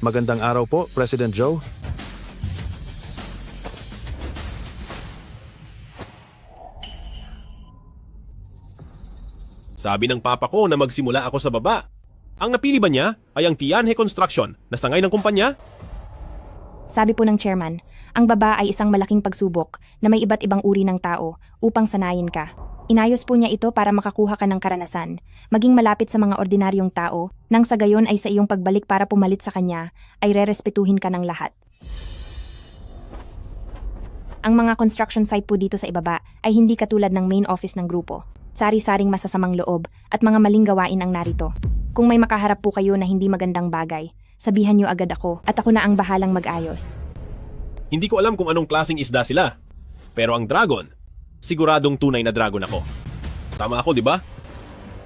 Magandang araw po, President Joe. Sabi ng papa ko na magsimula ako sa baba. Ang napili ba niya ay ang Tianhe Construction na sangay ng kumpanya? Sabi po ng chairman, ang baba ay isang malaking pagsubok na may iba't ibang uri ng tao upang sanayin ka. Inayos po niya ito para makakuha ka ng karanasan, maging malapit sa mga ordinaryong tao, nang sa gayon ay sa iyong pagbalik para pumalit sa kanya, ay rerespetuhin ka ng lahat. Ang mga construction site po dito sa ibaba ay hindi katulad ng main office ng grupo. Sari-saring masasamang loob at mga maling gawain ang narito. Kung may makaharap po kayo na hindi magandang bagay, sabihan niyo agad ako at ako na ang bahalang mag-ayos. Hindi ko alam kung anong klaseng isda sila. Pero ang dragon, siguradong tunay na dragon ako. Tama ako, di ba?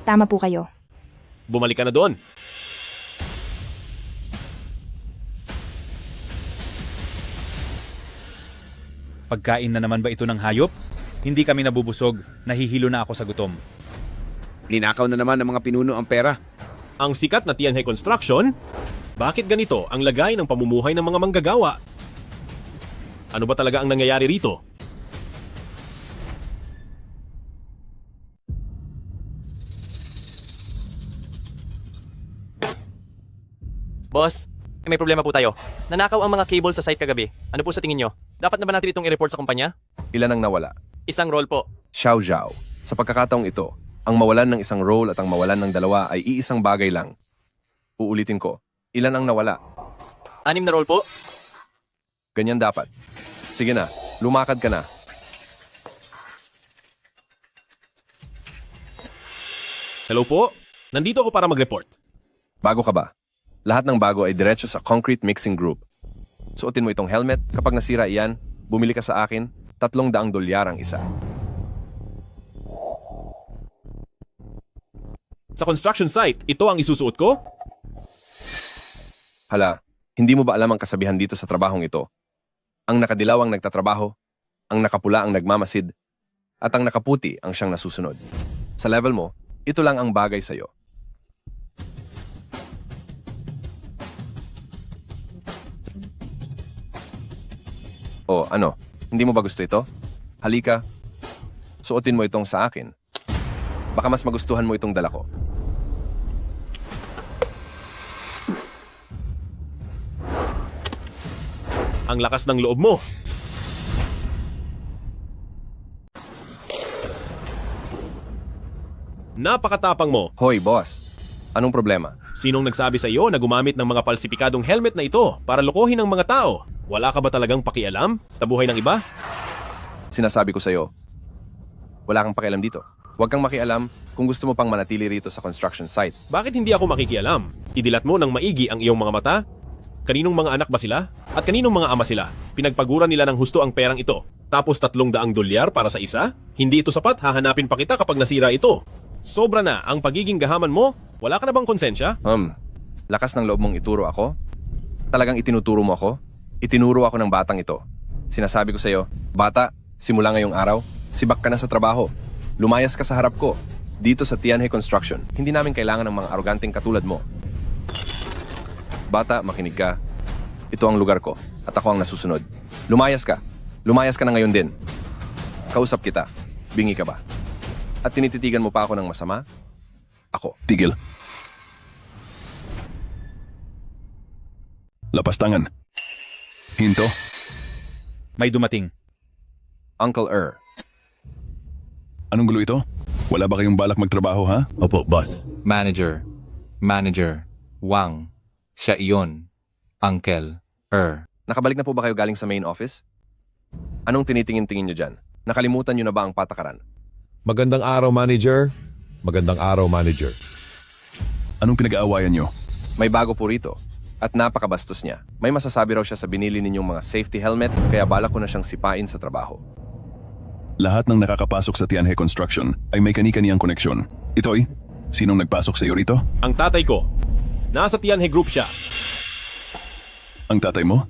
Tama po kayo. Bumalik ka na doon. Pagkain na naman ba ito ng hayop? Hindi kami nabubusog, nahihilo na ako sa gutom. Ninakaw na naman ng mga pinuno ang pera. Ang sikat na Tianhe Construction? Bakit ganito ang lagay ng pamumuhay ng mga manggagawa? Ano ba talaga ang nangyayari rito? Boss, may problema po tayo. Nanakaw ang mga cable sa site kagabi. Ano po sa tingin nyo? Dapat na ba natin itong i-report sa kumpanya? Ilan ang nawala? Isang roll po. Xiao Zhao. Sa pagkakataong ito, ang mawalan ng isang role at ang mawalan ng dalawa ay iisang bagay lang. Uulitin ko, ilan ang nawala? 6 na roll po. Ganyan dapat. Sige na, lumakad ka na. Hello po? Nandito ako para mag-report. Bago ka ba? Lahat ng bago ay diretso sa Concrete Mixing Group. Suotin mo itong helmet. Kapag nasira iyan, bumili ka sa akin, $300 ang isa. Sa construction site, ito ang isusuot ko? Hala, hindi mo ba alam ang kasabihan dito sa trabahong ito? Ang nakadilaw ang nagtatrabaho, ang nakapula ang nagmamasid, at ang nakaputi ang siyang nasusunod. Sa level mo, ito lang ang bagay sa'yo. O ano, hindi mo ba gusto ito? Halika, suotin mo itong sa akin. Baka mas magustuhan mo itong dala ko. Ang lakas ng loob mo. Napakatapang mo. Hoy, boss. Anong problema? Sinong nagsabi sa iyo na gumamit ng mga palsipikadong helmet na ito para lokohin ang mga tao? Wala ka ba talagang pakialam sa buhay ng iba? Sinasabi ko sa'yo, wala kang pakialam dito. Huwag kang makialam kung gusto mo pang manatili rito sa construction site. Bakit hindi ako makikialam? Idilat mo ng maigi ang iyong mga mata? Kaninong mga anak ba sila? At kaninong mga ama sila? Pinagpaguran nila ng husto ang perang ito. Tapos $300 para sa isa? Hindi ito sapat, hahanapin pa kita kapag nasira ito. Sobra na ang pagiging gahaman mo. Wala ka na bang konsensya? Lakas ng loob mong ituro ako? Talagang itinuturo mo ako? Itinuro ako ng batang ito. Sinasabi ko sa'yo, bata, simula ngayong araw, sibak ka na sa trabaho. Lumayas ka sa harap ko. Dito sa Tianhe Construction, hindi namin kailangan ng mga aroganteng katulad mo. Bata, makinig ka. Ito ang lugar ko, at ako ang nasusunod. Lumayas ka. Lumayas ka na ngayon din. Kausap kita. Bingi ka ba? At tinititigan mo pa ako ng masama? Ako. Tigil. Lapastangan. Hinto. May dumating. Uncle Anong gulo ito? Wala ba kayong balak magtrabaho, ha? Opo, boss. Manager, Wang, siya iyon, Uncle, Nakabalik na po ba kayo galing sa main office? Anong tinitingin-tingin nyo dyan? Nakalimutan nyo na ba ang patakaran? Magandang araw, manager. Magandang araw, manager. Anong pinag-aawayan nyo? May bago po rito. At napakabastos niya. May masasabi raw siya sa binili ninyong mga safety helmet, kaya balak ko na siyang sipain sa trabaho. Lahat ng nakakapasok sa Tianhe Construction ay may kani-kaniyang koneksyon. Itoy, sinong nagpasok sa iyo rito? Ang tatay ko. Nasa Tianhe Group siya. Ang tatay mo?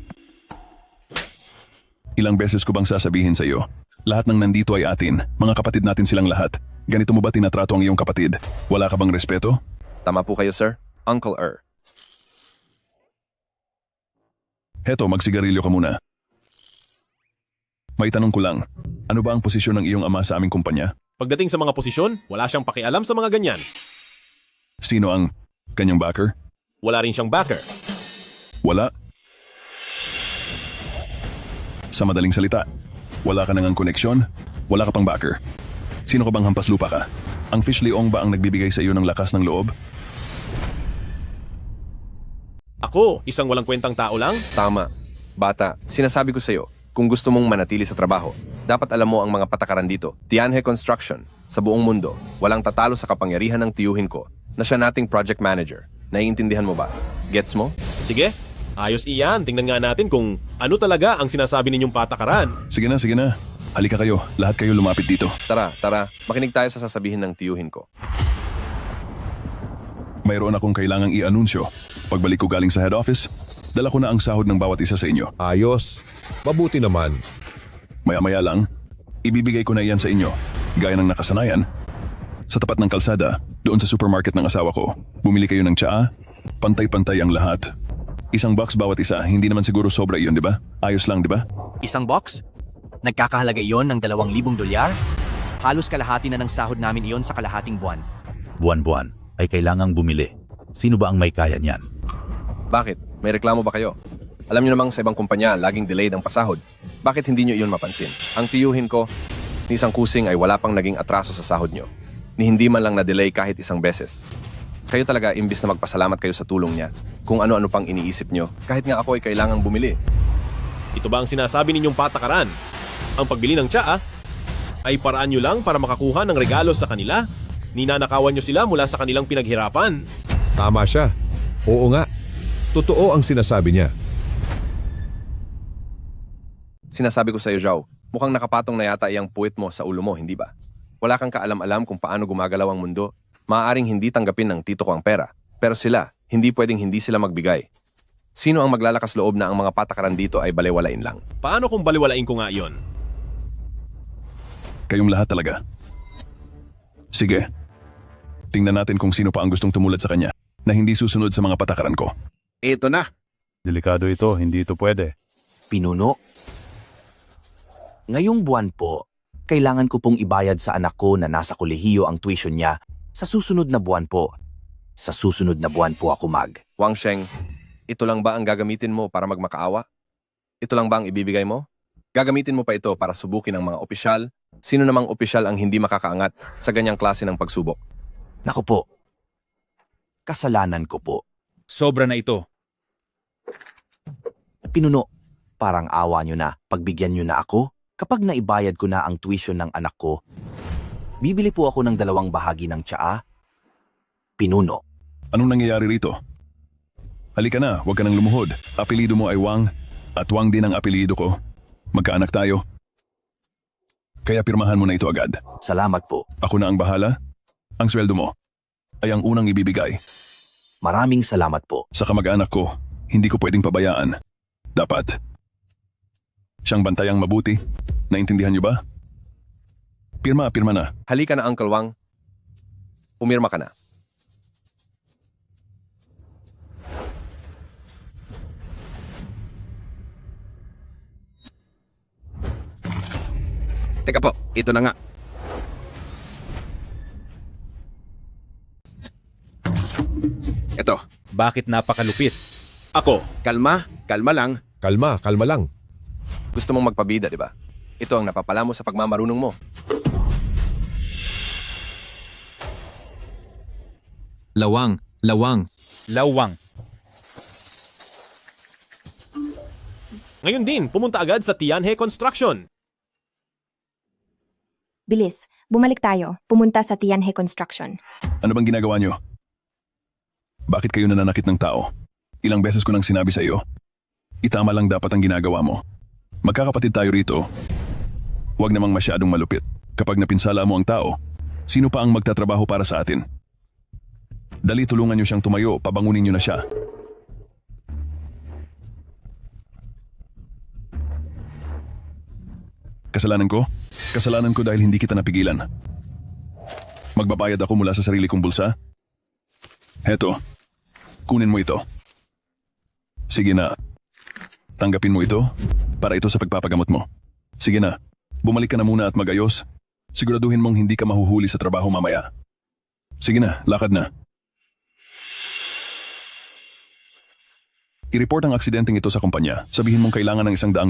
Ilang beses ko bang sasabihin sa iyo? Lahat ng nandito ay atin. Mga kapatid natin silang lahat. Ganito mo ba tinatrato ang iyong kapatid? Wala ka bang respeto? Tama po kayo, sir. Uncle Heto, magsigarilyo ka muna. May tanong ko lang, ano ba ang posisyon ng iyong ama sa aming kumpanya? Pagdating sa mga posisyon, wala siyang pakialam sa mga ganyan. Sino ang kanyang backer? Wala rin siyang backer. Wala. Sa madaling salita, wala ka nang koneksyon, wala ka pang backer. Sino ka bang hampas lupa ka? Ang Fish Leong ba ang nagbibigay sa iyo ng lakas ng loob? Ako, isang walang kwentang tao lang? Tama. Bata, sinasabi ko sa'yo, kung gusto mong manatili sa trabaho, dapat alam mo ang mga patakaran dito. Tianhe Construction, sa buong mundo, walang tatalo sa kapangyarihan ng tiyuhin ko na siya nating project manager. Naiintindihan mo ba? Gets mo? Sige, ayos iyan. Tingnan nga natin kung ano talaga ang sinasabi ninyong patakaran. Sige na. Halika kayo, lahat kayo lumapit dito. Tara, makinig tayo sa sasabihin ng tiyuhin ko. Mayroon akong kailangang i-anunsyo. Pagbalik ko galing sa head office, dala ko na ang sahod ng bawat isa sa inyo. Ayos. Mabuti naman. Maya-maya lang, ibibigay ko na iyan sa inyo, gaya ng nakasanayan. Sa tapat ng kalsada, doon sa supermarket ng asawa ko, bumili kayo ng tsaa, pantay-pantay ang lahat. Isang box bawat isa, hindi naman siguro sobra iyon, di ba? Ayos lang, di ba? Isang box? Nagkakahalaga iyon ng $2,000? Halos kalahati na ng sahod namin iyon sa kalahating buwan. Buwan-buwan ay kailangang bumili. Sino ba ang may kaya niyan? Bakit? May reklamo ba kayo? Alam niyo namang sa ibang kumpanya, laging delayed ang pasahod. Bakit hindi niyo iyon mapansin? Ang tiyuhin ko, ni isang kusing ay wala pang naging atraso sa sahod niyo. Ni hindi man lang na-delay kahit isang beses. Kayo talaga, imbis na magpasalamat kayo sa tulong niya, kung ano-ano pang iniisip niyo, kahit nga ako ay kailangang bumili. Ito ba ang sinasabi ninyong patakaran? Ang pagbili ng tsaa ay paraan nyo lang para makakuha ng regalo sa kanila? Ninanakawan nyo sila mula sa kanilang pinaghirapan. Tama siya. Oo nga. Totoo ang sinasabi niya. Sinasabi ko sa iyo, Zhao, mukhang nakapatong na yata iyang puwit mo sa ulo mo, hindi ba? Wala kang kaalam-alam kung paano gumagalaw ang mundo. Maaaring hindi tanggapin ng tito ko ang pera. Pero sila, hindi pwedeng hindi sila magbigay. Sino ang maglalakas loob na ang mga patakaran dito ay balewalain lang? Paano kung baliwalain ko nga iyon? Kayong lahat talaga. Sige. Tingnan natin kung sino pa ang gustong tumulad sa kanya na hindi susunod sa mga patakaran ko. Ito na. Delikado ito, hindi ito pwede. Pinuno? Ngayong buwan po, kailangan ko pong ibayad sa anak ko na nasa kolehiyo ang tuition niya. Sa susunod na buwan po. Sa susunod na buwan po ako Wang Sheng, ito lang ba ang gagamitin mo para magmakaawa? Ito lang ba ang ibibigay mo? Gagamitin mo pa ito para subukin ang mga opisyal? Sino namang opisyal ang hindi makakaangat sa ganyang klase ng pagsubok? Naku po. Kasalanan ko po. Sobra na ito. Pinuno, parang awa nyo na, pagbigyan nyo na ako. Kapag naibayad ko na ang tuition ng anak ko, bibili po ako ng 2 bahagi ng tsaa. Pinuno. Anong nangyayari rito? Halika na, huwag ka nang lumuhod. Apelido mo ay Wang, at Wang din ang apelido ko. Magkaanak tayo. Kaya pirmahan mo na ito agad. Salamat po. Ako na ang bahala. Ang sweldo mo ay ang unang ibibigay. Maraming salamat po. Sa kamag-anak ko, hindi ko pwedeng pabayaan. Dapat siyang bantayang mabuti. Naintindihan niyo ba? Pirma na. Halika na, Uncle Wang. Umirma ka na. Teka po, ito na nga. Ito. Bakit napakalupit? Ako, Kalma lang. Kalma lang. Gusto mong magpabida, di ba? Ito ang napapala mo sa pagmamarunong mo. Lawang. Lawang. ngayon din, pumunta agad sa Tianhe Construction. Bilis, bumalik tayo. Pumunta sa Tianhe Construction. Ano bang ginagawa niyo? Bakit kayo nananakit ng tao? Ilang beses ko nang sinabi sa iyo. Itama lang dapat ang ginagawa mo. Magkakapatid tayo rito. Huwag namang masyadong malupit. Kapag napinsala mo ang tao, sino pa ang magtatrabaho para sa atin? Dali, tulungan niyo siyang tumayo, pabangunin niyo na siya. Kasalanan ko? Kasalanan ko dahil hindi kita napigilan. Magbabayad ako mula sa sarili kong bulsa? Heto, kunin mo ito. Sige na. Tanggapin mo ito para ito sa pagpapagamot mo. Sige na, bumalik ka na muna at magayos. Siguraduhin mong hindi ka mahuhuli sa trabaho mamaya. Sige na, lakad na. I-report ang aksidenteng ito sa kumpanya. Sabihin mong kailangan ng $100,000.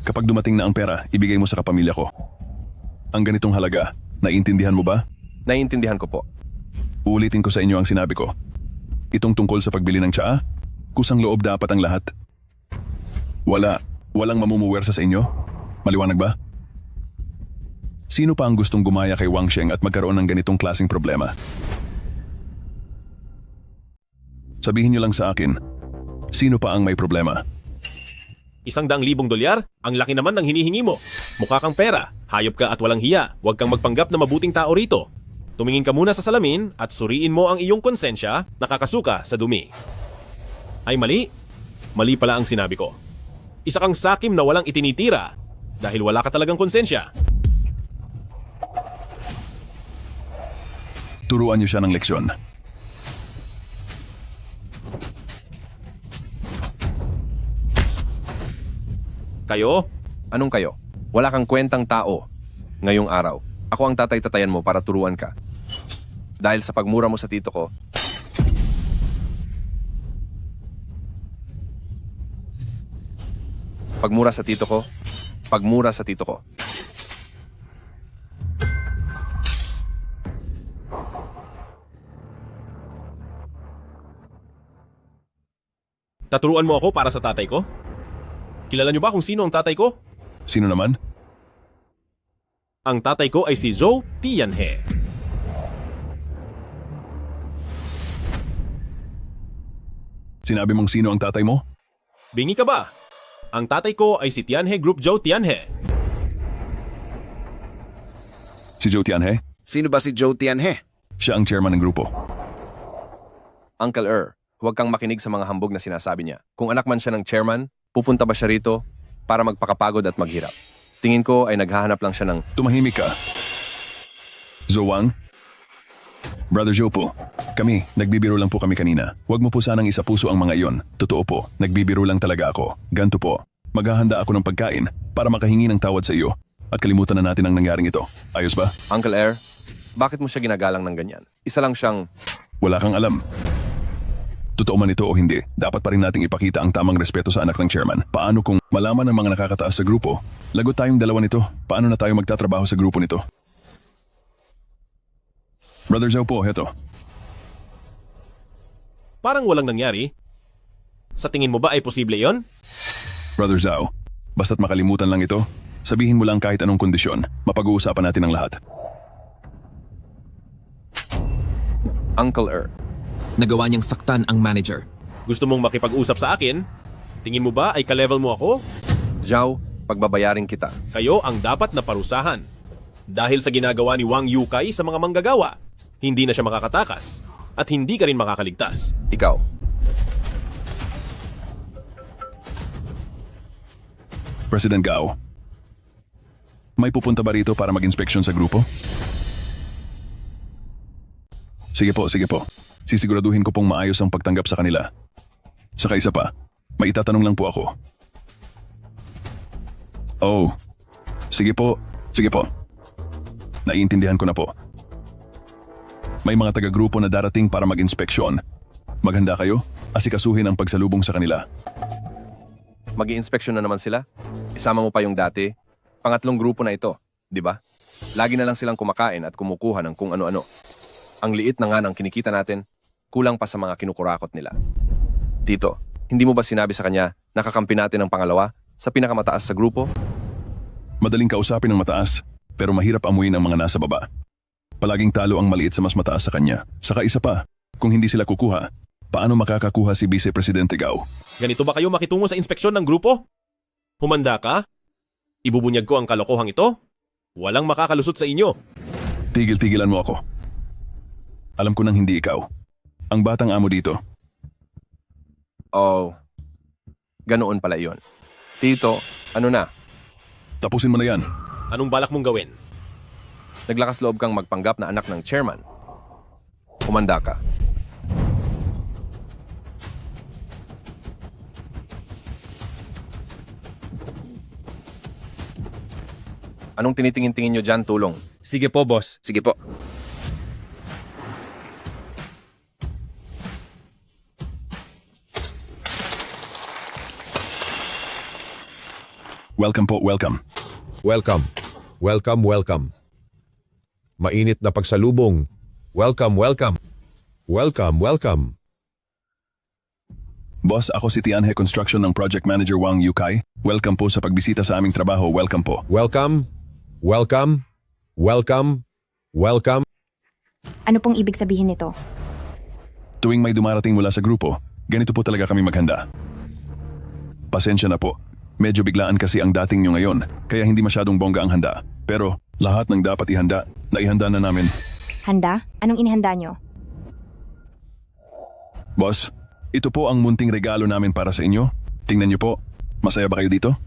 Kapag dumating na ang pera, ibigay mo sa kapamilya ko. Ang ganitong halaga, naiintindihan mo ba? Naiintindihan ko po. Uulitin ko sa inyo ang sinabi ko. Itong tungkol sa pagbili ng tsaa, kusang loob dapat ang lahat. Walang mamumuwersa sa inyo? Maliwanag ba? Sino pa ang gustong gumaya kay Wang Sheng at magkaroon ng ganitong klaseng problema? Sabihin niyo lang sa akin, sino pa ang may problema? $100,000? Ang laki naman ng hinihingi mo. Mukha kang pera, hayop ka at walang hiya. Huwag kang magpanggap na mabuting tao rito. Tumingin ka muna sa salamin at suriin mo ang iyong konsensya, nakakasuka sa dumi. Ay mali? Mali pala ang sinabi ko. Isa kang sakim na walang itinitira dahil wala ka talagang konsensya. Turuan niyo siya ng leksyon. Kayo? Anong kayo? Wala kang kwentang tao. Ngayong araw, ako ang tatay-tatayan mo para turuan ka. Dahil sa pagmura mo sa tito ko, pagmura sa tito ko. Taturuan mo ako para sa tatay ko? Kilala niyo ba kung sino ang tatay ko? Sino naman? Ang tatay ko ay si Zhou Tianhe. Sinabi mong sino ang tatay mo? Bingi ka ba? Ang tatay ko ay si Tianhe Group Zhou Tianhe. Si Zhou Tianhe? Sino ba si Zhou Tianhe? Siya ang chairman ng grupo. Uncle huwag kang makinig sa mga hambog na sinasabi niya. Kung anak man siya ng chairman, pupunta ba siya rito para magpakapagod at maghirap? Tingin ko ay naghahanap lang siya ng... Tumahimik ka. Zhou Wang? Brother Zhou po, nagbibiro lang po kami kanina. Huwag mo po sanang isapuso ang mga iyon. Totoo po, nagbibiro lang talaga ako. Ganto po, maghahanda ako ng pagkain para makahingi ng tawad sa iyo at kalimutan na natin ang nangyaring ito. Ayos ba? Uncle bakit mo siya ginagalang ng ganyan? Isa lang siyang... Wala kang alam. Totoo man ito o hindi, dapat pa rin nating ipakita ang tamang respeto sa anak ng chairman. Paano kung malaman ng mga nakakataas sa grupo, lagot tayong dalawa nito, paano na tayo magtatrabaho sa grupo nito? Brother Zhou po, heto. Parang walang nangyari. Sa tingin mo ba ay posible yon? Brother Zhou, basta't makalimutan lang ito, sabihin mo lang kahit anong kondisyon, mapag-uusapan natin ang lahat. Uncle Nagawa niyang saktan ang manager. Gusto mong makipag-usap sa akin? Tingin mo ba ay ka-level mo ako? Zhao, pagbabayarin kita. Kayo ang dapat na parusahan. Dahil sa ginagawa ni Wang Yukai sa mga manggagawa, hindi na siya makakatakas at hindi ka rin makakaligtas. Ikaw. President Gao, may pupunta ba rito para mag-inspeksyon sa grupo? Sige po. Sisiguraduhin ko pong maayos ang pagtanggap sa kanila. Saka isa pa, may itatanong lang po ako. Oh, sige po. Naiintindihan ko na po. May mga taga-grupo na darating para mag-inspeksyon. Maghanda kayo, asikasuhin ang pagsalubong sa kanila. Mag-i-inspeksyon na naman sila? Isama mo pa yung dati? Pangatlong grupo na ito, di ba? Lagi na lang silang kumakain at kumukuha ng kung ano-ano. Ang liit na nga ng kinikita natin, kulang pa sa mga kinukurakot nila. Tito, hindi mo ba sinabi sa kanya nakakampi natin ang pangalawa sa pinakamataas sa grupo? Madaling kausapin ang mataas, pero mahirap amuyin ang mga nasa baba. Palaging talo ang maliit sa mas mataas sa kanya. Saka isa pa, kung hindi sila kukuha, paano makakakuha si Vice Presidente Gao? Ganito ba kayo makitungo sa inspeksyon ng grupo? Humanda ka? Ibubunyag ko ang kalokohang ito? Walang makakalusot sa inyo. Tigil-tigilan mo ako. Alam ko nang hindi ikaw. Ang batang amo dito. Oh, ganoon pala iyon. Tito, ano na? Tapusin mo na yan. Anong balak mong gawin? Naglakas loob kang magpanggap na anak ng chairman. Humanda ka. Anong tinitingin-tingin nyo dyan, tulong? Sige po, boss. Sige po. Welcome po, welcome. Welcome. Welcome, welcome. Mainit na pagsalubong. Welcome, welcome. Welcome, welcome. Boss, ako si Tianhe Construction ng Project Manager Wang Yukay. Welcome po sa pagbisita sa aming trabaho. Welcome po. Welcome. Welcome. Welcome. Welcome. Ano pong ibig sabihin nito? Tuwing may dumarating mula sa grupo, ganito po talaga kami maghanda. Pasensya na po. Medyo biglaan kasi ang dating nyo ngayon, kaya hindi masyadong bongga ang handa. Pero lahat ng dapat ihanda, naihanda na namin. Handa? Anong inihanda nyo? Boss, ito po ang munting regalo namin para sa inyo. Tingnan nyo po. Masaya ba kayo dito?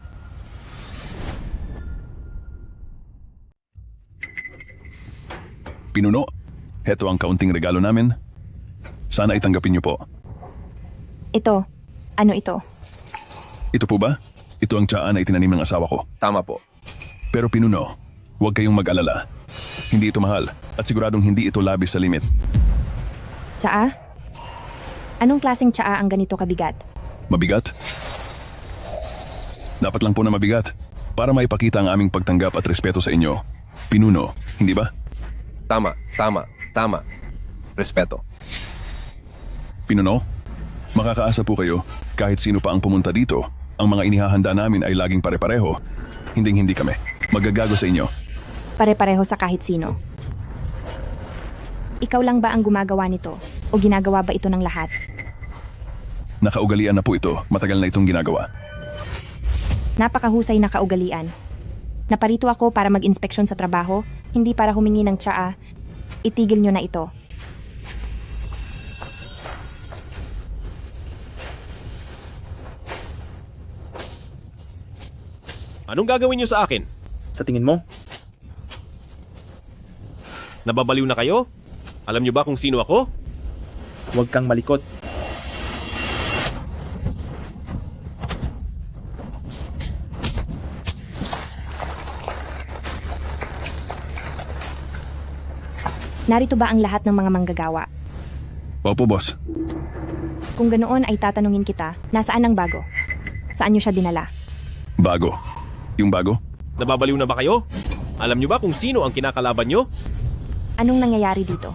Pinuno, heto ang kaunting regalo namin. Sana itanggapin nyo po. Ito. Ano ito? Ito po ba? Ito ang tsaa na itinanim ng asawa ko. Tama po. Pero Pinuno, huwag kayong mag-alala. Hindi ito mahal at siguradong hindi ito labis sa limit. Tsaa? Anong klaseng tsaa ang ganito kabigat? Mabigat? Dapat lang po na mabigat para maipakita ang aming pagtanggap at respeto sa inyo. Pinuno, hindi ba? Tama, tama, tama. Respeto. Pinuno, makakaasa po kayo kahit sino pa ang pumunta dito. Ang mga inihahanda namin ay laging pare-pareho. Hinding-hindi kami. Magagago sa inyo. Pare-pareho sa kahit sino. Ikaw lang ba ang gumagawa nito? O ginagawa ba ito ng lahat? Nakaugalian na po ito. Matagal na itong ginagawa. Napakahusay na kaugalian. Naparito ako para mag-inspeksyon sa trabaho, hindi para humingi ng tsaa. Itigil nyo na ito. Anong gagawin niyo sa akin? Sa tingin mo? Nababaliw na kayo? Alam niyo ba kung sino ako? Huwag kang malikot. Narito ba ang lahat ng mga manggagawa? Opo, boss. Kung ganoon ay tatanungin kita, nasaan ang bago? Saan nyo siya dinala? Bago. Yung bago? Nababaliw na ba kayo? Alam niyo ba kung sino ang kinakalaban niyo? Anong nangyayari dito?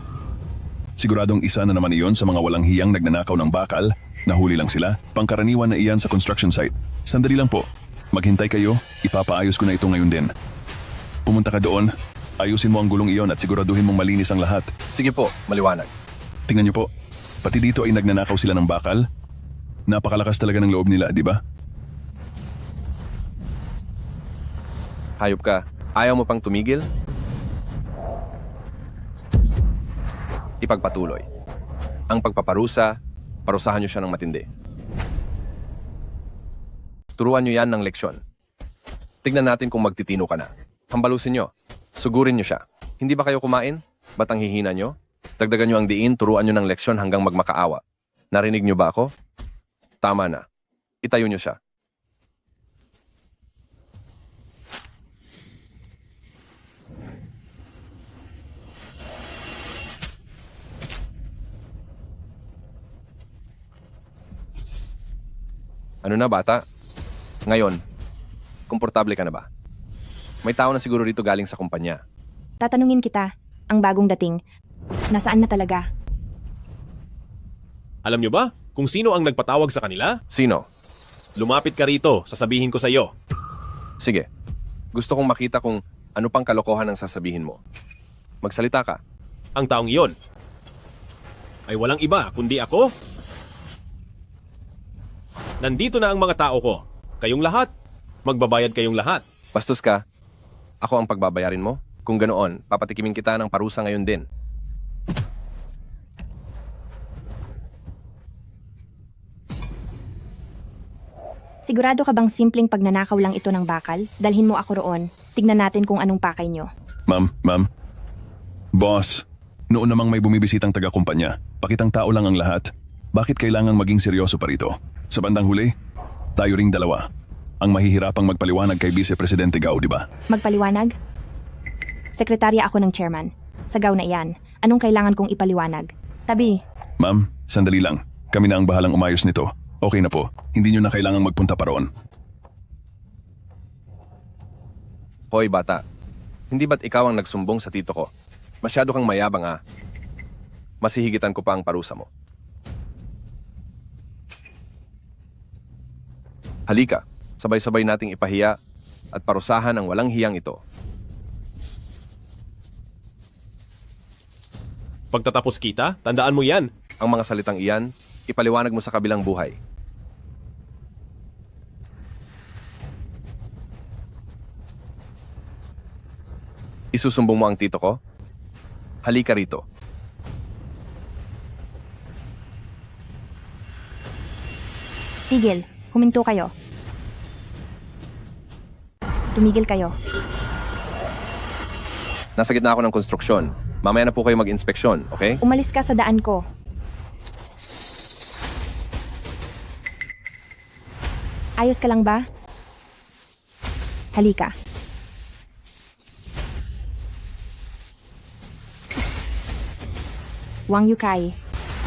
Siguradong isa na naman iyon sa mga walang hiyang nagnanakaw ng bakal. Nahuli lang sila. Pangkaraniwan na iyan sa construction site. Sandali lang po. Maghintay kayo. Ipapaayos ko na ito ngayon din. Pumunta ka doon. Ayusin mo ang gulong iyon at siguraduhin mong malinis ang lahat. Sige po, maliwanag. Tingnan niyo po. Pati dito ay nagnanakaw sila ng bakal. Napakalakas talaga ng loob nila, di ba? Hayop ka. Ayaw mo pang tumigil? Ipagpatuloy. Ang pagpaparusa, parusahan niyo siya ng matindi. Turuan niyo yan ng leksyon. Tignan natin kung magtitino ka na. Hambalusin niyo. Sugurin niyo siya. Hindi ba kayo kumain? Ba't ang hihina niyo? Dagdagan niyo ang diin, turuan niyo ng leksyon hanggang magmakaawa. Narinig niyo ba ako? Tama na. Itayo niyo siya. Ano na, bata? Ngayon, komportable ka na ba? May tao na siguro rito galing sa kumpanya. Tatanungin kita, ang bagong dating, nasaan na talaga? Alam niyo ba kung sino ang nagpatawag sa kanila? Sino? Lumapit ka rito, sasabihin ko sa iyo. Sige. Gusto kong makita kung ano pang kalokohan ang sasabihin mo. Magsalita ka. Ang taong iyon ay walang iba kundi ako. Nandito na ang mga tao ko. Kayong lahat. Magbabayad kayong lahat. Bastos ka. Ako ang pagbabayarin mo. Kung ganoon, papatikimin kita ng parusa ngayon din. Sigurado ka bang simpleng pagnanakaw lang ito ng bakal? Dalhin mo ako roon. Tignan natin kung anong pakay nyo. Ma'am. Boss, noon namang may bumibisitang taga-kumpanya. Pakitang tao lang ang lahat. Bakit kailangang maging seryoso pa rito? Sa bandang huli, tayo ring dalawa. Ang mahihirapang magpaliwanag kay Vice Presidente Gao, di ba? Magpaliwanag? Sekretarya ako ng chairman. Sagaw na iyan. Anong kailangan kong ipaliwanag? Tabi, Ma'am, sandali lang. Kami na ang bahalang umayos nito. Okay na po. Hindi nyo na kailangang magpunta pa roon. Hoy bata, hindi ba't ikaw ang nagsumbong sa tito ko? Masyado kang mayabang ah. Masihigitan ko pa ang parusa mo. Halika, sabay-sabay nating ipahiya at parusahan ang walang hiyang ito. Pagtatapos kita, tandaan mo yan. Ang mga salitang iyan, ipaliwanag mo sa kabilang buhay. Isusumbong mo ang tito ko? Halika rito. tigil. Huminto kayo. Tumigil kayo. Nasa gitna ako ng konstruksyon. Mamaya na po kayo mag-inspeksyon, okay? Umalis ka sa daan ko. Ayos ka lang ba? Halika. Wang Yukay,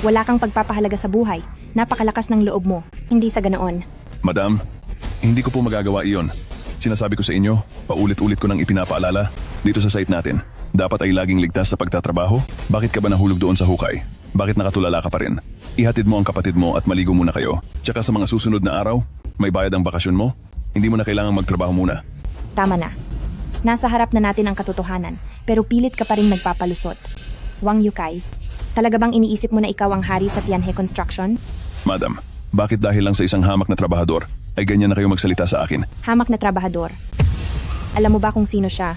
wala kang pagpapahalaga sa buhay. Napakalakas ng loob mo. Hindi sa ganoon. Madam, hindi ko po magagawa iyon. Sinasabi ko sa inyo, paulit-ulit ko nang ipinapaalala dito sa site natin. Dapat ay laging ligtas sa pagtatrabaho. Bakit ka ba nahulog doon sa hukay? Bakit nakatulala ka pa rin? Ihatid mo ang kapatid mo at maligo muna kayo. Tsaka sa mga susunod na araw, may bayad ang bakasyon mo. Hindi mo na kailangang magtrabaho muna. Tama na. Nasa harap na natin ang katotohanan, pero pilit ka pa rin nagpapalusot. Wang Yukay, talaga bang iniisip mo na ikaw ang hari sa Tianhe Construction? Madam, bakit dahil lang sa isang hamak na trabahador ay ganyan na kayo magsalita sa akin? Hamak na trabahador. Alam mo ba kung sino siya?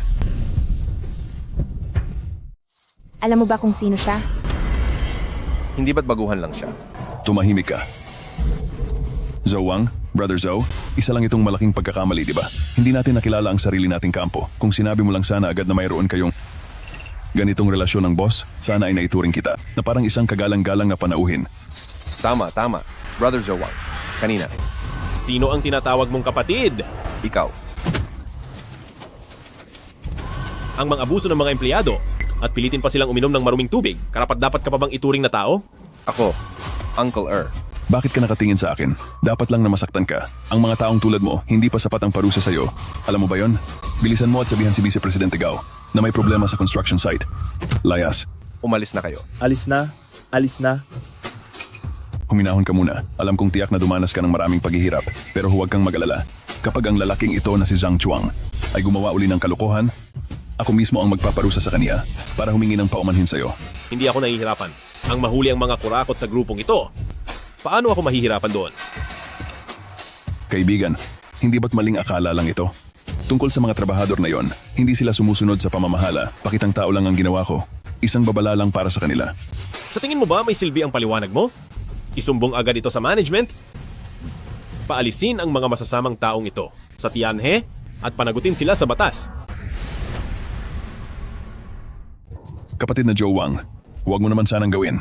Alam mo ba kung sino siya? Hindi ba't baguhan lang siya? Tumahimik ka. Zhou Wang, Brother Zhou, isa lang itong malaking pagkakamali, di ba? Hindi natin nakilala ang sarili nating kampo. Kung sinabi mo lang sana agad na mayroon kayong ganitong relasyon ng boss, sana ay naituring kita na parang isang kagalang-galang na panauhin. Tama. Brother Zhou Wang. Kanina. Sino ang tinatawag mong kapatid? Ikaw. Ang mga abuso ng mga empleyado at pilitin pa silang uminom ng maruming tubig. Karapat-dapat ka pa bang ituring na tao? Ako, Uncle Bakit ka nakatingin sa akin? Dapat lang na masaktan ka. Ang mga taong tulad mo, hindi pa sapat ang parusa sa'yo. Alam mo ba yon? Bilisan mo at sabihan si Vice Presidente Gao na may problema sa construction site. Layas. Umalis na kayo. Alis na. Huminahon ka muna. Alam kong tiyak na dumanas ka ng maraming paghihirap, pero huwag kang mag-alala. Kapag ang lalaking ito na si Zhang Chuang ay gumawa uli ng kalokohan, ako mismo ang magpaparusa sa kanya para humingi ng paumanhin sa'yo. Hindi ako nahihirapan. Ang mahuli ang mga kurakot sa grupong ito. Paano ako mahihirapan doon? Kaibigan, hindi ba't maling akala lang ito? Tungkol sa mga trabahador na yon, hindi sila sumusunod sa pamamahala. Pakitang tao lang ang ginawa ko. Isang babala lang para sa kanila. Sa tingin mo ba may silbi ang paliwanag mo? Isumbong agad ito sa management? Paalisin ang mga masasamang taong ito sa Tianhe at panagutin sila sa batas. Kapatid na Zhou Wang, huwag mo naman sanang gawin.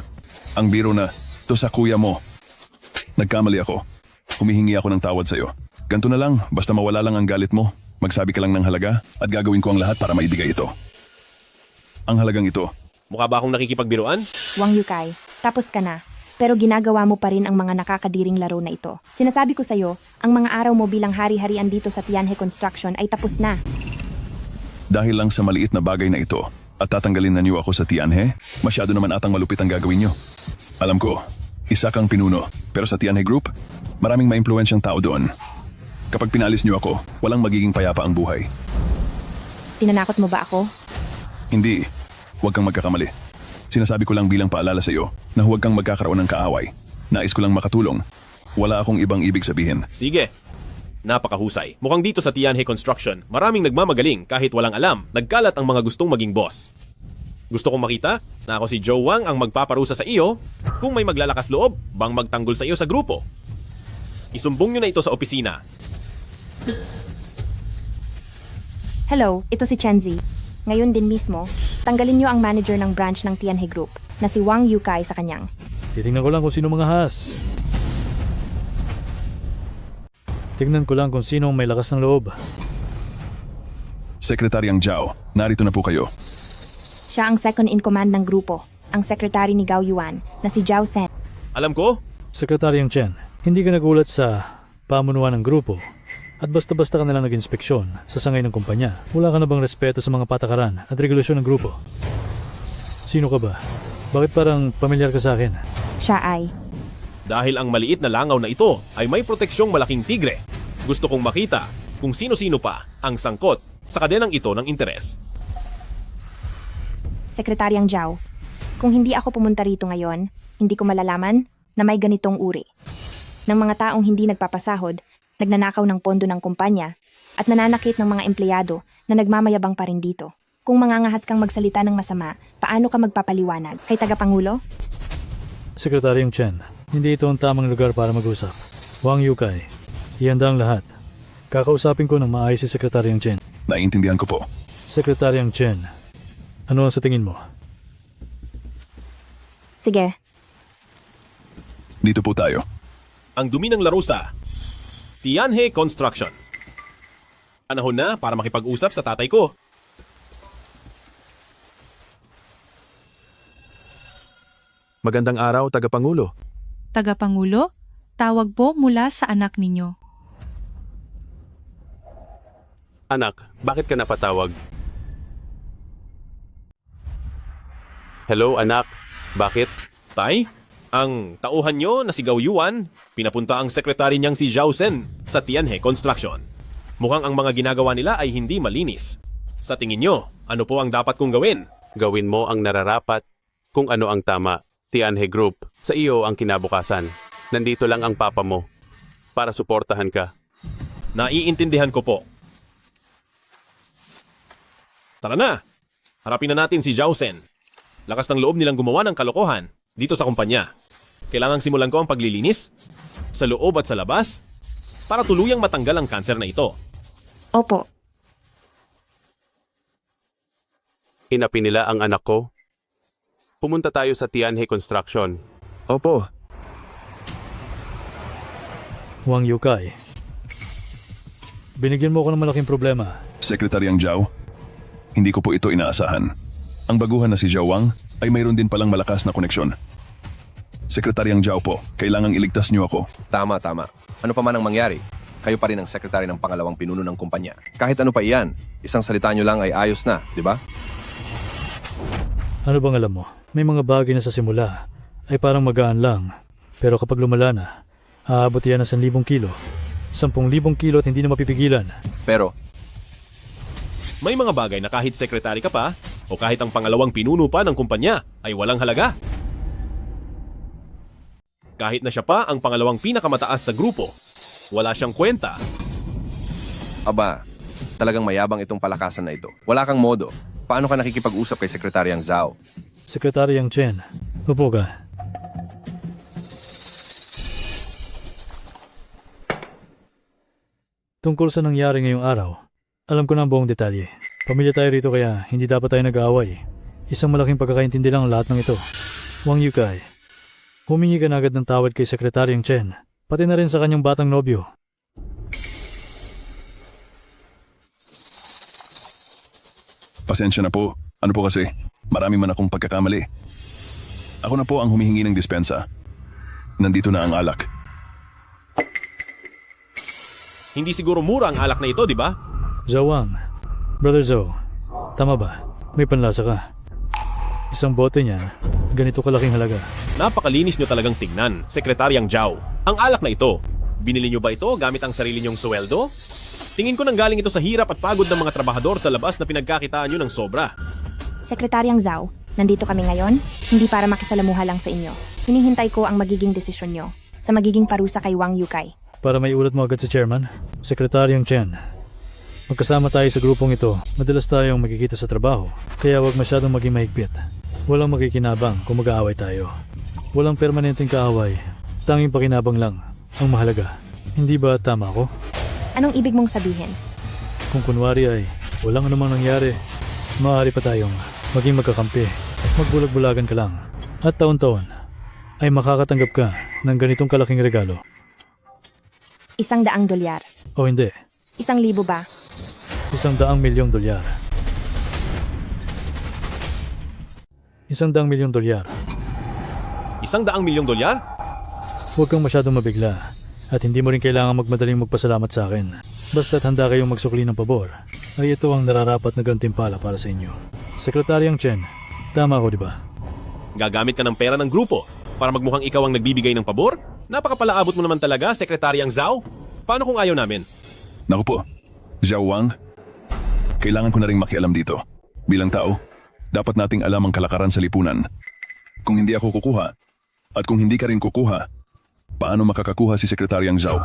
Ang biro na, to sa kuya mo. Nagkamali ako. Humihingi ako ng tawad sa'yo. Ganto na lang, basta mawala lang ang galit mo. Magsabi ka lang ng halaga at gagawin ko ang lahat para maibigay ito. Ang halagang ito. Mukha ba akong nakikipagbiruan? Wang Yukay, tapos ka na. Pero ginagawa mo pa rin ang mga nakakadiring laro na ito. Sinasabi ko sa'yo, ang mga araw mo bilang hari-harian dito sa Tianhe Construction ay tapos na. Dahil lang sa maliit na bagay na ito at tatanggalin na niyo ako sa Tianhe, masyado naman atang malupit ang gagawin niyo. Alam ko, isa kang pinuno, pero sa Tianhe Group, maraming maimpluwensyang tao doon. Kapag pinalis niyo ako, walang magiging payapa ang buhay. Tinanakot mo ba ako? Hindi, huwag kang magkakamali. Sinasabi ko lang bilang paalala sa iyo na huwag kang magkakaroon ng kaaway. Nais ko lang makatulong. Wala akong ibang ibig sabihin. Sige. Napakahusay. Mukhang dito sa Tianhe Construction, maraming nagmamagaling kahit walang alam. Nagkalat ang mga gustong maging boss. Gusto kong makita na ako si Zhou Wang ang magpaparusa sa iyo kung may maglalakas loob bang magtanggol sa iyo sa grupo. Isumbong nyo na ito sa opisina. Hello, ito si Chenzi. Ngayon din mismo, tanggalin niyo ang manager ng branch ng Tianhe Group na si Wang Yukay sa kanyang. Titingnan ko lang kung sino mga has. Tingnan ko lang kung sino may lakas ng loob. Sekretaryang Zhao, narito na po kayo. Siya ang second in command ng grupo, ang sekretary ni Gao Yuan na si Zhao Sen. Alam ko, Sekretaryang Chen, hindi ka nagulat sa pamunuan ng grupo at basta-basta ka nalang nag-inspeksyon sa sangay ng kumpanya. Wala ka na bang respeto sa mga patakaran at regulasyon ng grupo? Sino ka ba? Bakit parang pamilyar ka sa akin? Siya ay dahil ang maliit na langaw na ito ay may proteksyong malaking tigre. Gusto kong makita kung sino-sino pa ang sangkot sa kadenang ito ng interes. Sekretaryang Zhao. Kung hindi ako pumunta rito ngayon, hindi ko malalaman na may ganitong uri. Ng mga taong hindi nagpapasahod, nagnanakaw ng pondo ng kumpanya, at nananakit ng mga empleyado na nagmamayabang pa rin dito. Kung mangangahas kang magsalita ng masama, paano ka magpapaliwanag? Kay Tagapangulo? Sekretaryang Chen, hindi ito ang tamang lugar para mag-usap. Wang Yukay, ihanda ang lahat. Kakausapin ko ng maayos si Sekretaryang Chen. Naiintindihan ko po. Sekretaryang Chen, ano ang sa tingin mo? Sige, Dito po tayo. Ang dumi ng Larusa, Tianhe Construction. Panahon na para makipag-usap sa tatay ko. Magandang araw, Tagapangulo. Tagapangulo, tawag po mula sa anak ninyo. Anak, bakit ka napatawag? Hello, anak. Bakit? Tay, ang tauhan nyo na si Gao Yuan, pinapunta ang sekretary niyang si Zhao Sen sa Tianhe Construction. Mukhang ang mga ginagawa nila ay hindi malinis. Sa tingin nyo, ano po ang dapat kong gawin? Gawin mo ang nararapat kung ano ang tama. Tianhe Group, sa iyo ang kinabukasan. Nandito lang ang papa mo para suportahan ka. Naiintindihan ko po. Tara na! Harapin na natin si Zhao Sen. Lakas ng loob nilang gumawa ng kalokohan dito sa kumpanya. Kailangang simulan ko ang paglilinis sa loob at sa labas para tuluyang matanggal ang kanser na ito. opo. Inapi nila ang anak ko. Pumunta tayo sa Tianhe Construction. Opo. Wang Yukay, binigyan mo ako ng malaking problema. Sekretaryang Zhao, hindi ko po ito inaasahan. Ang baguhan na si Zhao Wang ay mayroon din palang malakas na koneksyon. Sekretaryang Zhao po, kailangang iligtas niyo ako. Tama. Ano pa man ang mangyari, kayo pa rin ang sekretary ng pangalawang pinuno ng kumpanya. Kahit ano pa iyan, isang salita nyo lang ay ayos na, di ba? Ano bang alam mo? May mga bagay na sa simula ay parang magaan lang. Pero kapag lumala na, aabot yan ng 1,000 kilo. 10,000 kilo at hindi na mapipigilan. Pero, May mga bagay na kahit sekretary ka pa o kahit ang pangalawang pinuno pa ng kumpanya ay walang halaga. Kahit na siya pa ang pangalawang pinakamataas sa grupo, wala siyang kwenta. aba, talagang mayabang itong palakasan na ito. Wala kang modo. Paano ka nakikipag-usap kay Sekretaryang Zhao? Sekretaryang Chen, upo ka. Tungkol sa nangyari ngayong araw, alam ko na ang buong detalye. Pamilya tayo rito kaya hindi dapat tayo nag-aaway. Isang malaking pagkakaintindi lang ang lahat ng ito. Wang Yukay, humingi ka na agad ng tawad kay Sekretaryang Chen, pati na rin sa kanyang batang nobyo. Pasensya na po. Ano po kasi, marami man akong pagkakamali. Ako na po ang humihingi ng dispensa. Nandito na ang alak. Hindi siguro mura ang alak na ito, di ba? Zhao Wang, Brother Zhou, tama ba? May panlasa ka. Isang bote niyan, ganito kalaking halaga. Napakalinis nyo talagang tingnan, Sekretaryang Zhao. Ang alak na ito, binili nyo ba ito gamit ang sarili nyong sweldo? Tingin ko nang galing ito sa hirap at pagod ng mga trabahador sa labas na pinagkakitaan nyo ng sobra. Sekretaryang Zhao, nandito kami ngayon, hindi para makisalamuha lang sa inyo. Hinihintay ko ang magiging desisyon nyo sa magiging parusa kay Wang Yukay. Para may ulat mo agad sa chairman, Sekretaryang Chen. Magkasama tayo sa grupong ito, madalas tayong magkikita sa trabaho, kaya wag masyadong maging mahigpit. Walang makikinabang kung mag-aaway tayo. Walang permanenteng kaaway, tanging pakinabang lang ang mahalaga. Hindi ba tama ako? Anong ibig mong sabihin? Kung kunwari ay walang anumang nangyari, maaari pa tayong maging magkakampi, magbulag-bulagan ka lang. At taon-taon ay makakatanggap ka ng ganitong kalaking regalo. $100. O hindi. 1,000 ba? $100 milyong. $100 milyong. $100 milyong? Huwag kang masyadong mabigla at hindi mo rin kailangan magmadaling magpasalamat sa akin. Basta't handa kayong magsukli ng pabor, ay ito ang nararapat na gantimpala para sa inyo. Sekretaryang Chen, tama ako di ba? Gagamit ka ng pera ng grupo para magmukhang ikaw ang nagbibigay ng pabor? Napakapalaabot mo naman talaga, Sekretaryang Zhao. Paano kung ayaw namin? Naku po, Zhao Wang, kailangan ko na rin makialam dito. Bilang tao, dapat nating alam ang kalakaran sa lipunan. Kung hindi ako kukuha, at kung hindi ka rin kukuha, paano makakakuha si Sekretaryang Zhao?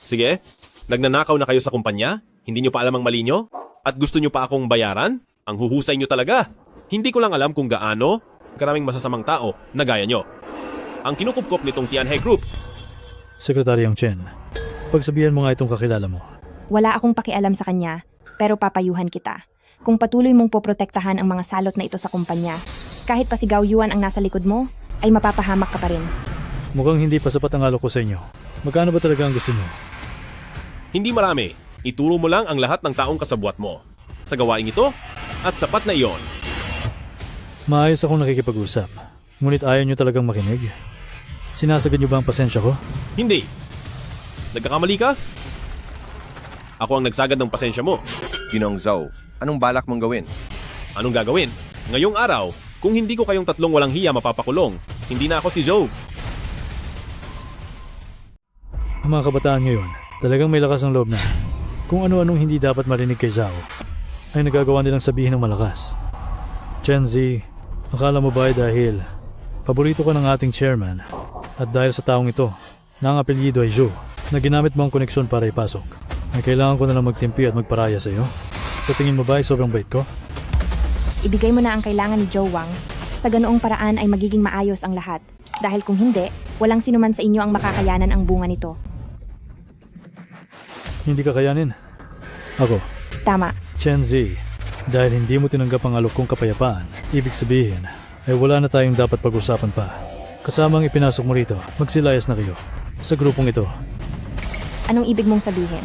Sige, nagnanakaw na kayo sa kumpanya? Hindi nyo pa alam ang mali nyo? At gusto nyo pa akong bayaran? Ang huhusay nyo talaga. Hindi ko lang alam kung gaano karaming masasamang tao na gaya nyo. Ang kinukupkop nitong Tianhe Group. Sekretaryang Chen, pagsabihan mo nga itong kakilala mo. Wala akong pakialam sa kanya, pero papayuhan kita. Kung patuloy mong poprotektahan ang mga salot na ito sa kumpanya, kahit pa si Gao Yuan ang nasa likod mo, ay mapapahamak ka pa rin. Mukhang hindi pa sapat ang alok ko sa inyo. Magkano ba talaga ang gusto nyo? Hindi marami. Ituro mo lang ang lahat ng taong kasabwat mo. Sa gawaing ito, at sapat na iyon. Maayos akong nakikipag-usap. Ngunit ayaw nyo talagang makinig. Sinasagad nyo ba ang pasensya ko? Hindi. Nagkakamali ka? Ako ang nagsagad ng pasensya mo. Ginoong Zhao, anong balak mong gawin? Anong gagawin? Ngayong araw, kung hindi ko kayong tatlong walang hiya mapapakulong, hindi na ako si Zhou. Ang mga kabataan ngayon, talagang may lakas ng loob na. Kung ano-anong hindi dapat marinig kay Zhao, ay nagagawa nilang sabihin ng malakas. Chen Zi, akala mo ba ay dahil paborito ka ng ating chairman at dahil sa taong ito, na ang apelyido ay Zhou, na ginamit mo ang koneksyon para ipasok, ay kailangan ko na lang magtimpi at magparaya sa iyo? Sa tingin mo ba ay sobrang bait ko? Ibigay mo na ang kailangan ni Zhou Wang. Sa ganoong paraan ay magiging maayos ang lahat. Dahil kung hindi, walang sinuman sa inyo ang makakayanan ang bunga nito. Hindi kakayanin. Ako, Tama. Chen Zi, dahil hindi mo tinanggap ang alok kong kapayapaan, ibig sabihin ay wala na tayong dapat pag-usapan pa. Kasama ang ipinasok mo rito, magsilayas na kayo. Sa grupong ito, Anong ibig mong sabihin?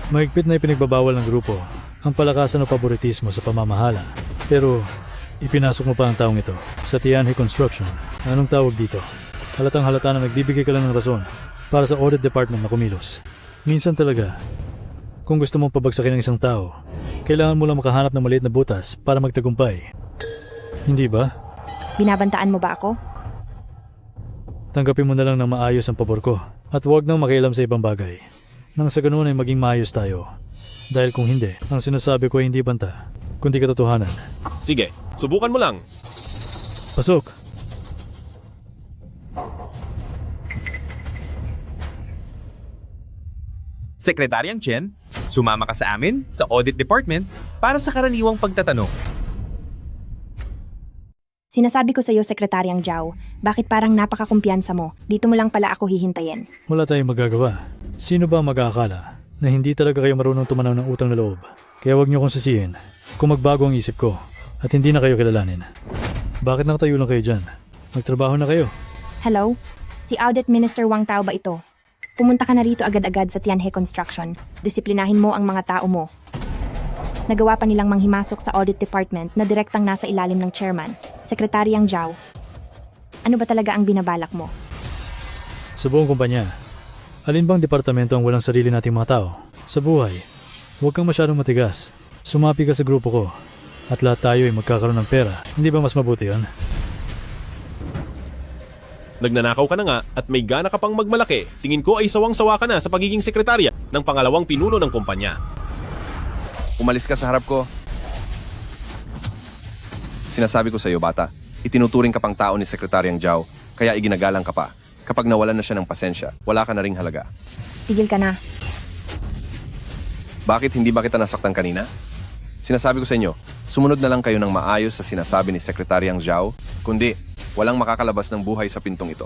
mahigpit na ipinagbabawal ng grupo ang palakasan o paboritismo sa pamamahala. Pero, ipinasok mo pa ang taong ito sa Tianhe Construction. Anong tawag dito? Halatang halata na nagbibigay ka lang ng rason para sa audit department na kumilos. Minsan talaga, kung gusto mong pabagsakin ng isang tao, kailangan mo lang makahanap ng maliit na butas para magtagumpay. Hindi ba? Binabantaan mo ba ako? Tanggapin mo na lang ng maayos ang pabor ko at huwag nang makialam sa ibang bagay. Nang sa ganoon ay maging maayos tayo. Dahil kung hindi, ang sinasabi ko ay hindi banta, kundi katotohanan. Sige, subukan mo lang. Pasok! Sekretaryang Chen, sumama ka sa amin sa Audit Department para sa karaniwang pagtatanong. Sinasabi ko sa iyo, Sekretaryang Zhao, bakit parang napakakumpiyansa mo? Dito mo lang pala ako hihintayin. Wala tayong magagawa. Sino ba ang mag-aakala na hindi talaga kayo marunong tumanaw ng utang na loob? Kaya wag niyo kong sisihin kung magbago ang isip ko at hindi na kayo kilalanin. Bakit nakatayo lang kayo dyan? Magtrabaho na kayo. Hello? Si Audit Minister Wang Tao ba ito? Pumunta ka na rito agad-agad sa Tianhe Construction. Disiplinahin mo ang mga tao mo. Nagawa pa nilang manghimasok sa Audit Department na direktang nasa ilalim ng chairman, Sekretaryang Zhao. Ano ba talaga ang binabalak mo? Sa buong kumpanya, alin bang departamento ang walang sarili nating mga tao? Sa buhay, huwag kang masyadong matigas. Sumapi ka sa grupo ko at lahat tayo ay magkakaroon ng pera. Hindi ba mas mabuti yun? Nagnanakaw ka na nga at may gana ka pang magmalaki. Tingin ko ay sawang-sawa ka na sa pagiging sekretarya ng pangalawang pinuno ng kumpanya. Umalis ka sa harap ko. Sinasabi ko sa iyo, bata, itinuturing ka pang tao ni Sekretaryang Zhao, kaya iginagalang ka pa. Kapag nawalan na siya ng pasensya, wala ka na ring halaga. Tigil ka na. Bakit hindi ba kita nasaktan kanina? Sinasabi ko sa inyo, sumunod na lang kayo ng maayos sa sinasabi ni Sekretaryang Zhao, kundi walang makakalabas ng buhay sa pintong ito.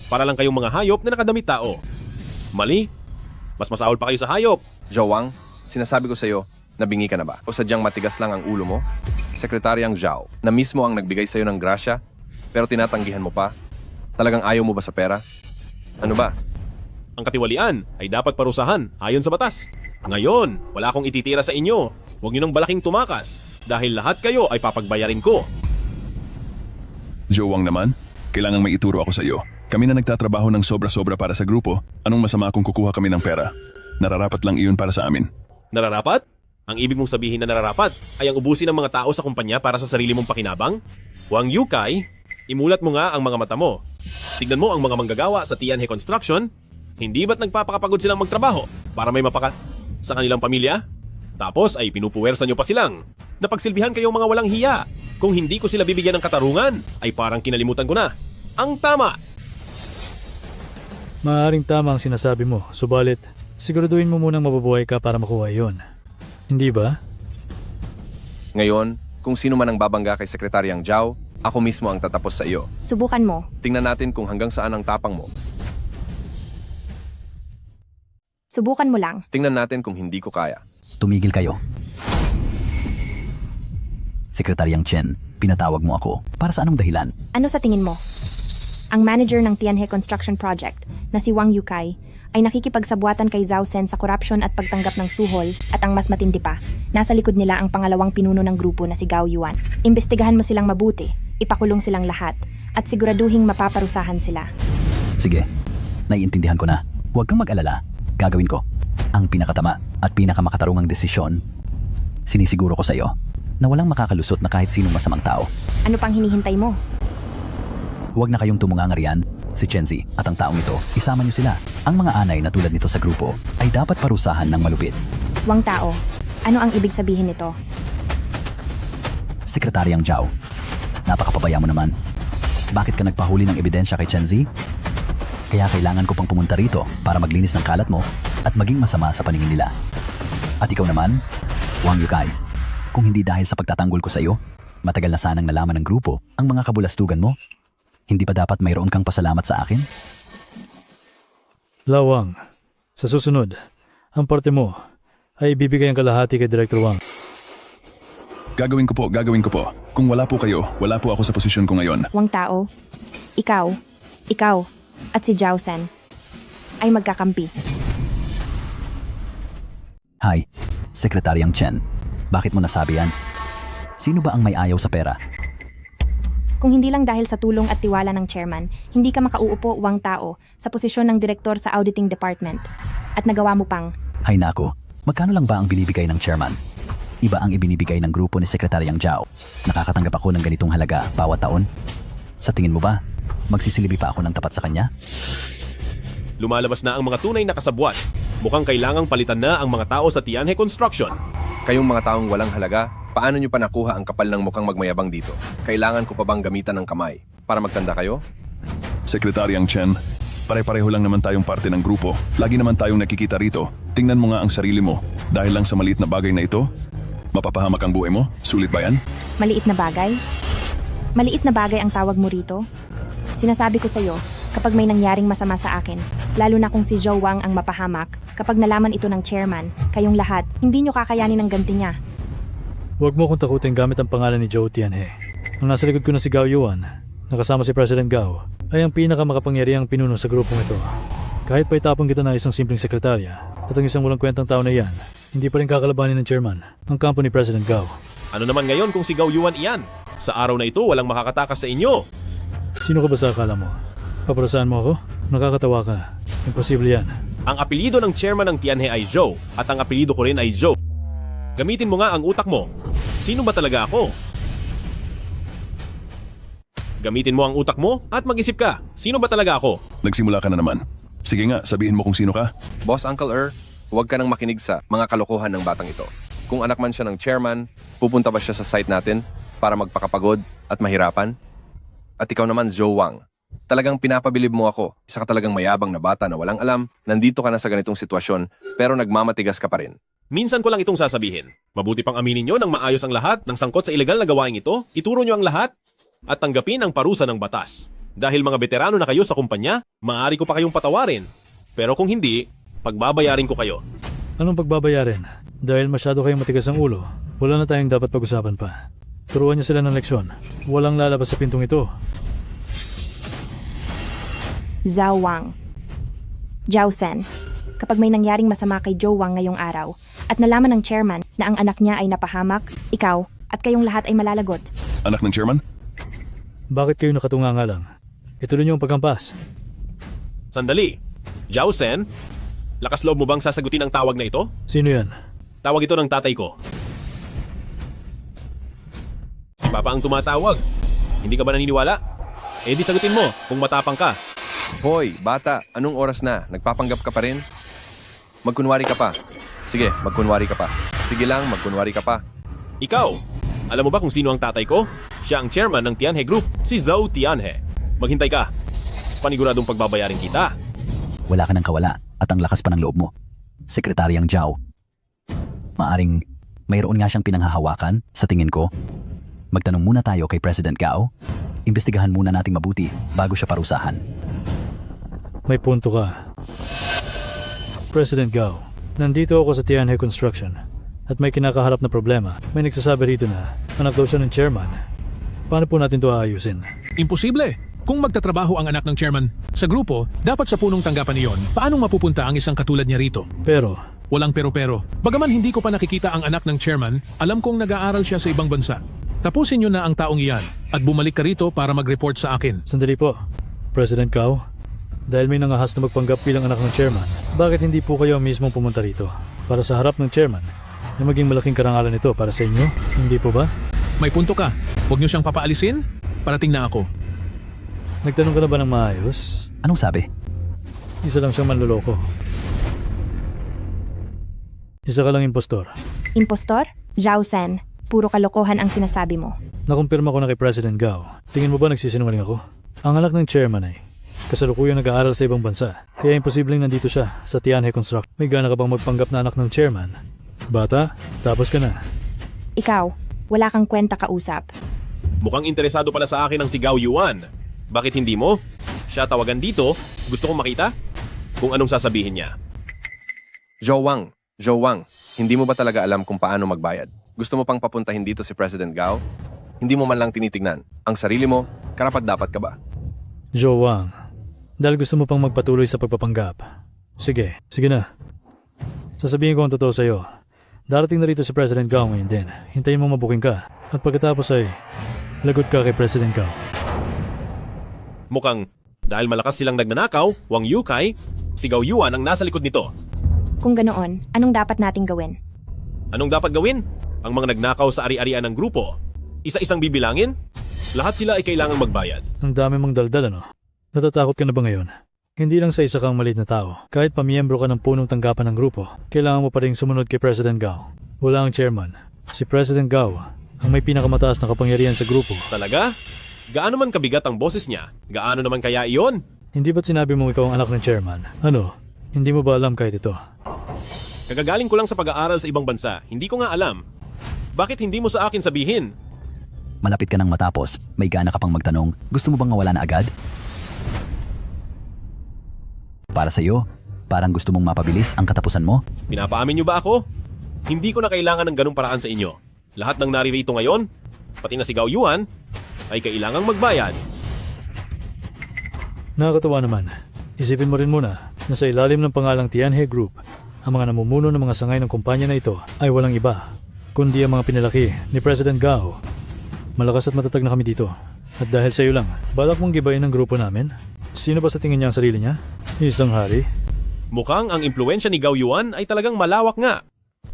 Para lang kayong mga hayop na nakadamit tao. Mali. Mas masaol pa kayo sa hayop. Zhao Wang, sinasabi ko sa iyo, nabingi ka na ba? O sadyang matigas lang ang ulo mo? Sekretaryang Zhao, na mismo ang nagbigay sa iyo ng grasya, pero tinatanggihan mo pa? Talagang ayaw mo ba sa pera? Ano ba? Ang katiwalian ay dapat parusahan ayon sa batas. Ngayon, wala akong ititira sa inyo. Huwag niyo nang balaking tumakas dahil lahat kayo ay papagbayarin ko. Joe Wang naman, kailangang may ituro ako sa iyo. Kami na nagtatrabaho ng sobra-sobra para sa grupo. Anong masama kung kukuha kami ng pera? Nararapat lang iyon para sa amin. Nararapat? Ang ibig mong sabihin na nararapat ay ang ubusin ng mga tao sa kumpanya para sa sarili mong pakinabang? Wang Yukai, imulat mo nga ang mga mata mo. Tignan mo ang mga manggagawa sa Tianhe Construction. Hindi ba't nagpapakapagod silang magtrabaho para may mapaka sa kanilang pamilya? Tapos ay pinupuwersa nyo pa silang. Napagsilbihan kayong mga walang hiya. Kung hindi ko sila bibigyan ng katarungan, ay parang kinalimutan ko na. Ang tama! Maaaring tama ang sinasabi mo, subalit siguraduhin mo munang mabubuhay ka para makuha yon. Hindi ba? Ngayon, kung sino man ang babangga kay Sekretaryang Zhao, ako mismo ang tatapos sa iyo. Subukan mo. Tingnan natin kung hanggang saan ang tapang mo. Subukan mo lang. Tingnan natin kung hindi ko kaya. Tumigil kayo. Sekretaryang Chen, pinatawag mo ako. Para sa anong dahilan? Ano sa tingin mo? Ang manager ng Tianhe Construction Project na si Wang Yukai ay nakikipagsabuatan kay Zhao Sen sa korupsyon at pagtanggap ng suhol at ang mas matindi pa, nasa likod nila ang pangalawang pinuno ng grupo na si Gao Yuan. Imbestigahan mo silang mabuti, ipakulong silang lahat, at siguraduhing mapaparusahan sila. Sige, naiintindihan ko na. Huwag kang mag-alala. Gagawin ko. Ang pinakatama at pinakamakatarungang desisyon, sinisiguro ko sa iyo na walang makakalusot na kahit sinong masamang tao. Ano pang hinihintay mo? Huwag na kayong tumungangarian. Si Chenzi at ang taong ito, isama niyo sila. Ang mga anay na tulad nito sa grupo ay dapat parusahan ng malupit. Wang Tao, ano ang ibig sabihin nito? Sekretaryang Zhao, napakapabaya mo naman. Bakit ka nagpahuli ng ebidensya kay Chenzi? Kaya kailangan ko pang pumunta rito para maglinis ng kalat mo at maging masama sa paningin nila. At ikaw naman, Wang Yukai, kung hindi dahil sa pagtatanggol ko sa iyo, matagal na sanang nalaman ng grupo ang mga kabulastugan mo. Hindi pa dapat mayroon kang pasalamat sa akin? Lawang, sa susunod, ang parte mo ay ibibigay ang kalahati kay Director Wang. Gagawin ko po. Kung wala po kayo, wala po ako sa posisyon ko ngayon. Wang Tao, ikaw, at si Zhao Sen ay magkakampi. Hi, Sekretaryang Chen. Bakit mo nasabi yan? Sino ba ang may ayaw sa pera? Kung hindi lang dahil sa tulong at tiwala ng chairman, hindi ka makauupo, Wang Tao, sa posisyon ng direktor sa auditing department. At nagawa mo pang... Hay nako, magkano lang ba ang binibigay ng chairman? Iba ang ibinibigay ng grupo ni Sekretaryang Zhao. Nakakatanggap ako ng ganitong halaga bawat taon. Sa tingin mo ba, magsisilibi pa ako ng tapat sa kanya? Lumalabas na ang mga tunay na kasabwat. Mukhang kailangang palitan na ang mga tao sa Tianhe Construction. Kayong mga taong walang halaga, paano nyo pa nakuha ang kapal ng mukhang magmayabang dito? Kailangan ko pa bang gamitan ng kamay para magtanda kayo? Sekretaryang Chen, pare-pareho lang naman tayong parte ng grupo. Lagi naman tayong nakikita rito. Tingnan mo nga ang sarili mo. Dahil lang sa maliit na bagay na ito, mapapahamak ang buhay mo? Sulit ba yan? Maliit na bagay? Maliit na bagay ang tawag mo rito? Sinasabi ko sa'yo, kapag may nangyaring masama sa akin, lalo na kung si Zhao Wang ang mapahamak, kapag nalaman ito ng chairman, kayong lahat, hindi nyo kakayanin ang ganti niya. Huwag mo kong takutin gamit ang pangalan ni Zhou Tianhe. Ang nasa likod ko na si Gao Yuan, nakasama si President Gao, ay ang pinakamakapangyarihang pinuno sa grupong ito. Kahit pa itapon kita na isang simpleng sekretarya at ang isang walang kwentang tao na yan, hindi pa rin kakalabanin ng chairman, ang kampo ni President Gao. Ano naman ngayon kung si Gao Yuan iyan? Sa araw na ito, walang makakatakas sa inyo. Sino ka ba sa akala mo? Paparusahan mo ako? Nakakatawa ka. Imposible yan. Ang apelido ng chairman ng Tianhe ay Zhou at ang apelido ko rin ay Zhou. Gamitin mo nga ang utak mo. Sino ba talaga ako? Gamitin mo ang utak mo at mag-isip ka. Sino ba talaga ako? Nagsimula ka na naman. Sige nga, sabihin mo kung sino ka. Boss Uncle huwag ka nang makinig sa mga kalokohan ng batang ito. Kung anak man siya ng chairman, pupunta ba siya sa site natin para magpakapagod at mahirapan? At ikaw naman, Zhou Wang. Talagang pinapabilib mo ako. Isa ka talagang mayabang na bata na walang alam. Nandito ka na sa ganitong sitwasyon, pero nagmamatigas ka pa rin. Minsan ko lang itong sasabihin. Mabuti pang aminin nyo nang maayos ang lahat ng sangkot sa ilegal na gawain ito. Ituro nyo ang lahat at tanggapin ang parusa ng batas. Dahil mga veterano na kayo sa kumpanya, maaari ko pa kayong patawarin. Pero kung hindi, pagbabayarin ko kayo. Anong pagbabayarin? Dahil masyado kayong matigas ang ulo, wala na tayong dapat pag-usapan pa. Turuan niyo sila ng leksyon. Walang lalabas sa pintong ito. Zhao Wang. Zhao Sen, kapag may nangyaring masama kay Zhou Wang ngayong araw at nalaman ng chairman na ang anak niya ay napahamak, ikaw at kayong lahat ay malalagot. Anak ng chairman? Bakit kayo nakatunganga lang? Ituloy niyo ang pagkampas. Sandali. Zhao Sen, lakas loob mo bang sasagutin ang tawag na ito? Sino yan? Tawag ito ng tatay ko. Si Papa ang tumatawag. Hindi ka ba naniniwala? Eh di sagutin mo kung matapang ka. Hoy, bata, anong oras na? Nagpapanggap ka pa rin? Magkunwari ka pa. Sige, magkunwari ka pa. Sige lang, magkunwari ka pa. Ikaw, alam mo ba kung sino ang tatay ko? Siya ang chairman ng Tianhe Group, si Zhou Tianhe. Maghintay ka. Paniguradong pagbabayarin kita. Wala ka ng kawala at ang lakas pa ng loob mo. Sekretaryang Zhao. Maaring mayroon nga siyang pinanghahawakan sa tingin ko. Magtanong muna tayo kay President Gao. Imbestigahan muna nating mabuti bago siya parusahan. May punto ka. President Gao, nandito ako sa Tianhe Construction at may kinakaharap na problema. May nagsasabi rito na anak daw siya ng chairman. Paano po natin ito aayusin? Imposible! Kung magtatrabaho ang anak ng chairman sa grupo, dapat sa punong tanggapan niyon. Paanong mapupunta ang isang katulad niya rito? Pero, walang pero-pero. Bagaman hindi ko pa nakikita ang anak ng chairman, alam kong nag-aaral siya sa ibang bansa. Tapusin niyo na ang taong iyan at bumalik ka rito para mag-report sa akin. Sandali po. President Gao, dahil may nangahas na magpanggap bilang anak ng chairman, bakit hindi po kayo mismong pumunta rito para sa harap ng chairman na maging malaking karangalan ito para sa inyo? Hindi po ba? May punto ka. Huwag niyo siyang papaalisin. Parating na ako. Nagtanong ka na ba ng maayos? Anong sabi? Isa lang siyang manloloko. Isa ka lang impostor. Impostor? Zhao Sen, puro kalokohan ang sinasabi mo. Nakumpirma ko na kay President Gao. Tingin mo ba nagsisinungaling ako? Ang anak ng chairman ay kasalukuyang nag-aaral sa ibang bansa. Kaya imposibleng nandito siya sa Tianhe Construct. May gana ka bang magpanggap na anak ng chairman? Bata, tapos ka na. Ikaw, wala kang kwenta kausap. Mukhang interesado pala sa akin ang si Gao Yuan. Bakit hindi mo? Siya tawagan dito. Gusto kong makita kung anong sasabihin niya. Zhou Wang, hindi mo ba talaga alam kung paano magbayad? Gusto mo pang papuntahin dito si President Gao? Hindi mo man lang tinitignan. Ang sarili mo, karapat-dapat ka ba? Zhou Wang, dahil gusto mo pang magpatuloy sa pagpapanggap. Sige na. Sasabihin ko ang totoo sa'yo. Darating na rito si President Gao ngayon din. Hintayin mo mabuking ka. At pagkatapos ay lagot ka kay President Gao. Mukhang dahil malakas silang nagnanakaw, Wang Yukay, si Gao Yuan ang nasa likod nito. Kung ganoon, anong dapat nating gawin? Anong dapat gawin? Ang mga nagnakaw sa ari-arian ng grupo, isa-isang bibilangin? Lahat sila ay kailangang magbayad. Ang dami mong daldal, ano? Natatakot ka na ba ngayon? Hindi lang sa isa kang maliit na tao. Kahit pamiyembro ka ng punong tanggapan ng grupo, kailangan mo pa rin sumunod kay President Gao. Wala ang chairman. Si President Gao ang may pinakamataas na kapangyarihan sa grupo. Talaga? Gaano man kabigat ang boses niya? Gaano naman kaya iyon? Hindi ba't sinabi mong ikaw ang anak ng chairman? Ano? Hindi mo ba alam kahit ito? Kagagaling ko lang sa pag-aaral sa ibang bansa. Hindi ko nga alam. Bakit hindi mo sa akin sabihin? Malapit ka nang matapos. May gana ka pang magtanong. Gusto mo bang mawala na agad? Para sa'yo, parang gusto mong mapabilis ang katapusan mo? Pinapaamin niyo ba ako? Hindi ko na kailangan ng ganung paraan sa inyo. Lahat ng naririto ngayon, pati na si Gao Yuan, ay kailangang magbayad. Nakakatawa naman. Isipin mo rin muna na sa ilalim ng pangalang Tianhe Group, ang mga namumuno ng mga sangay ng kumpanya na ito ay walang iba, kundi ang mga pinalaki ni President Gao. Malakas at matatag na kami dito. At dahil sa iyo lang, balak mong gibayin ang grupo namin? Sino ba sa tingin niya ang sarili niya? Isang hari? Mukhang ang impluensya ni Gao Yuan ay talagang malawak nga.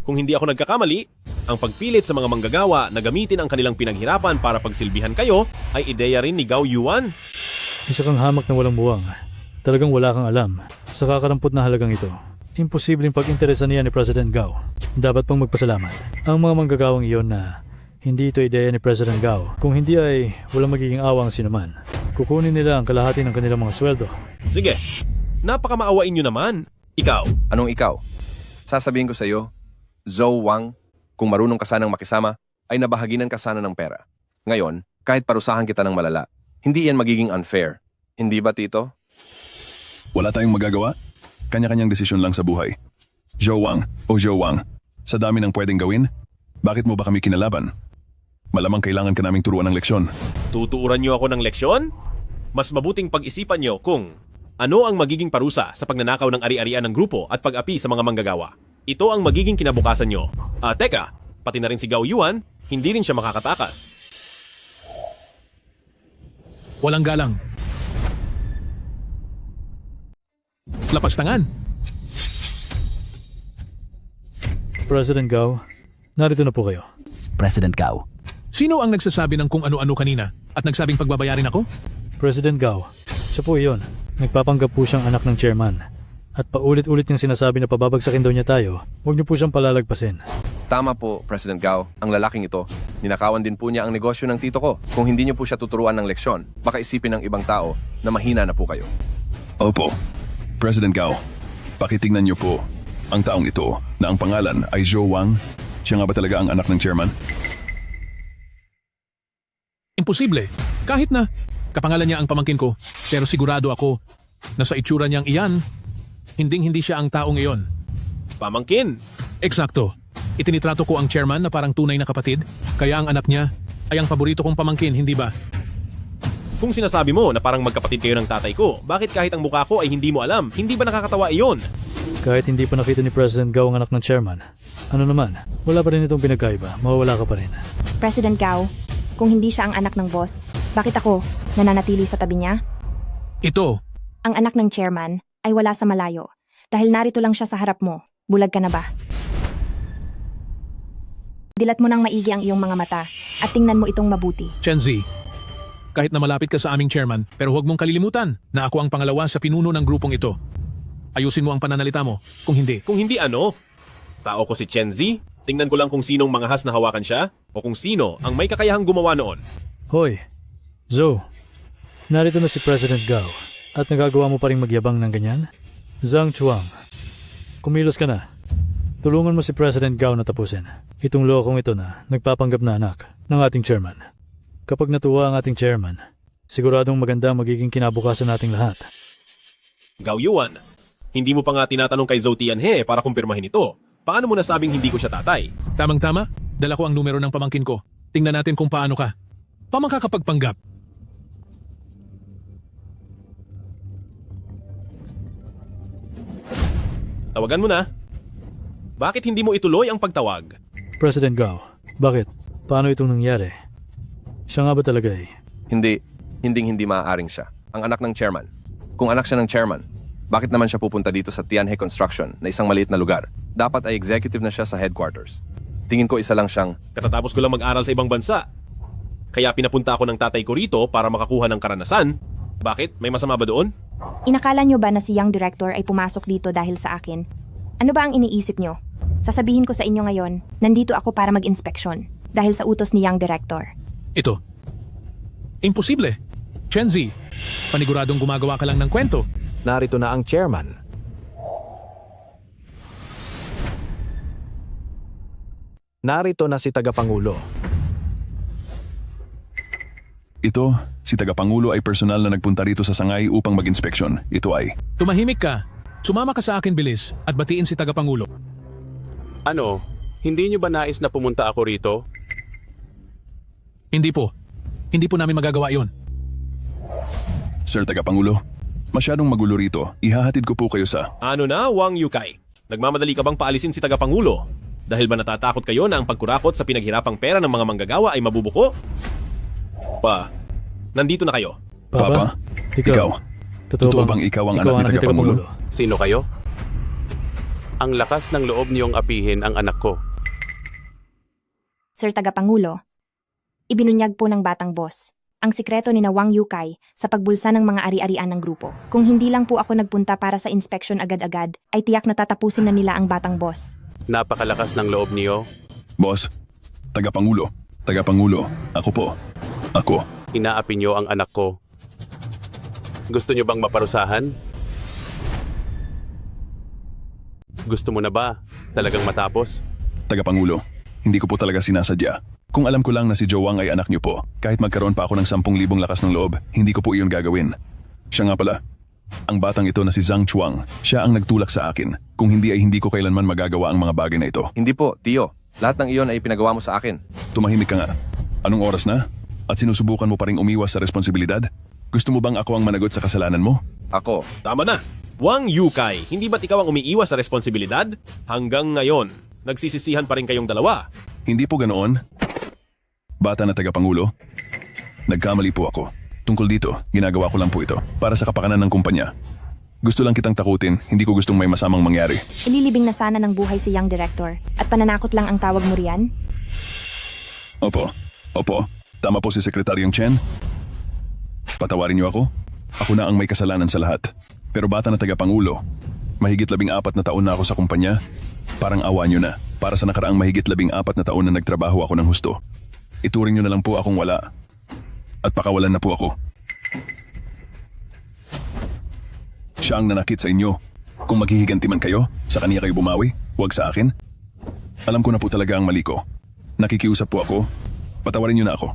Kung hindi ako nagkakamali, ang pagpilit sa mga manggagawa na gamitin ang kanilang pinaghirapan para pagsilbihan kayo ay ideya rin ni Gao Yuan. Isa kang hamak na walang buwang. Talagang wala kang alam sa kakarampot na halagang ito. Imposibleng pag-interesan niya ni President Gao. Dapat pang magpasalamat ang mga manggagawang iyon na hindi ito ideya ni President Gao. Kung hindi ay walang magiging awa ang sinuman. Kukunin nila ang kalahati ng kanilang mga sweldo. Sige, napakamaawain nyo naman. Ikaw. Anong ikaw? Sasabihin ko sa iyo, Zhou Wang, kung marunong ka sanang makisama, ay nabahaginan ka sana ng pera. Ngayon, kahit parusahan kita ng malala, hindi yan magiging unfair. Hindi ba, Tito? Wala tayong magagawa. Kanya-kanyang desisyon lang sa buhay. Zhou Wang, sa dami ng pwedeng gawin, bakit mo ba kami kinalaban? Malamang kailangan ka naming turuan ng leksyon. Tutuuran nyo ako ng leksyon? Mas mabuting pag-isipan nyo kung Ano ang magiging parusa sa pagnanakaw ng ari-arian ng grupo at pag-api sa mga manggagawa? Ito ang magiging kinabukasan nyo. Teka, pati na rin si Gao Yuan, hindi rin siya makakatakas. Walang galang. Lapas tangan. President Gao, narito na po kayo. President Gao. Sino ang nagsasabi ng kung ano-ano kanina at nagsabing pagbabayarin ako? President Gao, siya po iyon. Nagpapanggap po siyang anak ng chairman. At paulit-ulit niyang sinasabi na pababagsakin daw niya tayo, huwag niyo po siyang palalagpasin. Tama po, President Gao. Ang lalaking ito, ninakawan din po niya ang negosyo ng tito ko. Kung hindi niyo po siya tuturuan ng leksyon, baka isipin ng ibang tao na mahina na po kayo. Opo. President Gao, pakitingnan niyo po ang taong ito na ang pangalan ay Zhou Wang. Siya nga ba talaga ang anak ng chairman? Imposible. Kahit na kapangalan niya ang pamangkin ko, pero sigurado ako na sa itsura niyang iyan, hindi siya ang taong iyon. Pamangkin. Eksakto. Itinitrato ko ang chairman na parang tunay na kapatid, kaya ang anak niya ay ang paborito kong pamangkin, hindi ba? Kung sinasabi mo na parang magkapatid kayo ng tatay ko, bakit kahit ang mukha ko ay hindi mo alam? Hindi ba nakakatawa iyon? Kahit hindi pa nakita ni President Gao ang anak ng chairman, ano naman, wala pa rin itong pinagkaiba, mawawala ka pa rin. President Gao, kung hindi siya ang anak ng boss, bakit ako nananatili sa tabi niya? Ito. Ang anak ng chairman ay wala sa malayo. Dahil narito lang siya sa harap mo, bulag ka na ba? Dilat mo ng maigi ang iyong mga mata at tingnan mo itong mabuti. Chenzi, kahit na malapit ka sa aming chairman, pero huwag mong kalilimutan na ako ang pangalawa sa pinuno ng grupong ito. Ayusin mo ang pananalita mo, kung hindi. Kung hindi ano? Tao ko si Chenzi? Tingnan ko lang kung sinong manghahas na hawakan siya o kung sino ang may kakayahang gumawa noon. Hoy, Zhou, narito na si President Gao at nagagawa mo pa rin magyabang ng ganyan? Zhang Chuang, kumilos ka na. Tulungan mo si President Gao na tapusin itong lokong ito na nagpapanggap na anak ng ating chairman. Kapag natuwa ang ating chairman, siguradong maganda magiging kinabukasan nating lahat. Gao Yuan, hindi mo pa nga tinatanong kay Zhou Tianhe para kumpirmahin ito. Paano mo nasabing hindi ko siya tatay? Tamang-tama, dala ko ang numero ng pamangkin ko. Tingnan natin kung paano ka. Pamakakapagpanggap. Tawagan mo na. Bakit hindi mo ituloy ang pagtawag? President Gao, bakit? Paano itong nangyari? Siya nga ba talaga eh? Hindi maaaring siya. Ang anak ng chairman. Kung anak siya ng chairman, bakit naman siya pupunta dito sa Tianhe Construction na isang maliit na lugar? Dapat ay executive na siya sa headquarters. Tingin ko isa lang siyang... Katatapos ko lang mag-aral sa ibang bansa. Kaya pinapunta ako ng tatay ko rito para makakuha ng karanasan. Bakit? May masama ba doon? Inakala nyo ba na si Young Director ay pumasok dito dahil sa akin? Ano ba ang iniisip nyo? Sasabihin ko sa inyo ngayon, nandito ako para mag-inspeksyon dahil sa utos ni Young Director. Ito. Imposible. Chenzi, paniguradong gumagawa ka lang ng kwento. Narito na ang chairman. Narito na si Tagapangulo. Ito, si Tagapangulo ay personal na nagpunta rito sa Sangay upang mag-inspeksyon. Ito ay... Tumahimik ka. Sumama ka sa akin bilis at batiin si Tagapangulo. Ano? Hindi niyo ba nais na pumunta ako rito? Hindi po. Hindi po namin magagawa yon. Sir Tagapangulo, masyadong magulo rito. Ihahatid ko po kayo sa... Ano na, Wang Yukay? Nagmamadali ka bang paalisin si Tagapangulo? Dahil ba natatakot kayo na ang pagkurakot sa pinaghirapang pera ng mga manggagawa ay mabubuko? Nandito na kayo. Papa? Ikaw? Totoo bang ikaw ang anak ni Tagapangulo? Sino kayo? Ang lakas ng loob niyong apihin ang anak ko. Sir Tagapangulo, ibinunyag po ng batang boss ang sikreto ni na Wang Yukay sa pagbulsa ng mga ari-arian ng grupo. Kung hindi lang po ako nagpunta para sa inspection agad-agad, ay tiyak na tatapusin na nila ang batang boss. Napakalakas ng loob niyo. Boss, Tagapangulo, ako po. Ako. Inaapi niyo ang anak ko. Gusto niyo bang maparusahan? Gusto mo na ba talagang matapos? Tagapangulo, hindi ko po talaga sinasadya. Kung alam ko lang na si Zhou Wang ay anak niyo po, kahit magkaroon pa ako ng 10,000 lakas ng loob, hindi ko po iyon gagawin. Siya nga pala, ang batang ito na si Zhang Chuang, siya ang nagtulak sa akin. Kung hindi ay hindi ko kailanman magagawa ang mga bagay na ito. Hindi po, Tio. Lahat ng iyon ay pinagawa mo sa akin. Tumahimik ka nga. Anong oras na? At sinusubukan mo pa ring umiwas sa responsibilidad? Gusto mo bang ako ang managot sa kasalanan mo? Ako. Tama na. Wang Yukay, hindi ba't ikaw ang umiiwas sa responsibilidad? Hanggang ngayon, nagsisisihan pa rin kayong dalawa. Hindi po ganoon. Bata na tagapangulo. Nagkamali po ako. Tungkol dito, ginagawa ko lang po ito para sa kapakanan ng kumpanya. Gusto lang kitang takutin, hindi ko gustong may masamang mangyari. Ililibing na sana ng buhay si Young Director at pananakot lang ang tawag mo riyan? Opo. Tama po si Sekretaryong Chen. Patawarin niyo ako. Ako na ang may kasalanan sa lahat. Pero bata na tagapangulo, mahigit 14 na taon na ako sa kumpanya. Parang awa niyo na. Para sa nakaraang mahigit 14 na taon na nagtrabaho ako ng husto. Ituring niyo na lang po akong wala. At pakawalan na po ako. Siya ang nanakit sa inyo. Kung maghihiganti man kayo, sa kanya kayo bumawi, huwag sa akin. Alam ko na po talaga ang mali ko. Nakikiusap po ako. Patawarin niyo na ako.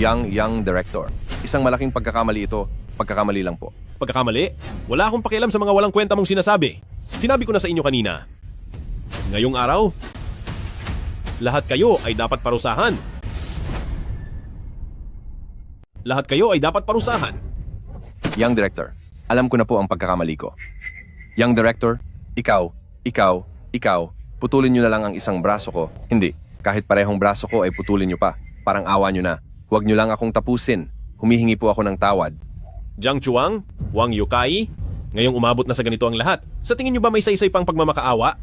Young Director. Isang malaking pagkakamali ito. Pagkakamali lang po. Pagkakamali? Wala akong pakialam sa mga walang kwenta mong sinasabi. Sinabi ko na sa inyo kanina. Ngayong araw, lahat kayo ay dapat parusahan. Lahat kayo ay dapat parusahan. Young Director, alam ko na po ang pagkakamali ko. Young Director, ikaw, putulin niyo na lang ang isang braso ko. Hindi, kahit parehong braso ko ay putulin niyo pa. Parang awa niyo na. Huwag niyo lang akong tapusin. Humihingi po ako ng tawad. Jiang Chuang, Wang Yukay, ngayong umabot na sa ganito ang lahat. Sa tingin niyo ba may saysay pang pagmamakaawa?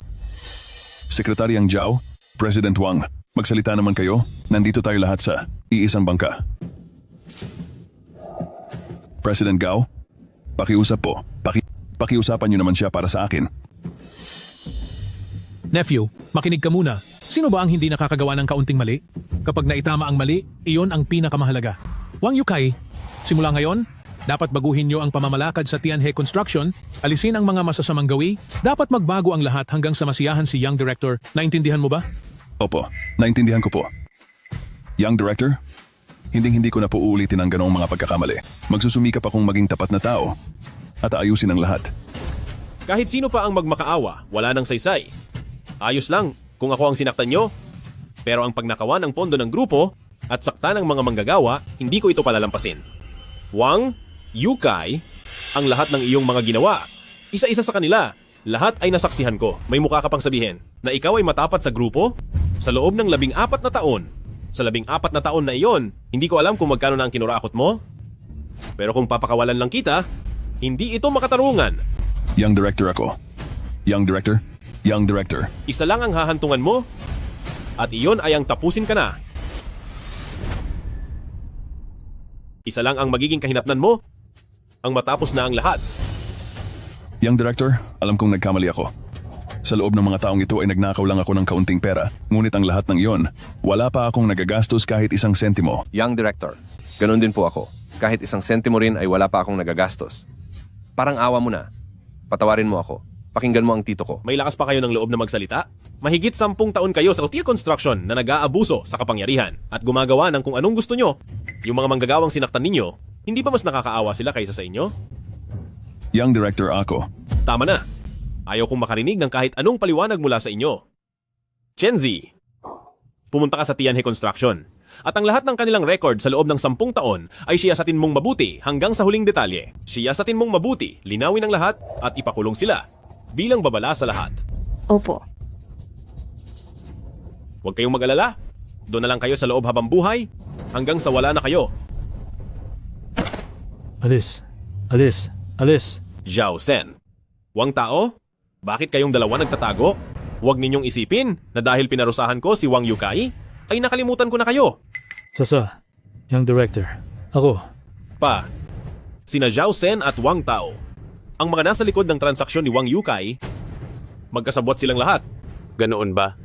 Sekretaryang Zhao, President Wang, magsalita naman kayo. Nandito tayo lahat sa iisang bangka. President Gao, pakiusap po. Pakiusapan niyo naman siya para sa akin. Nephew, makinig ka muna. Sino ba ang hindi nakakagawa ng kaunting mali? Kapag naitama ang mali, iyon ang pinakamahalaga. Wang Yukay, simula ngayon, dapat baguhin niyo ang pamamalakad sa Tianhe Construction, alisin ang mga masasamang gawi, dapat magbago ang lahat hanggang sa masiyahan si Young Director. Naintindihan mo ba? Opo, naintindihan ko po. Young Director, hindi ko na po uulitin ang ganong mga pagkakamali. Magsusumikap akong maging tapat na tao at ayusin ang lahat. Kahit sino pa ang magmakaawa, wala nang saysay. Ayos lang kung ako ang sinaktan nyo. Pero ang pagnakawa ng pondo ng grupo at sakta ng mga manggagawa, hindi ko ito palalampasin. Wang, Yukay, ang lahat ng iyong mga ginawa. Isa-isa sa kanila, lahat ay nasaksihan ko. May mukha ka pang sabihin na ikaw ay matapat sa grupo? Sa loob ng 14 na taon. Sa 14 na taon na iyon, hindi ko alam kung magkano na ang kinurakot mo. Pero kung papakawalan lang kita, hindi ito makatarungan. Young Director ako. Young Director. Isa lang ang hahantungan mo, at iyon ay ang tapusin ka na. Isa lang ang magiging kahinatnan mo, ang matapos na ang lahat. Young Director, alam kong nagkamali ako. Sa loob ng mga taong ito ay nagnakaw lang ako ng kaunting pera, ngunit ang lahat ng iyon, wala pa akong nagagastos kahit 1 sentimo. Young Director, ganun din po ako. Kahit 1 sentimo rin ay wala pa akong nagagastos. Parang awa mo na. Patawarin mo ako. Pakinggan mo ang tito ko. May lakas pa kayo ng loob na magsalita? Mahigit 10 taon kayo sa Tianhe Construction na nag-aabuso sa kapangyarihan at gumagawa ng kung anong gusto nyo. Yung mga manggagawang sinaktan ninyo, hindi ba mas nakakaawa sila kaysa sa inyo? Young Director ako. Tama na. Ayaw kong makarinig ng kahit anong paliwanag mula sa inyo. Chenzi, pumunta ka sa Tianhe Construction. At ang lahat ng kanilang record sa loob ng 10 taon ay siyasatin mong mabuti hanggang sa huling detalye. Siyasatin mong mabuti, linawin ang lahat at ipakulong sila. Bilang babala sa lahat. Opo. Huwag kayong mag-alala. Doon na lang kayo sa loob habang buhay hanggang sa wala na kayo. Alis. Zhao Sen. Wang Tao, bakit kayong dalawa nagtatago? Huwag ninyong isipin na dahil pinarusahan ko si Wang Yukay, ay nakalimutan ko na kayo. Sasa, Young Director. Ako. Pa, sina Zhao Sen at Wang Tao. Ang mga nasa likod ng transaksyon ni Wang Yukay, magkasabwat silang lahat. Ganoon ba?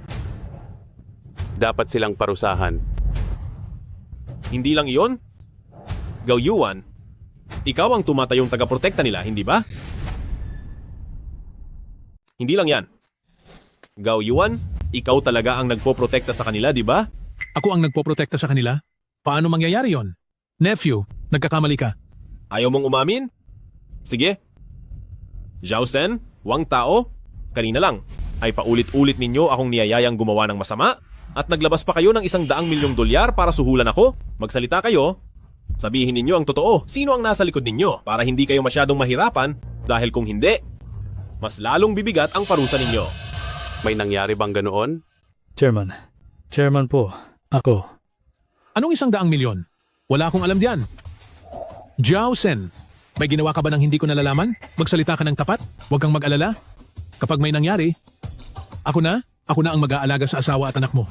Dapat silang parusahan. Hindi lang iyon? Gao Yuan, ikaw ang tumatayong tagaprotekta nila, hindi ba? Hindi lang yan. Gao Yuan, ikaw talaga ang nagpoprotekta sa kanila, di ba? Ako ang nagpoprotekta sa kanila? Paano mangyayari yon? Nephew, nagkakamali ka. Ayaw mong umamin? Sige. Zhao Sen, Wang Tao, kanina lang ay paulit-ulit ninyo akong niyayayang gumawa ng masama at naglabas pa kayo ng $100 milyong para suhulan ako. Magsalita kayo Sabihin ninyo ang totoo, sino ang nasa likod ninyo para hindi kayo masyadong mahirapan dahil kung hindi, mas lalong bibigat ang parusa ninyo. May nangyari bang ganoon? Chairman po, ako. Anong 100 milyon? Wala akong alam diyan. Jiao Sen, may ginawa ka ba ng hindi ko nalalaman? Magsalita ka ng tapat? Huwag kang mag-alala. Kapag may nangyari, ako na ang mag-aalaga sa asawa at anak mo.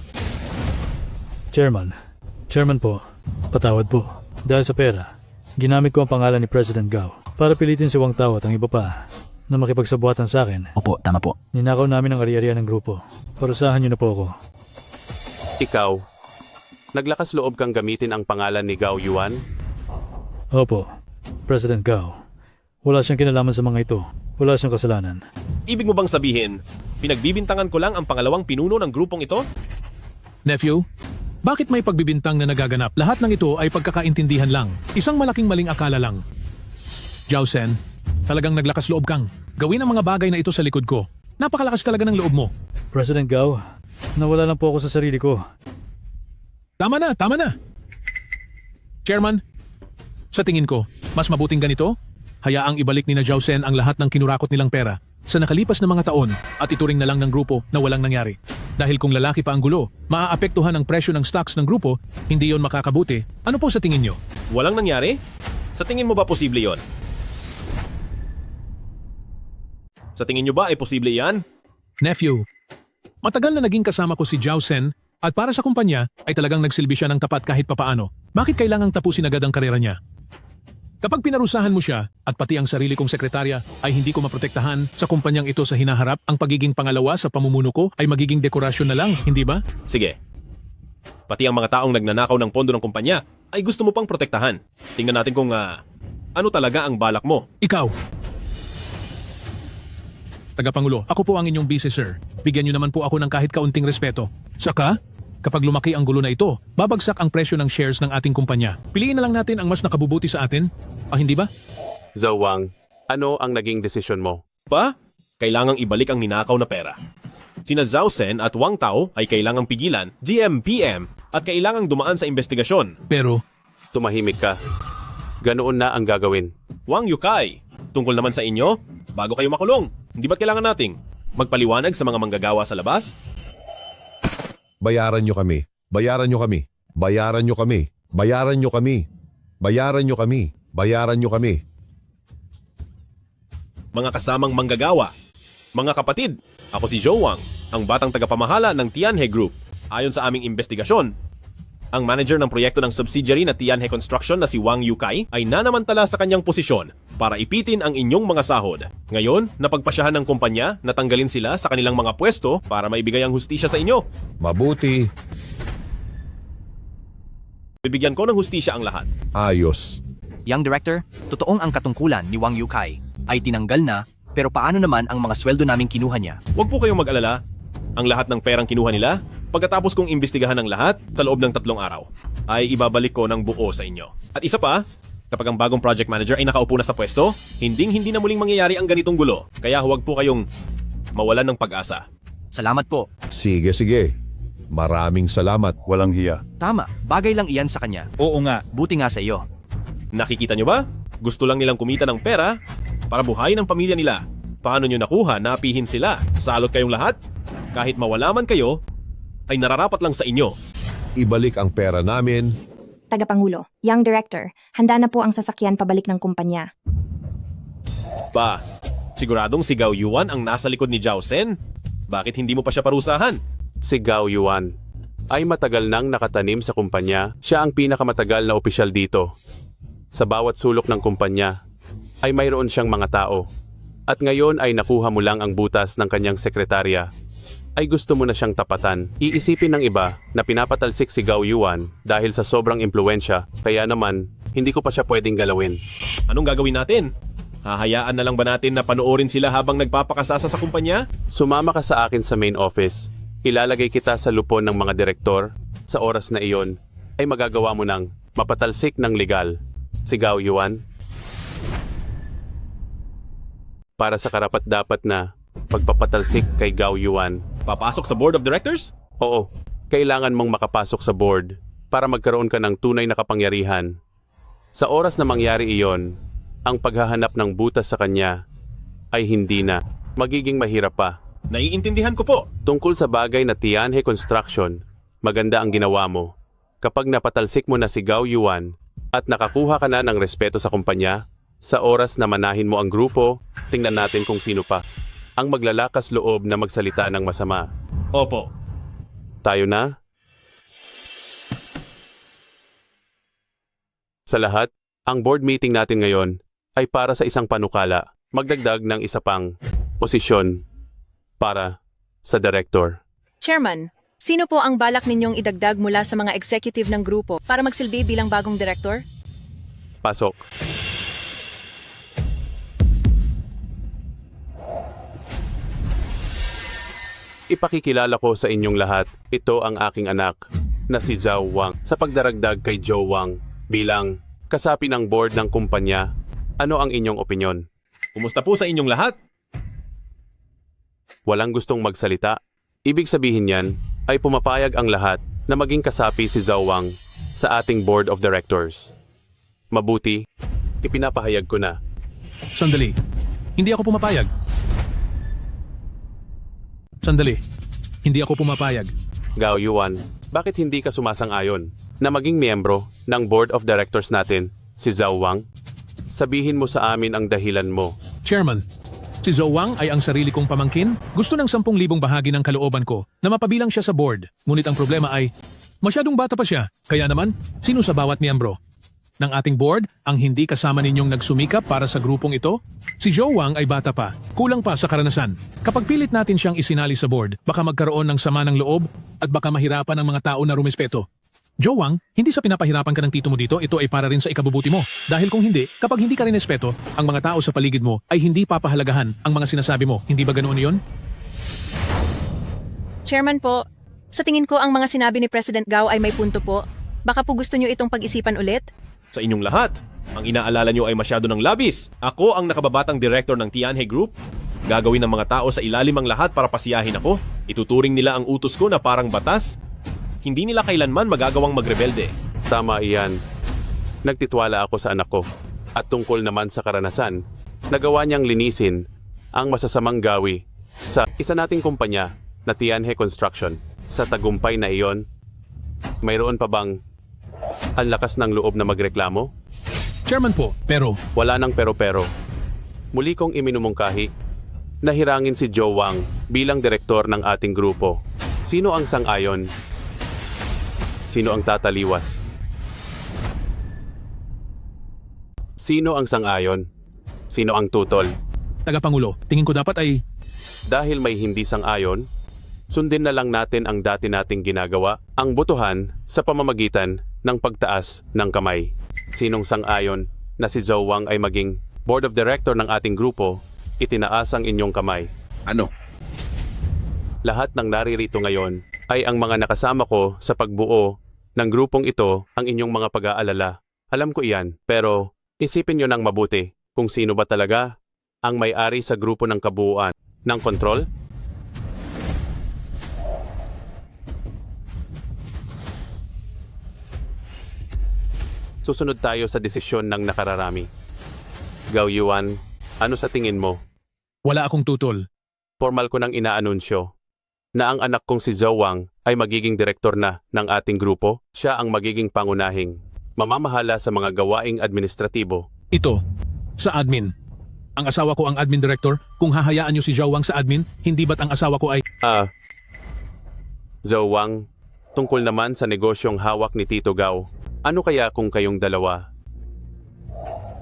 Chairman po, patawad po. Dahil sa pera, ginamit ko ang pangalan ni President Gao para pilitin si Wang Tao at ang iba pa na makipagsabuatan sa akin. Opo, tama po. Ninakaw namin ang ari-arian ng grupo. Parusahan niyo na po ako. Ikaw, naglakas loob kang gamitin ang pangalan ni Gao Yuan? Opo, President Gao. Wala siyang kinalaman sa mga ito. Wala siyang kasalanan. Ibig mo bang sabihin, pinagbibintangan ko lang ang pangalawang pinuno ng grupong ito? Nephew, bakit may pagbibintang na nagaganap? Lahat ng ito ay pagkakaintindihan lang. Isang malaking maling akala lang. Jiao Sen, talagang naglakas loob kang. Gawin ang mga bagay na ito sa likod ko. Napakalakas talaga ng loob mo. President Gao, nawala lang po ako sa sarili ko. Tama na. Chairman, sa tingin ko, mas mabuting ganito, hayaang ibalik ni na Jiao Sen ang lahat ng kinurakot nilang pera sa nakalipas na mga taon at ituring na lang ng grupo na walang nangyari. Dahil kung lalaki pa ang gulo, maaapektuhan ang presyo ng stocks ng grupo, hindi yon makakabuti. Ano po sa tingin nyo? Walang nangyari? Sa tingin mo ba posible yon? Sa tingin nyo ba ay posible yan? Nephew, matagal na naging kasama ko si Jiao Sen at para sa kumpanya ay talagang nagsilbi siya ng tapat kahit papaano. Bakit kailangang tapusin agad ang karera niya? Kapag pinarusahan mo siya at pati ang sarili kong sekretarya ay hindi ko maprotektahan sa kumpanyang ito sa hinaharap, ang pagiging pangalawa sa pamumuno ko ay magiging dekorasyon na lang, hindi ba? Sige. Pati ang mga taong nagnanakaw ng pondo ng kumpanya ay gusto mo pang protektahan. Tingnan natin kung ano talaga ang balak mo. Ikaw. Tagapangulo, ako po ang inyong busy sir. Bigyan niyo naman po ako ng kahit kaunting respeto. Saka, kapag lumaki ang gulo na ito, babagsak ang presyo ng shares ng ating kumpanya. Piliin na lang natin ang mas nakabubuti sa atin. Hindi ba? Zhao Wang, ano ang naging desisyon mo? Kailangang ibalik ang ninakaw na pera. Sina Zhao Sen at Wang Tao ay kailangang pigilan, GM-PM, at kailangang dumaan sa investigasyon. Pero, tumahimik ka. Ganoon na ang gagawin. Wang Yukai, tungkol naman sa inyo, bago kayo makulong, hindi ba't kailangan nating magpaliwanag sa mga manggagawa sa labas? Bayaran nyo kami. Bayaran nyo kami. Bayaran nyo kami. Bayaran nyo kami. Bayaran nyo kami. Bayaran nyo kami. Mga kasamang manggagawa, mga kapatid, ako si Zhou Wang, ang batang tagapamahala ng Tianhe Group. Ayon sa aming investigasyon, ang manager ng proyekto ng subsidiary na Tianhe Construction na si Wang Yukai ay nanamantala sa kanyang posisyon para ipitin ang inyong mga sahod. Ngayon, napagpasyahan ng kumpanya na tanggalin sila sa kanilang mga pwesto para maibigay ang hustisya sa inyo. Mabuti. Bibigyan ko ng hustisya ang lahat. Ayos. Young Director, totoong ang katungkulan ni Wang Yukai ay tinanggal na, pero paano naman ang mga sweldo naming kinuha niya? Huwag po kayong mag-alala. Ang lahat ng perang kinuha nila, pagkatapos kong imbestigahan ng lahat sa loob ng 3 araw, ay ibabalik ko ng buo sa inyo. At isa pa, kapag ang bagong project manager ay nakaupo na sa pwesto, hindi na muling mangyayari ang ganitong gulo. Kaya huwag po kayong mawalan ng pag-asa. Salamat po. Sige. Maraming salamat. Walang hiya. Tama, bagay lang iyan sa kanya. Oo nga. Buti nga sa iyo. Nakikita nyo ba? Gusto lang nilang kumita ng pera para buhayin ang pamilya nila. Paano nyo nakuha na apihin sila? Salot kayong lahat? Kahit mawala man kayo, ay nararapat lang sa inyo. Ibalik ang pera namin. Tagapangulo, Young Director, handa na po ang sasakyan pabalik ng kumpanya. Siguradong si Gao Yuan ang nasa likod ni Jiao Sen? Bakit hindi mo pa siya parusahan? Si Gao Yuan ay matagal nang nakatanim sa kumpanya. Siya ang pinakamatagal na opisyal dito. Sa bawat sulok ng kumpanya ay mayroon siyang mga tao. At ngayon ay nakuha mo lang ang butas ng kanyang sekretarya. Ay gusto mo na siyang tapatan. Iisipin ng iba na pinapatalsik si Gao Yuan dahil sa sobrang impluensya. Kaya naman, hindi ko pa siya pwedeng galawin. Anong gagawin natin? Hahayaan na lang ba natin na panoorin sila habang nagpapakasasa sa kumpanya? Sumama ka sa akin sa main office. Ilalagay kita sa lupon ng mga direktor. Sa oras na iyon, ay magagawa mo ng mapatalsik ng legal si Gao Yuan. Para sa karapat-dapat na pagpapatalsik kay Gao Yuan. Papasok sa board of directors? Oo, kailangan mong makapasok sa board para magkaroon ka ng tunay na kapangyarihan. Sa oras na mangyari iyon, ang paghahanap ng butas sa kanya ay hindi na. Magiging mahirap pa. Naiintindihan ko po. Tungkol sa bagay na Tianhe Construction, maganda ang ginawa mo. Kapag napatalsik mo na si Gao Yuan at nakakuha ka na ng respeto sa kumpanya, sa oras na manahin mo ang grupo, tingnan natin kung sino pa ang maglalakas loob na magsalita ng masama. Opo. Tayo na? Sa lahat, ang board meeting natin ngayon ay para sa isang panukala, magdagdag ng isa pang posisyon para sa director. Chairman, sino po ang balak ninyong idagdag mula sa mga executive ng grupo para magsilbi bilang bagong director? Pasok. Ipakikilala ko sa inyong lahat, ito ang aking anak na si Zhao Wang. Sa pagdaragdag kay Zhao Wang bilang kasapi ng board ng kumpanya, ano ang inyong opinyon? Kumusta po sa inyong lahat? Walang gustong magsalita. Ibig sabihin yan ay pumapayag ang lahat na maging kasapi si Zhao Wang sa ating board of directors. Mabuti, ipinapahayag ko na. Sandali. Hindi ako pumapayag. Sandali. Hindi ako pumapayag. Gao Yuan, bakit hindi ka sumasang-ayon na maging miyembro ng board of directors natin, si Zhao Wang? Sabihin mo sa amin ang dahilan mo. Chairman, si Zhao Wang ay ang sarili kong pamangkin. Gusto ng 10,000 bahagi ng kalooban ko na mapabilang siya sa board. Ngunit ang problema ay, masyadong bata pa siya. Kaya naman, sino sa bawat miyembro ng ating board ang hindi kasama ninyong nagsumikap para sa grupong ito? Si Zhao Wang ay bata pa, kulang pa sa karanasan. Kapag pilit natin siyang isinali sa board, baka magkaroon ng sama ng loob at baka mahirapan ang mga tao na rumispeto. Zhao Wang, hindi sa pinapahirapan ka ng tito mo dito, ito ay para rin sa ikabubuti mo. Dahil kung hindi, kapag hindi ka rin respeto, ang mga tao sa paligid mo ay hindi papahalagahan ang mga sinasabi mo. Hindi ba ganoon iyon? Chairman po, sa tingin ko ang mga sinabi ni President Gao ay may punto po. Baka po gusto nyo itong pag-isipan ulit? Sa inyong lahat, ang inaalala nyo ay masyado ng labis. Ako ang nakababatang director ng Tianhe Group. Gagawin ng mga tao sa ilalim ang lahat para pasiyahin ako. Ituturing nila ang utos ko na parang batas. Hindi nila kailanman magagawang magrebelde. Tama iyan. Nagtitiwala ako sa anak ko. At tungkol naman sa karanasan, nagawa niyang linisin ang masasamang gawi sa isa nating kumpanya na Tianhe Construction. Sa tagumpay na iyon, mayroon pa bang ang lakas ng loob na magreklamo? Chairman po, pero... Wala nang pero-pero. Muli kong iminumungkahi na hirangin si Zhao Wang bilang direktor ng ating grupo. Sino ang sang-ayon? Sino ang tataliwas? Sino ang sang-ayon? Sino ang tutol? Tagapangulo, tingin ko dapat ay... Dahil may hindi sang-ayon, sundin na lang natin ang dati nating ginagawa, ang botohan sa pamamagitan ng pagtaas ng kamay. Sinong sang-ayon na si Zhao Wang ay maging board of director ng ating grupo, itinaas ang inyong kamay. Ano? Lahat ng naririto ngayon ay ang mga nakasama ko sa pagbuo ng grupong ito, ang inyong mga pag-aalala. Alam ko iyan, pero isipin nyo ng mabuti kung sino ba talaga ang may-ari sa grupo ng kabuuan ng kontrol. Susunod tayo sa desisyon ng nakararami. Gao Yuan, ano sa tingin mo? Wala akong tutol. Formal ko nang inaanunsyo na ang anak kong si Zhao Wang ay magiging direktor na ng ating grupo. Siya ang magiging pangunahing mamamahala sa mga gawaing administratibo. Ito, sa admin. Ang asawa ko ang admin director. Kung hahayaan niyo si Zhao Wang sa admin, hindi ba't ang asawa ko ay... Zhao Wang, tungkol naman sa negosyong hawak ni Tito Gao, ano kaya kung kayong dalawa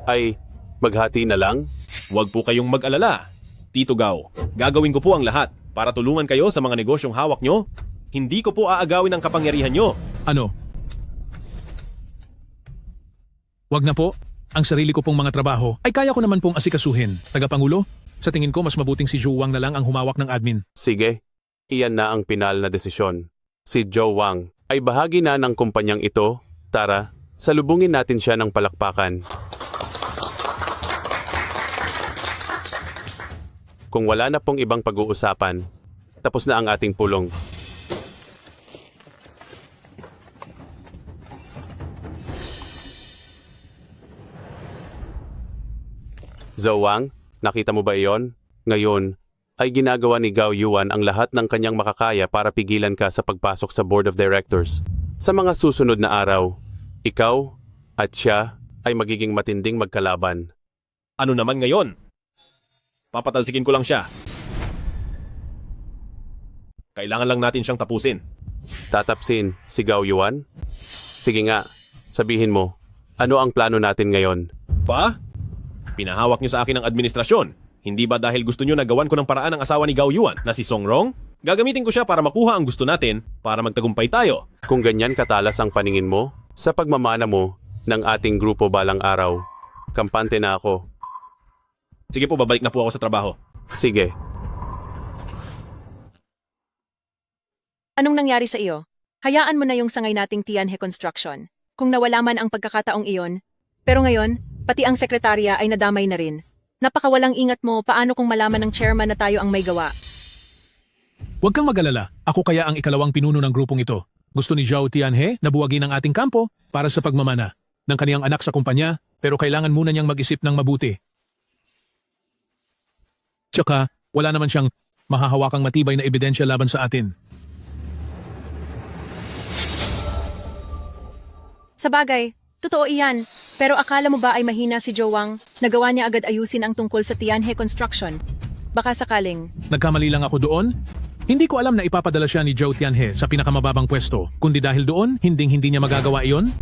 ay maghati na lang? Huwag po kayong mag-alala. Tito Gao, gagawin ko po ang lahat para tulungan kayo sa mga negosyong hawak nyo. Hindi ko po aagawin ang kapangyarihan nyo. Ano? Wag na po. Ang sarili ko pong mga trabaho ay kaya ko naman pong asikasuhin. Tagapangulo, sa tingin ko mas mabuting si Zhao Wang na lang ang humawak ng admin. Sige, iyan na ang pinal na desisyon. Si Zhao Wang ay bahagi na ng kumpanyang ito. Tara, salubungin natin siya ng palakpakan. Kung wala na pong ibang pag-uusapan, tapos na ang ating pulong. Zhou, nakita mo ba iyon? Ngayon, ay ginagawa ni Gao Yuan ang lahat ng kanyang makakaya para pigilan ka sa pagpasok sa Board of Directors. Sa mga susunod na araw, ikaw at siya ay magiging matinding magkalaban. Ano naman ngayon? Papatalsikin ko lang siya. Kailangan lang natin siyang tapusin. Tatapsin si Gao Yuan? Sige nga, sabihin mo, ano ang plano natin ngayon? Pa? Pinahawak niyo sa akin ang administrasyon. Hindi ba dahil gusto niyo na gawan ko ng paraan ang asawa ni Gao Yuan na si Song Rong? Gagamitin ko siya para makuha ang gusto natin para magtagumpay tayo. Kung ganyan katalas ang paningin mo, sa pagmamana mo ng ating grupo balang araw, kampante na ako. Sige po, babalik na po ako sa trabaho. Sige. Anong nangyari sa iyo? Hayaan mo na yung sangay nating Tianhe Construction. Kung nawala man ang pagkakataong iyon. Pero ngayon, pati ang sekretarya ay nadamay na rin. Napakawalang ingat mo, paano kung malaman ng chairman na tayo ang may gawa? Huwag kang mag-alala. Ako kaya ang ikalawang pinuno ng grupong ito. Gusto ni Zhao Tianhe na buwagin ang ating kampo para sa pagmamana ng kaniyang anak sa kumpanya, pero kailangan muna niyang mag-isip ng mabuti. Tsaka, wala naman siyang mahahawakang matibay na ebidensya laban sa atin. Sa bagay, totoo iyan. Pero akala mo ba ay mahina si Zhou, nagawa niya agad ayusin ang tungkol sa Tianhe Construction? Baka sakaling. Nagkamali lang ako doon? Hindi ko alam na ipapadala siya ni Zhao Tianhe sa pinakamababang pwesto, kundi dahil doon, hindi niya magagawa iyon?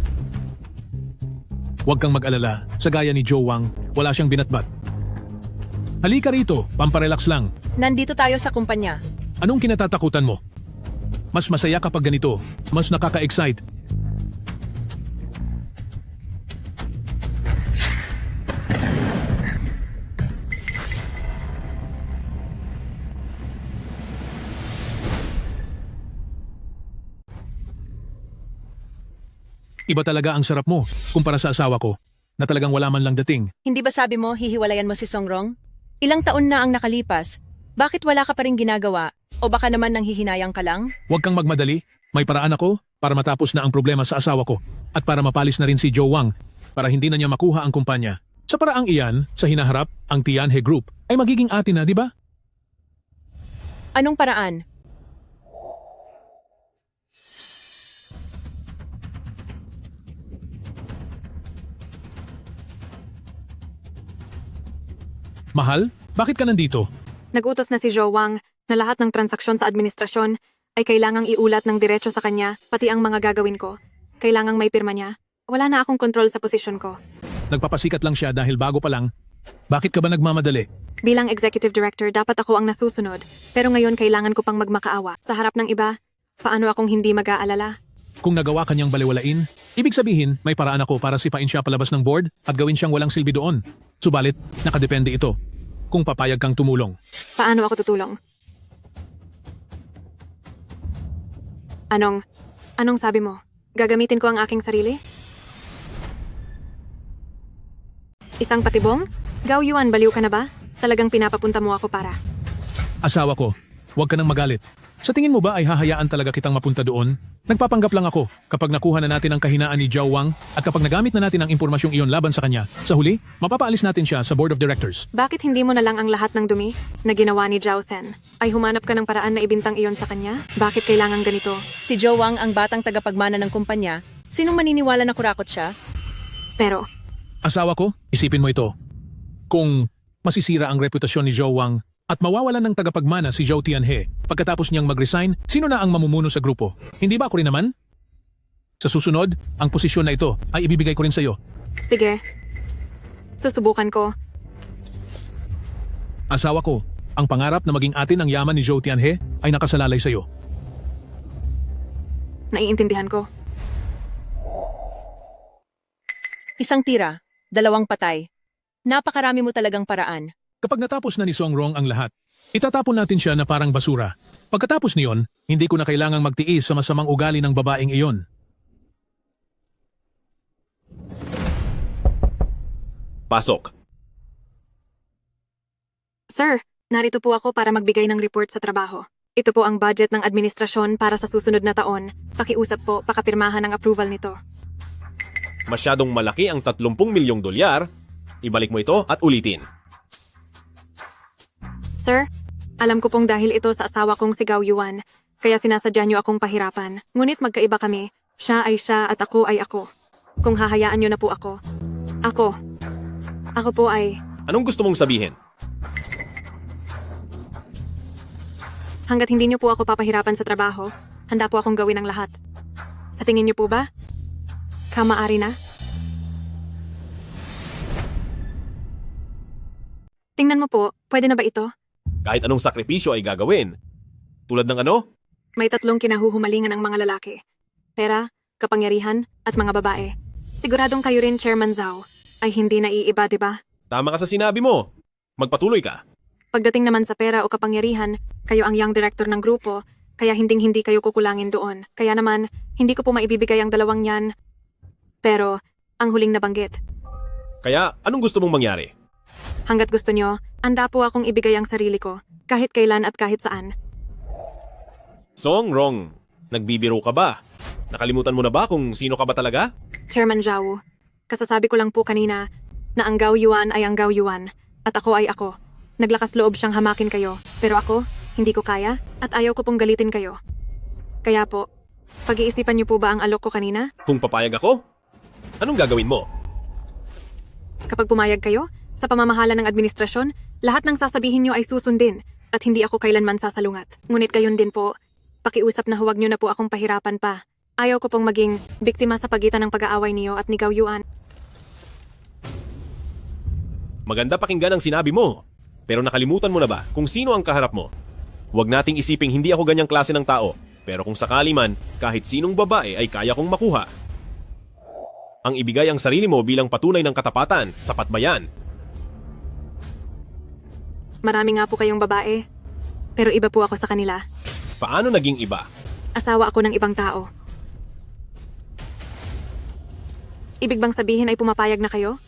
Huwag kang mag-alala, sa gaya ni Zhou Wang, wala siyang binatbat. Halika rito, pamparelax lang. Nandito tayo sa kumpanya. Anong kinatatakutan mo? Mas masaya kapag ganito, mas nakaka-excite. Iba talaga ang sarap mo kumpara sa asawa ko na talagang wala man lang dating. Hindi ba sabi mo hihiwalayan mo si Song Rong? Ilang taon na ang nakalipas. Bakit wala ka pa rin ginagawa? O baka naman nanghihinayang ka lang? Huwag kang magmadali. May paraan ako para matapos na ang problema sa asawa ko at para mapalis na rin si Zhou Wang para hindi na niya makuha ang kumpanya. Sa paraang iyan, sa hinaharap, ang Tianhe Group ay magiging atin na, di ba? Anong paraan? Mahal, bakit ka nandito? Nagutos na si Zhou Wang na lahat ng transaksyon sa administrasyon ay kailangang iulat ng diretso sa kanya, pati ang mga gagawin ko. Kailangang may pirma niya. Wala na akong kontrol sa posisyon ko. Nagpapasikat lang siya dahil bago pa lang. Bakit ka ba nagmamadali? Bilang executive director, dapat ako ang nasusunod. Pero ngayon kailangan ko pang magmakaawa. Sa harap ng iba, paano akong hindi mag-aalala? Kung nagawa kanyang baliwalain, ibig sabihin may paraan ako para sipain siya palabas ng board at gawin siyang walang silbi doon. Subalit, nakadepende ito. Kung papayag kang tumulong. Paano ako tutulong? Anong sabi mo? Gagamitin ko ang aking sarili? Isang patibong? Gao Yuan, baliw ka na ba? Talagang pinapapunta mo ako para. Asawa ko, huwag ka nang magalit. Sa tingin mo ba ay hahayaan talaga kitang mapunta doon? Nagpapanggap lang ako kapag nakuha na natin ang kahinaan ni Zhou Wang at kapag nagamit na natin ang impormasyong iyon laban sa kanya. Sa huli, mapapaalis natin siya sa Board of Directors. Bakit hindi mo na lang ang lahat ng dumi na ginawa ni Zhao Sen? Ay humanap ka ng paraan na ibintang iyon sa kanya? Bakit kailangan ganito? Si Zhou Wang ang batang tagapagmana ng kumpanya. Sinong maniniwala na kurakot siya? Pero, asawa ko, isipin mo ito. Kung masisira ang reputasyon ni Zhou Wang at mawawalan ng tagapagmana si Zhao Tianhe pagkatapos niyang mag-resign, sino na ang mamumuno sa grupo? Hindi ba ako rin naman? Sa susunod, ang posisyon na ito ay ibibigay ko rin sa iyo. sige. Susubukan ko. Asawa ko, ang pangarap na maging atin ang yaman ni Zhao Tianhe ay nakasalalay sa iyo. Naiintindihan ko. Isang tira, 2 patay. Napakarami mo talagang paraan. Kapag natapos na ni Song Rong ang lahat, itatapon natin siya na parang basura. Pagkatapos niyon, hindi ko na kailangang magtiis sa masamang ugali ng babaeng iyon. Pasok. Sir, narito po ako para magbigay ng report sa trabaho. Ito po ang budget ng administrasyon para sa susunod na taon. Pakiusap po, pakapirmahan ang approval nito. Masyadong malaki ang 30 milyong dolyar. Ibalik mo ito at ulitin. Sir, alam ko pong dahil ito sa asawa kong si Gao Yuan, kaya sinasadya niyo akong pahirapan. Ngunit magkaiba kami. Siya ay siya at ako ay ako. Kung hahayaan niyo na po ako. Ako po ay... Anong gusto mong sabihin? Hanggat hindi niyo po ako papahirapan sa trabaho, handa po akong gawin ang lahat. Sa tingin niyo po ba? Kamaari na? Tingnan mo po, pwede na ba ito? Kahit anong sakripisyo ay gagawin. Tulad ng ano? May 3 kinahuhumalingan ang mga lalaki. Pera, kapangyarihan, at mga babae. Siguradong kayo rin, Chairman Zhao, ay hindi naiiba, di ba? Tama ka sa sinabi mo. Magpatuloy ka. Pagdating naman sa pera o kapangyarihan, kayo ang young director ng grupo, kaya hinding-hindi kayo kukulangin doon. Kaya naman, hindi ko po maibibigay ang 2 yan. Pero, ang huling nabanggit. Kaya, anong gusto mong mangyari? Hanggat gusto nyo, anda po akong ibigay ang sarili ko, kahit kailan at kahit saan. Song Rong, nagbibiro ka ba? Nakalimutan mo na ba kung sino ka ba talaga? Chairman Zhao, kasasabi ko lang po kanina na ang Gao Yuan ay ang Gao Yuan at ako ay ako. Naglakas loob siyang hamakin kayo, pero ako, hindi ko kaya at ayaw ko pong galitin kayo. Kaya po, pag-iisipan niyo po ba ang alok ko kanina? Kung papayag ako, anong gagawin mo? Kapag pumayag kayo, sa pamamahala ng administrasyon, lahat ng sasabihin niyo ay susundin at hindi ako kailanman sasalungat. Ngunit gayon din po, pakiusap na huwag niyo na po akong pahirapan pa. Ayaw ko pong maging biktima sa pagitan ng pag-aaway niyo at ni Gao Yuan. Maganda pakinggan ang sinabi mo. Pero nakalimutan mo na ba kung sino ang kaharap mo? Huwag nating isiping hindi ako ganyang klase ng tao. Pero kung sakali man, kahit sinong babae ay kaya kong makuha. Ang ibigay ang sarili mo bilang patunay ng katapatan, sapat ba yan? Marami nga po kayong babae, pero iba po ako sa kanila. Paano naging iba? Asawa ako ng ibang tao. Ibig bang sabihin ay pumapayag na kayo?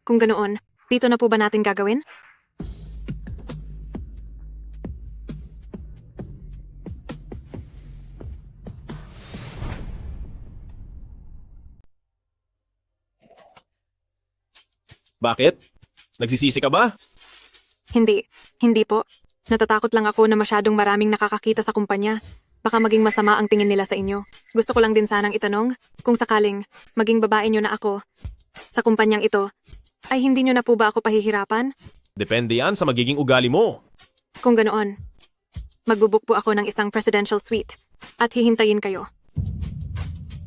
Kung ganoon, dito na po ba natin gagawin? Bakit? Nagsisisi ka ba? Hindi po. Natatakot lang ako na masyadong maraming nakakakita sa kumpanya. Baka maging masama ang tingin nila sa inyo. Gusto ko lang din sanang itanong, kung sakaling maging babae nyo na ako sa kumpanyang ito, ay hindi nyo na po ba ako pahihirapan? Depende yan sa magiging ugali mo. Kung ganoon, magbubuk po ako ng isang presidential suite at hihintayin kayo.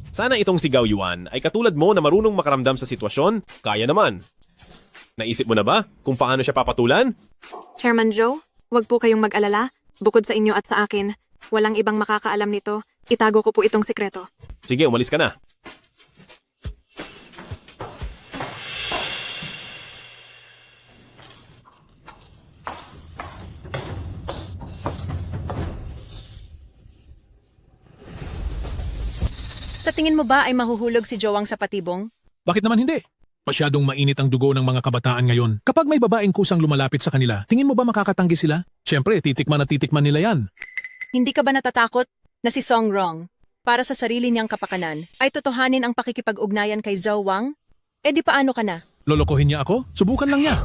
Sana itong si Gao Yuan ay katulad mo na marunong makaramdam sa sitwasyon, kaya naman. Naisip mo na ba kung paano siya papatulan? Chairman Zhou, wag po kayong mag-alala. Bukod sa inyo at sa akin, walang ibang makakaalam nito. Itago ko po itong sikreto. Sige, umalis ka na. Sa tingin mo ba ay mahuhulog si Joang sa patibong? Bakit naman hindi? Masyadong mainit ang dugo ng mga kabataan ngayon. Kapag may babaeng kusang lumalapit sa kanila, tingin mo ba makakatanggi sila? Siyempre, titikman at titikman nila yan. Hindi ka ba natatakot na si Song Rong, para sa sarili niyang kapakanan, ay totohanin ang pakikipag-ugnayan kay Zhao Wang? Eh di paano ka na? Lolokohin niya ako? Subukan lang niya.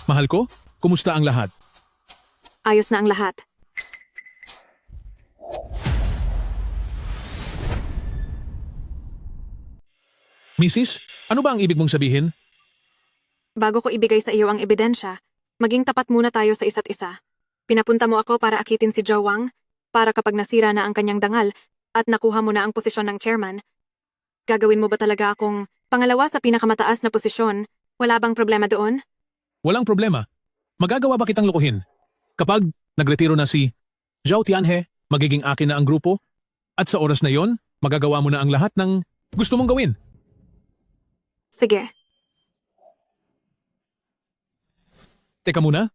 Mahal ko, kumusta ang lahat? Ayos na ang lahat. Mrs., ano ba ang ibig mong sabihin? Bago ko ibigay sa iyo ang ebidensya, maging tapat muna tayo sa isa't isa. Pinapunta mo ako para akitin si Zhao Wang, para kapag nasira na ang kanyang dangal at nakuha mo na ang posisyon ng chairman, gagawin mo ba talaga akong pangalawa sa pinakamataas na posisyon? Wala bang problema doon? Walang problema. Magagawa ba kitang lukuhin? Kapag nagretiro na si Zhao Tianhe, magiging akin na ang grupo, at sa oras na yon, magagawa mo na ang lahat ng gusto mong gawin. Sige. Teka muna.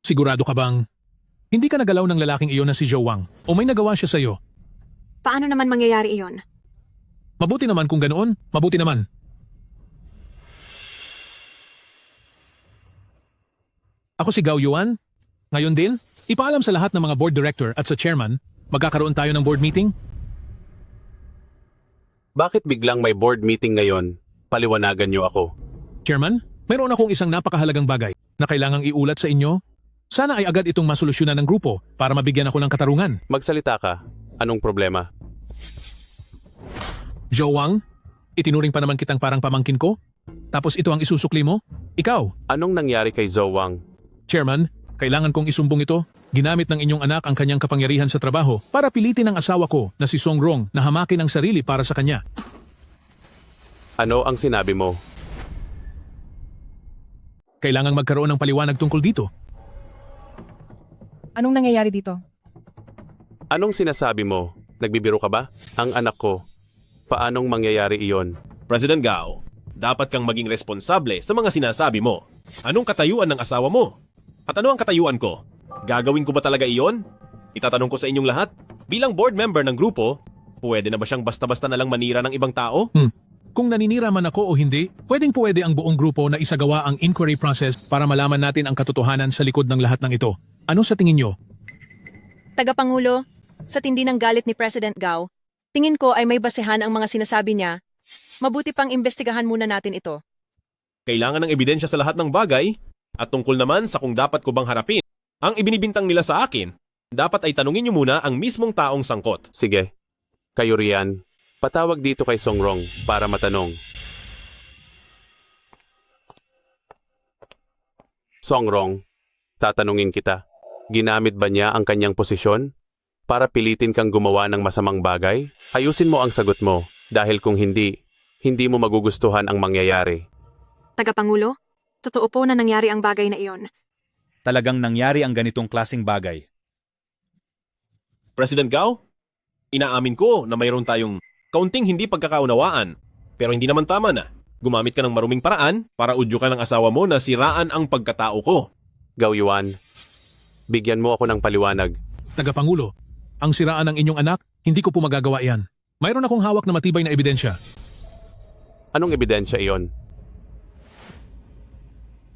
Sigurado ka bang hindi ka nagalaw ng lalaking iyon na si Zhao Wang o may nagawa siya sa iyo? Paano naman mangyayari iyon? Mabuti naman kung ganoon, mabuti naman. Ako si Gao Yuan. Ngayon din, ipaalam sa lahat ng mga board director at sa chairman, magkakaroon tayo ng board meeting. Bakit biglang may board meeting ngayon? Paliwanagan niyo ako. Chairman, mayroon akong isang napakahalagang bagay na kailangang iulat sa inyo. Sana ay agad itong masolusyonan ng grupo para mabigyan ako ng katarungan. Magsalita ka. Anong problema? Joe Wang, itinuring pa naman kitang parang pamangkin ko? Tapos ito ang isusukli mo? Ikaw? Anong nangyari kay Zhou Wang? Chairman, kailangan kong isumbong ito. Ginamit ng inyong anak ang kanyang kapangyarihan sa trabaho para pilitin ang asawa ko na si Song Rong na hamakin ang sarili para sa kanya. Ano ang sinabi mo? Kailangang magkaroon ng paliwanag tungkol dito. Anong nangyayari dito? Anong sinasabi mo? Nagbibiro ka ba? Ang anak ko. Paanong mangyayari iyon? President Gao, dapat kang maging responsable sa mga sinasabi mo. Anong katayuan ng asawa mo? At ano ang katayuan ko? Gagawin ko ba talaga iyon? Itatanong ko sa inyong lahat, bilang board member ng grupo, pwede na ba siyang basta-basta na lang manira ng ibang tao? Kung naninira man ako o hindi, pwede ang buong grupo na isagawa ang inquiry process para malaman natin ang katotohanan sa likod ng lahat ng ito. Ano sa tingin nyo? Tagapangulo, sa tindi ng galit ni President Gao, tingin ko ay may basehan ang mga sinasabi niya. Mabuti pang imbestigahan muna natin ito. Kailangan ng ebidensya sa lahat ng bagay at tungkol naman sa kung dapat ko bang harapin ang ibinibintang nila sa akin, dapat ay tanungin niyo muna ang mismong taong sangkot. Sige. Kayo riyan, patawag dito kay Song Rong para matanong. Song Rong, tatanungin kita. Ginamit ba niya ang kanyang posisyon para pilitin kang gumawa ng masamang bagay? Ayusin mo ang sagot mo dahil kung hindi mo magugustuhan ang mangyayari. Tagapangulo, totoo po na nangyari ang bagay na iyon. Talagang nangyari ang ganitong klasing bagay. President Gao, inaamin ko na mayroon tayong kaunting hindi pagkakaunawaan. Pero hindi naman tama na. Gumamit ka ng maruming paraan para udyukan ng asawa mo na siraan ang pagkatao ko. Gao Yuan, bigyan mo ako ng paliwanag. Tagapangulo, ang siraan ng inyong anak, hindi ko po magagawa yan. Mayroon akong hawak na matibay na ebidensya. Anong ebidensya iyon?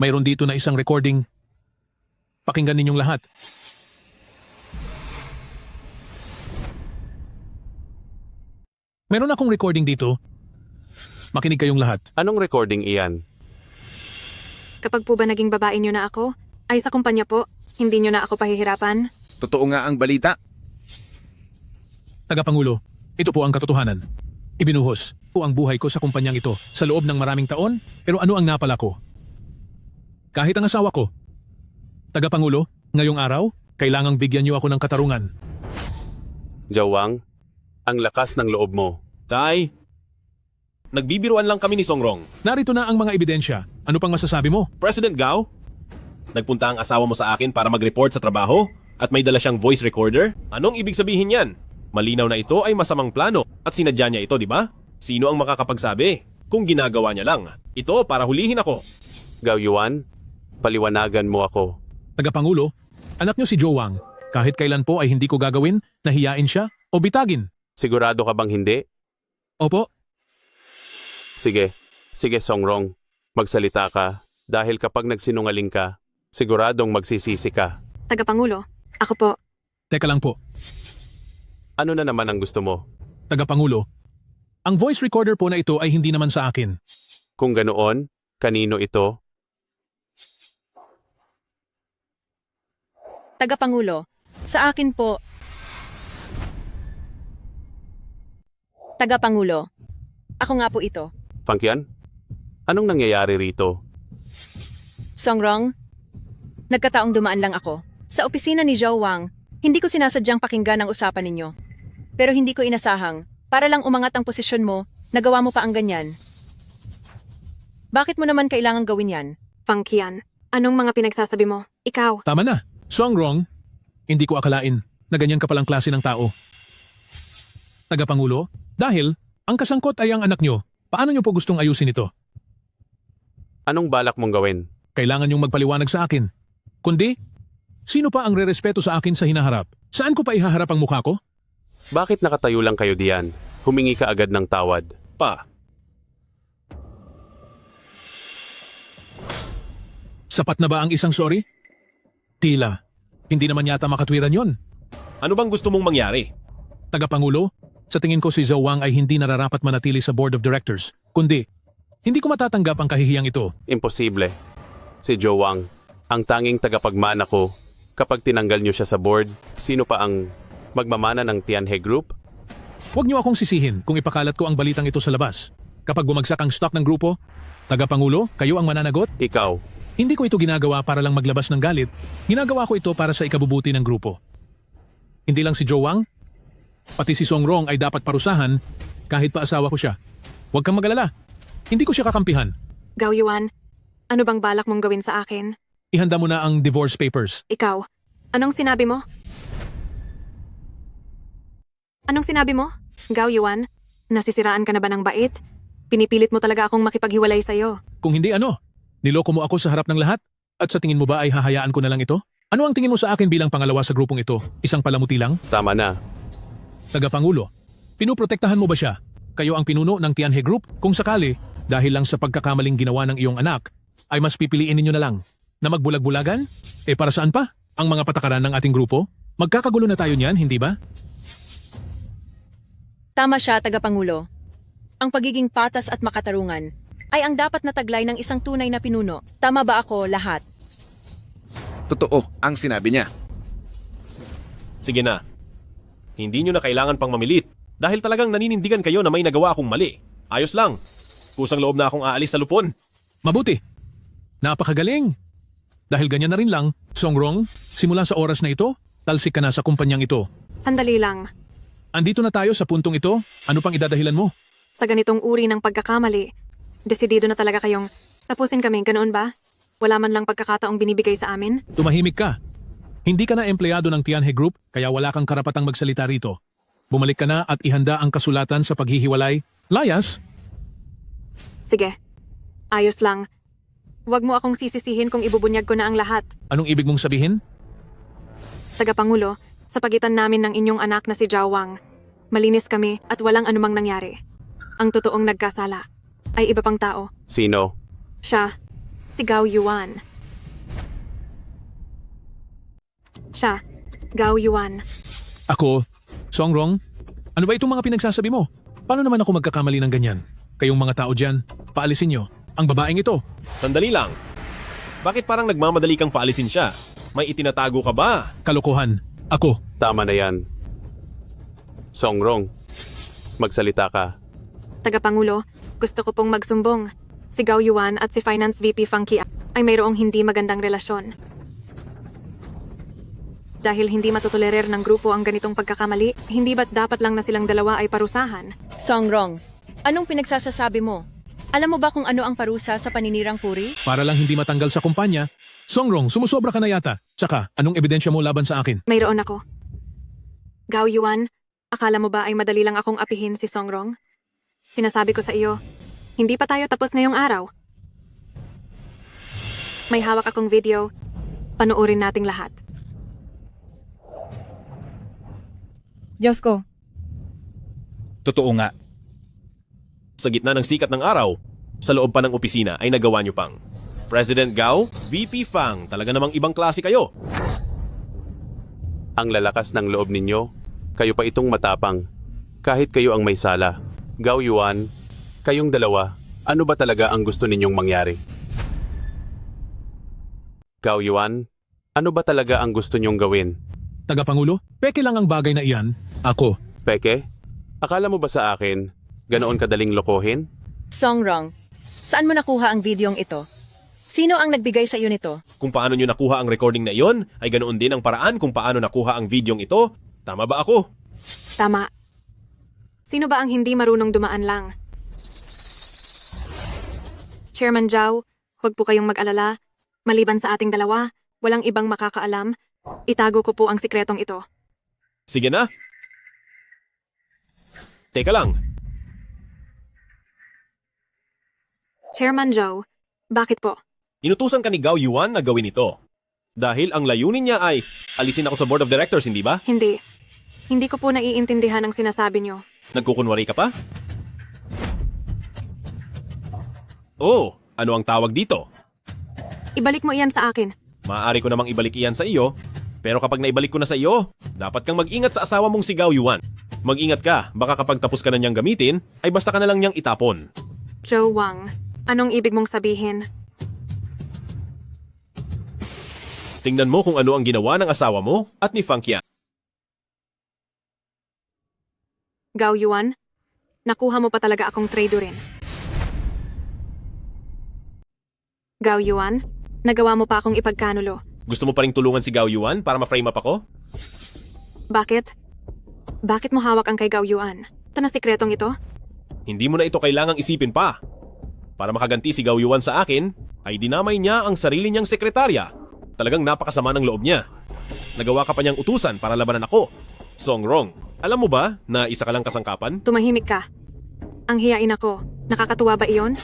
Mayroon dito na isang recording. Pakinggan ninyong lahat. Meron akong recording dito. Makinig kayong lahat. Anong recording iyan? Kapag po ba naging babae niyo na ako, ay sa kumpanya po, hindi niyo na ako pahihirapan? Totoo nga ang balita. Tagapangulo, ito po ang katotohanan. Ibinuhos po ang buhay ko sa kumpanyang ito sa loob ng maraming taon, pero ano ang napala ko? Kahit ang asawa ko. Tagapangulo, ngayong araw, kailangang bigyan niyo ako ng katarungan. Zhou Wang, ang lakas ng loob mo. Tay, nagbibiruan lang kami ni Song Rong. Narito na ang mga ebidensya. Ano pang masasabi mo? President Gao, nagpunta ang asawa mo sa akin para mag-report sa trabaho at may dala siyang voice recorder? Anong ibig sabihin yan? Malinaw na ito ay masamang plano at sinadya niya ito, di ba? Sino ang makakapagsabi kung ginagawa niya lang? Ito para hulihin ako. Gao Yuan, paliwanagan mo ako. Tagapangulo, anak niyo si Joe Wang. Kahit kailan po ay hindi ko gagawin na hiyain siya o bitagin. Sigurado ka bang hindi? Opo. Sige Song Rong, magsalita ka dahil kapag nagsinungaling ka, siguradong magsisisi ka. Tagapangulo, ako po. Teka lang po. Ano na naman ang gusto mo? Tagapangulo, ang voice recorder po na ito ay hindi naman sa akin. Kung ganoon, kanino ito? Tagapangulo, sa akin po. Tagapangulo, ako nga po ito. Fangqian? Anong nangyayari rito? Song Rong, nagkataong dumaan lang ako. Sa opisina ni Zhou Wang, hindi ko sinasadyang pakinggan ang usapan ninyo. Pero hindi ko inasahang, para lang umangat ang posisyon mo, nagawa mo pa ang ganyan. Bakit mo naman kailangang gawin yan? Fangqian, anong mga pinagsasabi mo? Ikaw. Tama na. Song Rong, hindi ko akalain na ganyan ka palang klase ng tao. Tagapangulo, dahil ang kasangkot ay ang anak nyo, paano nyo po gustong ayusin ito? Anong balak mong gawin? Kailangan nyong magpaliwanag sa akin. Kundi, sino pa ang rerespeto sa akin sa hinaharap? Saan ko pa ihaharap ang mukha ko? Bakit nakatayo lang kayo diyan? Humingi ka agad ng tawad. Pa. Sapat na ba ang isang sorry? Tila, hindi naman yata makatwiran yon. Ano bang gusto mong mangyari? Tagapangulo, Sa tingin ko si Zhao Wang ay hindi nararapat manatili sa board of directors, kundi hindi ko matatanggap ang kahihiyang ito. Imposible. Si Zhao Wang, ang tanging tagapagmana ko. Kapag tinanggal niyo siya sa board, sino pa ang magmamana ng Tianhe Group? Huwag niyo akong sisihin kung ipakalat ko ang balitang ito sa labas. Kapag bumagsak ang stock ng grupo, tagapangulo, kayo ang mananagot? Ikaw. Hindi ko ito ginagawa para lang maglabas ng galit. Ginagawa ko ito para sa ikabubuti ng grupo. Hindi lang si Zhao Wang, pati si Song Rong ay dapat parusahan kahit pa asawa ko siya. Huwag kang mag-alala. Hindi ko siya kakampihan. Gao Yuan, ano bang balak mong gawin sa akin? Ihanda mo na ang divorce papers. Ikaw, anong sinabi mo? Anong sinabi mo? Gao Yuan, nasisiraan ka na ba ng bait? Pinipilit mo talaga akong makipaghiwalay sa'yo. Kung hindi ano, niloko mo ako sa harap ng lahat? At sa tingin mo ba ay hahayaan ko na lang ito? Ano ang tingin mo sa akin bilang pangalawa sa grupong ito? Isang palamuti lang? Tama na. Tagapangulo, pinuprotektahan mo ba siya? Kayo ang pinuno ng Tianhe Group? Kung sakali, dahil lang sa pagkakamaling ginawa ng iyong anak, ay mas pipiliin ninyo na lang na magbulag-bulagan? Para saan pa? Ang mga patakaran ng ating grupo? Magkakagulo na tayo niyan, hindi ba? Tama siya, tagapangulo. Ang pagiging patas at makatarungan ay ang dapat na taglay ng isang tunay na pinuno. Tama ba ako lahat? Totoo ang sinabi niya. Sige na. Hindi nyo na kailangan pang mamilit dahil talagang naninindigan kayo na may nagawa akong mali. Ayos lang. Kusang loob na akong aalis sa lupon. Mabuti. Napakagaling. Dahil ganyan na rin lang, Song Rong, simula sa oras na ito, talsik ka na sa kumpanyang ito. Sandali lang. Andito na tayo sa puntong ito. Ano pang idadahilan mo? Sa ganitong uri ng pagkakamali, desidido na talaga kayong tapusin kami, ganoon ba? Wala man lang pagkakataong binibigay sa amin? Tumahimik ka. Hindi ka na empleyado ng Tianhe Group, kaya wala kang karapatang magsalita rito. Bumalik ka na at ihanda ang kasulatan sa paghihiwalay. Layas? Sige. Ayos lang. Huwag mo akong sisisihin kung ibubunyag ko na ang lahat. Anong ibig mong sabihin? Tagapangulo, sa pagitan namin ng inyong anak na si Zhao Wang, malinis kami at walang anumang nangyari. Ang totoong nagkasala ay iba pang tao. Sino? Siya, si Gao Yuan. Siya, Gao Yuan. Ako, Song Rong, ano ba itong mga pinagsasabi mo? Paano naman ako magkakamali ng ganyan? Kayong mga tao dyan, paalisin nyo ang babaeng ito. Sandali lang. Bakit parang nagmamadali kang paalisin siya? May itinatago ka ba? Kalokohan. Ako. Tama na yan. Song Rong, magsalita ka. Tagapangulo, gusto ko pong magsumbong. Si Gao Yuan at si Finance VP Funky ay mayroong hindi magandang relasyon. Dahil hindi matutolerer ng grupo ang ganitong pagkakamali, hindi ba't dapat lang na silang dalawa ay parusahan? Song Rong, anong pinagsasasabi mo? Alam mo ba kung ano ang parusa sa paninirang puri? Para lang hindi matanggal sa kumpanya, Song Rong, sumusobra ka na yata. Tsaka, anong ebidensya mo laban sa akin? Mayroon ako. Gao Yuan, akala mo ba ay madali lang akong apihin si Song Rong? Sinasabi ko sa iyo, hindi pa tayo tapos ngayong araw. May hawak akong video. Panoorin nating lahat. Diyos ko. Totoo nga. Sa gitna ng sikat ng araw, sa loob pa ng opisina ay nagawa nyo pang President Gao, VP Fang, talaga namang ibang klase kayo. Ang lalakas ng loob ninyo, kayo pa itong matapang. Kahit kayo ang may sala. Gao Yuan, kayong dalawa, ano ba talaga ang gusto ninyong mangyari? Gao Yuan, ano ba talaga ang gusto nyong gawin? Tagapangulo, peke lang ang bagay na iyan. Ako. Peke? Akala mo ba sa akin, ganoon kadaling lokohin? Song Rong, saan mo nakuha ang videong ito? Sino ang nagbigay sa iyo nito? Kung paano nyo nakuha ang recording na iyon, ay ganoon din ang paraan kung paano nakuha ang videong ito. Tama ba ako? Tama. Sino ba ang hindi marunong dumaan lang? Chairman Zhao, huwag po kayong mag-alala. Maliban sa ating dalawa, walang ibang makakaalam. Itago ko po ang sikretong ito. Sige na. Teka lang. Chairman Zhao, bakit po? Inutusan ka ni Gao Yuan na gawin ito. Dahil ang layunin niya ay alisin ako sa board of directors, hindi ba? Hindi. Hindi ko po naiintindihan ang sinasabi niyo. Nagkukunwari ka pa? Oh, ano ang tawag dito? Ibalik mo iyan sa akin. Maaari ko namang ibalik iyan sa iyo, pero kapag naibalik ko na sa iyo, dapat kang mag-ingat sa asawa mong si Gao Yuan. Mag-ingat ka, baka kapag tapos ka na niyang gamitin, ay basta ka na lang niyang itapon. Joe Wang, anong ibig mong sabihin? Tingnan mo kung ano ang ginawa ng asawa mo at ni Fang Qian. Gao Yuan, nakuha mo pa talaga akong tradorin. Gao Yuan, nagawa mo pa akong ipagkanulo. Gusto mo pa ring tulungan si Gao Yuan para ma-frame up ako? Bakit? Bakit mo hawak ang kay Gao Yuan? Ito na sikretong ito? Hindi mo na ito kailangang isipin pa. Para makaganti si Gao Yuan sa akin, ay dinamay niya ang sarili niyang sekretarya. Talagang napakasama ng loob niya. Nagawa ka pa niyang utusan para labanan ako. Song Rong, alam mo ba na isa ka lang kasangkapan? Tumahimik ka. Ang hiyain ako. Nakakatuwa ba iyon?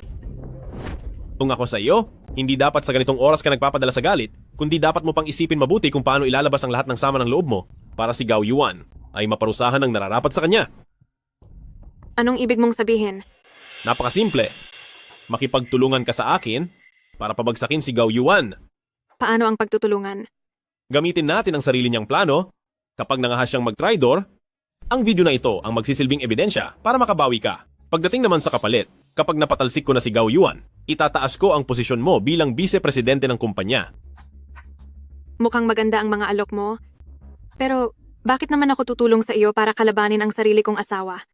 Kung ako sa iyo, hindi dapat sa ganitong oras ka nagpapadala sa galit, kundi dapat mo pang isipin mabuti kung paano ilalabas ang lahat ng sama ng loob mo para si Gao Yuan ay maparusahan ng nararapat sa kanya. Anong ibig mong sabihin? Napakasimple. Makipagtulungan ka sa akin para pabagsakin si Gao Yuan. Paano ang pagtutulungan? Gamitin natin ang sarili niyang plano. Kapag nangahas siyang mag-tridor, ang video na ito ang magsisilbing ebidensya para makabawi ka. Pagdating naman sa kapalit, kapag napatalsik ko na si Gao Yuan, itataas ko ang posisyon mo bilang vice-presidente ng kumpanya. Mukhang maganda ang mga alok mo. Pero bakit naman ako tutulong sa iyo para kalabanin ang sarili kong asawa?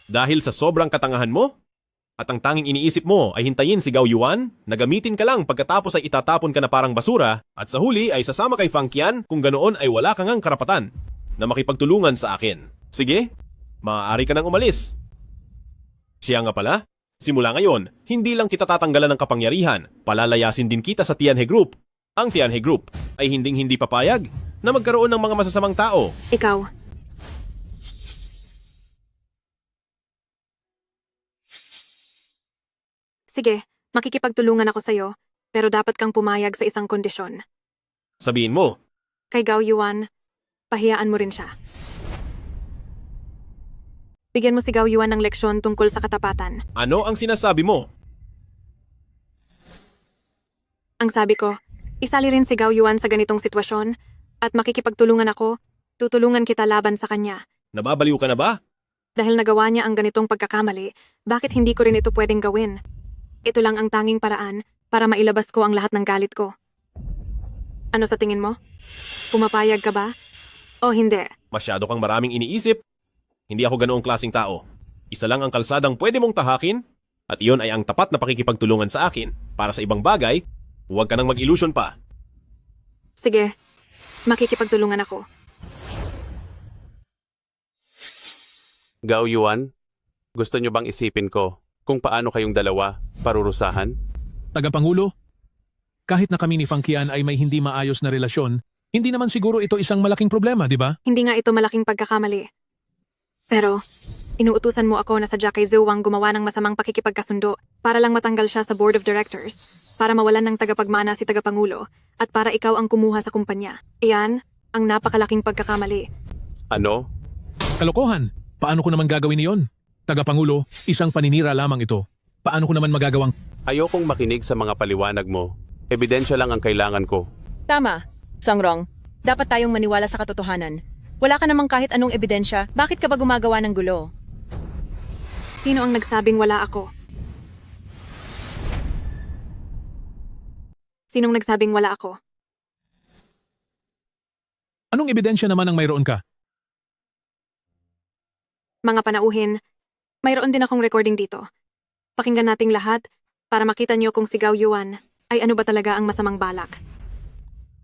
Dahil sa sobrang katangahan mo, at ang tanging iniisip mo ay hintayin si Gao Yuan na gamitin ka lang pagkatapos ay itatapon ka na parang basura at sa huli ay sasama kay Fang Qian kung ganoon ay wala kang ang karapatan na makipagtulungan sa akin. Sige, maaari ka nang umalis. Siya nga pala, simula ngayon, hindi lang kita tatanggalan ng kapangyarihan, palalayasin din kita sa Tianhe Group. Ang Tianhe Group ay hinding-hindi papayag na magkaroon ng mga masasamang tao. Ikaw. Sige, makikipagtulungan ako sa'yo, pero dapat kang pumayag sa isang kondisyon. Sabihin mo. Kay Gao Yuan, pahiyaan mo rin siya. Bigyan mo si Gao Yuan ng leksyon tungkol sa katapatan. Ano ang sinasabi mo? Ang sabi ko, isali rin si Gao Yuan sa ganitong sitwasyon at makikipagtulungan ako, tutulungan kita laban sa kanya. Nababaliw ka na ba? Dahil nagawa niya ang ganitong pagkakamali, bakit hindi ko rin ito pwedeng gawin? Ito lang ang tanging paraan para mailabas ko ang lahat ng galit ko. Ano sa tingin mo? Pumapayag ka ba? O hindi? Masyado kang maraming iniisip. Hindi ako ganoong klaseng tao. Isa lang ang kalsadang pwede mong tahakin at iyon ay ang tapat na pakikipagtulungan sa akin. Para sa ibang bagay, huwag ka nang mag-illusion pa. Sige, makikipagtulungan ako. Gao Yuan, gusto niyo bang isipin ko kung paano kayong dalawa parurusahan? Tagapangulo, kahit na kami ni Fang Qian ay may hindi maayos na relasyon, hindi naman siguro ito isang malaking problema, di ba? Hindi nga ito malaking pagkakamali. Pero, inuutusan mo ako na sadya kay Zhou Wang gumawa ng masamang pakikipagkasundo para lang matanggal siya sa board of directors, para mawalan ng tagapagmana si tagapangulo, at para ikaw ang kumuha sa kumpanya. Iyan ang napakalaking pagkakamali. Ano? Kalokohan, paano ko naman gagawin iyon? Tagapangulo, isang paninira lamang ito. Paano ko naman magagawang... Ayokong makinig sa mga paliwanag mo. Ebidensya lang ang kailangan ko. Tama, Song Rong. Dapat tayong maniwala sa katotohanan. Wala ka namang kahit anong ebidensya, bakit ka ba gumagawa ng gulo? Sino ang nagsabing wala ako? Sinong nagsabing wala ako? Anong ebidensya naman ang mayroon ka? Mga panauhin, mayroon din akong recording dito. Pakinggan nating lahat para makita niyo kung si Gao Yuan ay ano ba talaga ang masamang balak.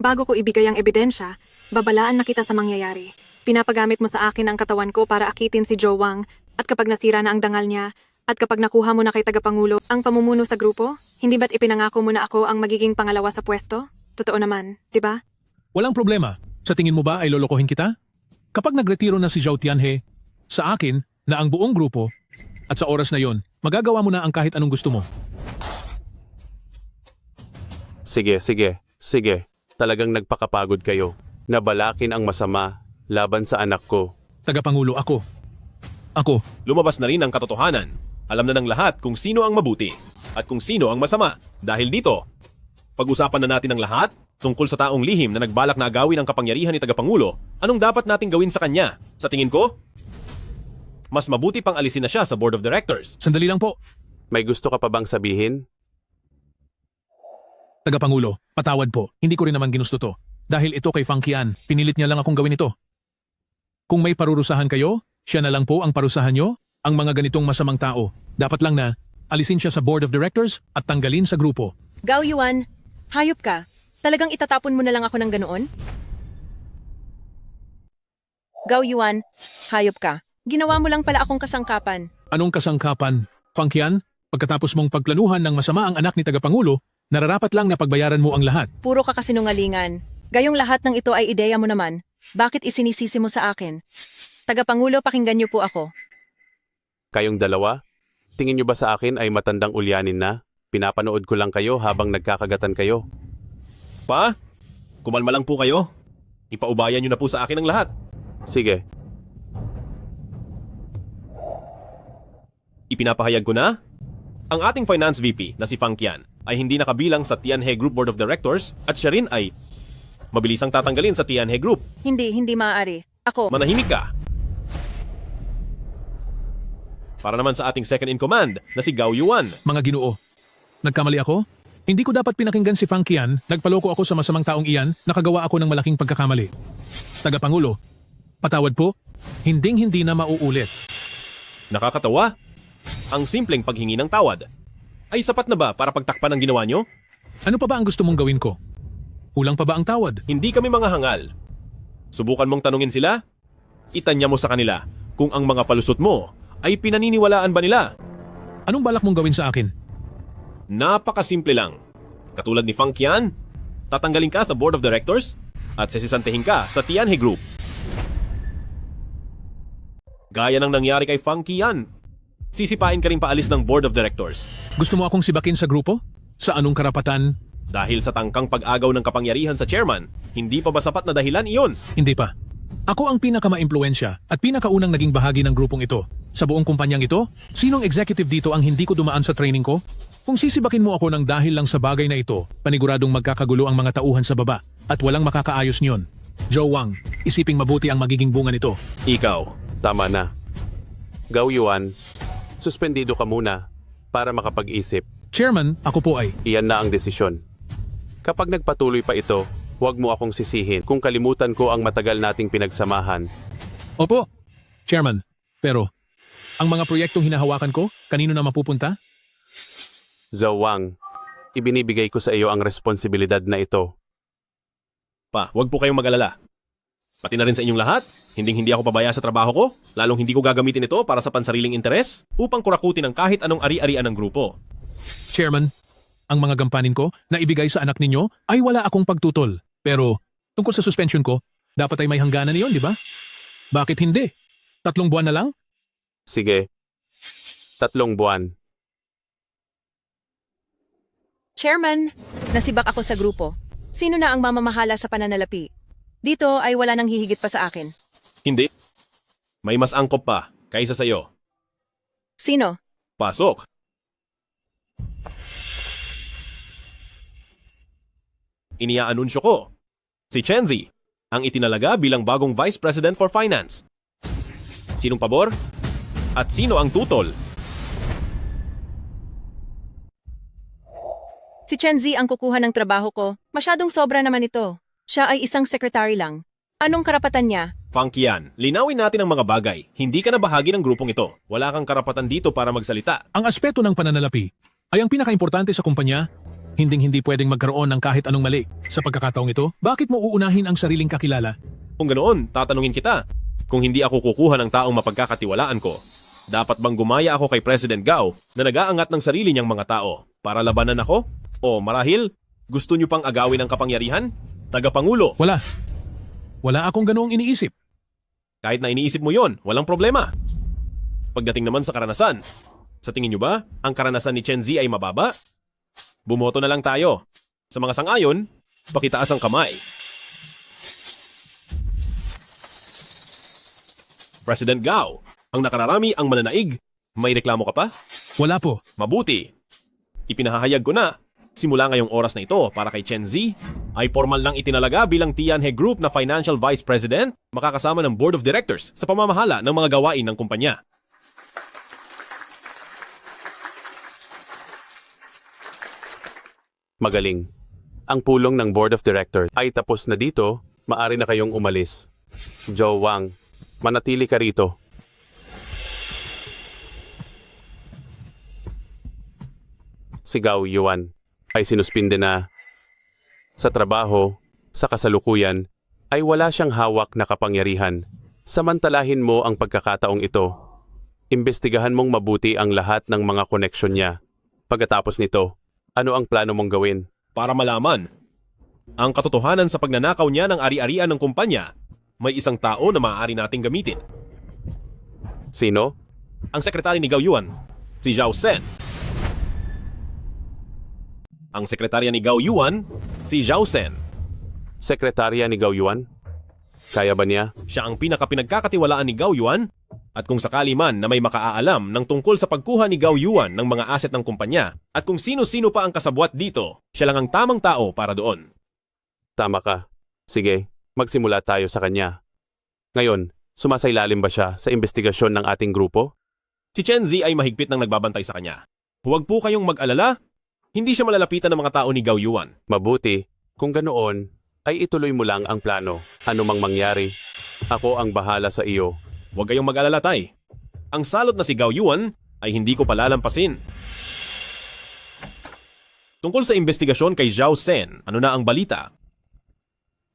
Bago ko ibigay ang ebidensya, babalaan na kita sa mangyayari. Pinapagamit mo sa akin ang katawan ko para akitin si Zhou Wang at kapag nasira na ang dangal niya at kapag nakuha mo na kay tagapangulo ang pamumuno sa grupo, hindi ba't ipinangako mo na ako ang magiging pangalawa sa pwesto? Totoo naman, di ba? Walang problema. Sa tingin mo ba ay lolokohin kita? Kapag nagretiro na si Zhao Tianhe, sa akin na ang buong grupo at sa oras na yon, magagawa mo na ang kahit anong gusto mo. Sige. Talagang nagpakapagod kayo. Nabalakin ang masama laban sa anak ko. Tagapangulo, ako. Lumabas na rin ang katotohanan. Alam na ng lahat kung sino ang mabuti at kung sino ang masama. Dahil dito, pag-usapan na natin ang lahat Tungkol sa taong lihim na nagbalak na agawin ang kapangyarihan ni Tagapangulo, anong dapat nating gawin sa kanya? Sa tingin ko, mas mabuti pang alisin na siya sa Board of Directors. Sandali lang po. May gusto ka pa bang sabihin? Tagapangulo, patawad po. Hindi ko rin naman ginusto to. Dahil ito kay Fangkian, pinilit niya lang akong gawin ito. Kung may parurusahan kayo, siya na lang po ang parusahan nyo. Ang mga ganitong masamang tao, dapat lang na alisin siya sa Board of Directors at tanggalin sa grupo. Gao Yuan, hayop ka. Talagang itatapon mo na lang ako ng ganoon? Gao Yuan, hayop ka. Ginawa mo lang pala akong kasangkapan. Anong kasangkapan? Fangkian, pagkatapos mong pagplanuhan ng masama ang anak ni Tagapangulo, nararapat lang na pagbayaran mo ang lahat. Puro ka kasinungalingan. Gayong lahat ng ito ay ideya mo naman. Bakit isinisisi mo sa akin? Tagapangulo, pakinggan niyo po ako. Kayong dalawa? Tingin nyo ba sa akin ay matandang ulyanin na? Pinapanood ko lang kayo habang nagkakagatan kayo. Pa, kumalma lang po kayo. Ipaubayan nyo na po sa akin ang lahat. Sige. Ipinapahayag ko na, ang ating Finance VP na si Fangkian ay hindi nakabilang sa Tianhe Group Board of Directors at siya rin ay mabilisang tatanggalin sa Tianhe Group. Hindi maaari. Ako. Manahimik ka. Para naman sa ating second in command na si Gao Yuan. Mga Ginoo, nagkamali ako? Hindi ko dapat pinakinggan si Fangkian, nagpaloko ako sa masamang taong iyan, nakagawa ako ng malaking pagkakamali. Tagapangulo, patawad po, hinding-hindi na mauulit. Nakakatawa. Ang simpleng paghingi ng tawad ay sapat na ba para pagtakpan ang ginawa nyo? Ano pa ba ang gusto mong gawin ko? Kulang pa ba ang tawad? Hindi kami mga hangal. Subukan mong tanungin sila. Itanya mo sa kanila kung ang mga palusot mo ay pinaniniwalaan ba nila. Anong balak mong gawin sa akin? Napakasimple lang. Katulad ni Fangkian, tatanggalin ka sa Board of Directors at sisisantehin ka sa Tianhe Group. Gaya ng nangyari kay Fangkian, sisipain ka rin paalis ng Board of Directors. Gusto mo akong sibakin sa grupo? Sa anong karapatan? Dahil sa tangkang pag-agaw ng kapangyarihan sa chairman, hindi pa ba sapat na dahilan iyon? Hindi pa. Ako ang pinaka-maimpluwensya at pinakaunang naging bahagi ng grupong ito. Sa buong kumpanyang ito, sinong executive dito ang hindi ko dumaan sa training ko? Kung sisibakin mo ako ng dahil lang sa bagay na ito, paniguradong magkakagulo ang mga tauhan sa baba at walang makakaayos niyon. Joe Wang, isiping mabuti ang magiging bunga nito. Ikaw, tama na. Gao Yuan, suspendido ka muna para makapag-isip. Chairman, ako po ay... Iyan na ang desisyon. Kapag nagpatuloy pa ito, huwag mo akong sisihin kung kalimutan ko ang matagal nating pinagsamahan. Opo, Chairman. Pero, ang mga proyektong hinahawakan ko, kanino na mapupunta? Zhao Wang, ibinibigay ko sa iyo ang responsibilidad na ito. Pa, huwag po kayong mag-alala. Pati na rin sa inyong lahat, hindi ako pabaya sa trabaho ko, lalong hindi ko gagamitin ito para sa pansariling interes upang kurakutin ang kahit anong ari-arian ng grupo. Chairman, ang mga gampanin ko na ibigay sa anak ninyo ay wala akong pagtutol. Pero, tungkol sa suspension ko, dapat ay may hangganan niyon, di ba? Bakit hindi? 3 buwan na lang? Sige. 3 buwan. Chairman, nasibak ako sa grupo. Sino na ang mamamahala sa pananalapi? Dito ay wala nang hihigit pa sa akin. Hindi. May mas angkop pa kaysa sa iyo. Sino? Pasok. Iniaanunsyo ko. Si Chenzi, ang itinalaga bilang bagong Vice President for Finance. Sinong pabor? At sino ang tutol? Si Chenzi ang kukuha ng trabaho ko. Masyadong sobra naman ito. Siya ay isang secretary lang. Anong karapatan niya? Fangkian, linawin natin ang mga bagay. Hindi ka na bahagi ng grupong ito. Wala kang karapatan dito para magsalita. Ang aspeto ng pananalapi ay ang pinakaimportante sa kumpanya. Hinding-hindi pwedeng magkaroon ng kahit anong mali. Sa pagkakataong ito, bakit mo uunahin ang sariling kakilala? Kung ganoon, tatanungin kita. Kung hindi ako kukuha ng taong mapagkakatiwalaan ko, dapat bang gumaya ako kay President Gao na nag-aangat ng sarili niyang mga tao para labanan ako? O marahil, gusto niyo pang agawin ang kapangyarihan? Tagapangulo. Wala. Wala akong ganoong iniisip. Kahit na iniisip mo yon, walang problema. Pagdating naman sa karanasan, sa tingin niyo ba, ang karanasan ni Chenzi ay mababa? Bumoto na lang tayo. Sa mga sangayon, pakitaas ang kamay. President Gao, ang nakararami ang mananaig. May reklamo ka pa? Wala po. Mabuti. Ipinahahayag ko na. Simula ngayong oras na ito para kay Chen Zi, ay formal nang itinalaga bilang Tianhe Group na Financial Vice President, makakasama ng Board of Directors sa pamamahala ng mga gawain ng kumpanya. Magaling. Ang pulong ng Board of Directors ay tapos na dito, maari na kayong umalis. Joe Wang, manatili ka rito. Si Gao Yuan ay sinuspinde na sa trabaho, sa kasalukuyan, ay wala siyang hawak na kapangyarihan. Samantalahin mo ang pagkakataong ito. Imbestigahan mong mabuti ang lahat ng mga koneksyon niya. Pagkatapos nito, ano ang plano mong gawin? Para malaman ang katotohanan sa pagnanakaw niya ng ari-arian ng kumpanya, may isang tao na maaari nating gamitin. Sino? Ang sekretary ni Gao Yuan, si Zhao Sen. Ang sekretarya ni Gao Yuan, si Zhao Sen. Sekretarya ni Gao Yuan? Kaya ba niya? Siya ang pinakapinagkakatiwalaan ni Gao Yuan at kung sakali man na may makaaalam ng tungkol sa pagkuha ni Gao Yuan ng mga asset ng kumpanya at kung sino-sino pa ang kasabwat dito, siya lang ang tamang tao para doon. Tama ka. Sige, magsimula tayo sa kanya. Ngayon, sumasailalim ba siya sa investigasyon ng ating grupo? Si Chen Zi ay mahigpit nang nagbabantay sa kanya. Huwag po kayong mag-alala. Hindi siya malalapitan ng mga tao ni Gao Yuan. Mabuti. Kung ganoon, ay ituloy mo lang ang plano. Ano mang mangyari, ako ang bahala sa iyo. Huwag kayong mag-alala, tay. Ang salot na si Gao Yuan ay hindi ko palalampasin. Tungkol sa investigasyon kay Zhao Sen, ano na ang balita?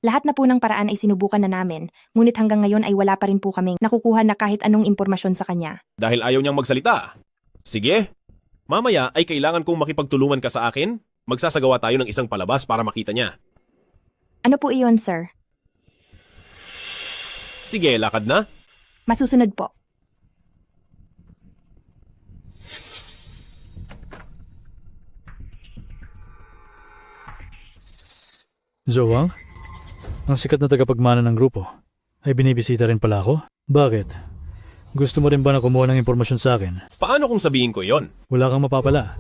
Lahat na po ng paraan ay sinubukan na namin, ngunit hanggang ngayon ay wala pa rin po kaming nakukuha na kahit anong impormasyon sa kanya. Dahil ayaw niyang magsalita. Sige. Mamaya ay kailangan kong makipagtulungan ka sa akin. Magsasagawa tayo ng isang palabas para makita niya. Ano po iyon, sir? Sige, lakad na. Masusunod po. Zhao, ang sikat na tagapagmana ng grupo, ay binibisita rin pala ako? Bakit? Gusto mo rin ba na kumuha ng impormasyon sa akin? Paano kung sabihin ko yon? Wala kang mapapala.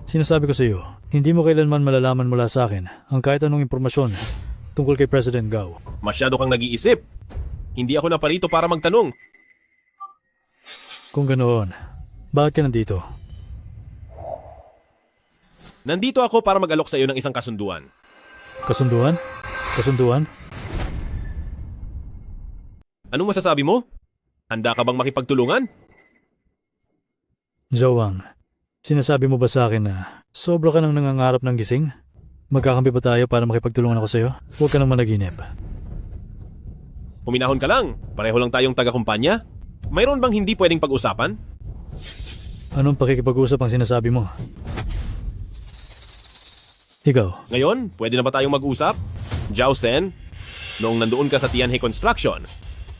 Sinasabi ko sa iyo, hindi mo kailanman malalaman mula sa akin ang kahit anong impormasyon tungkol kay President Gao. Masyado kang nag-iisip. Hindi ako naparito para magtanong. Kung ganoon, bakit ka nandito? Nandito ako para mag-alok sa iyo ng isang kasunduan. Kasunduan? Kasunduan? Anong masasabi mo? Handa ka bang makipagtulungan? Zhao Wang, sinasabi mo ba sa akin na sobra ka nang nangangarap ng gising? Magkakampi ba tayo para makipagtulungan ako sa iyo? Huwag ka nang managinip. Huminahon ka lang. Pareho lang tayong taga-kumpanya. Mayroon bang hindi pwedeng pag-usapan? Anong pakikipag-usap ang sinasabi mo? Ikaw? Ngayon, pwede na ba tayong mag-usap? Zhao Sen, noong nandoon ka sa Tianhe Construction,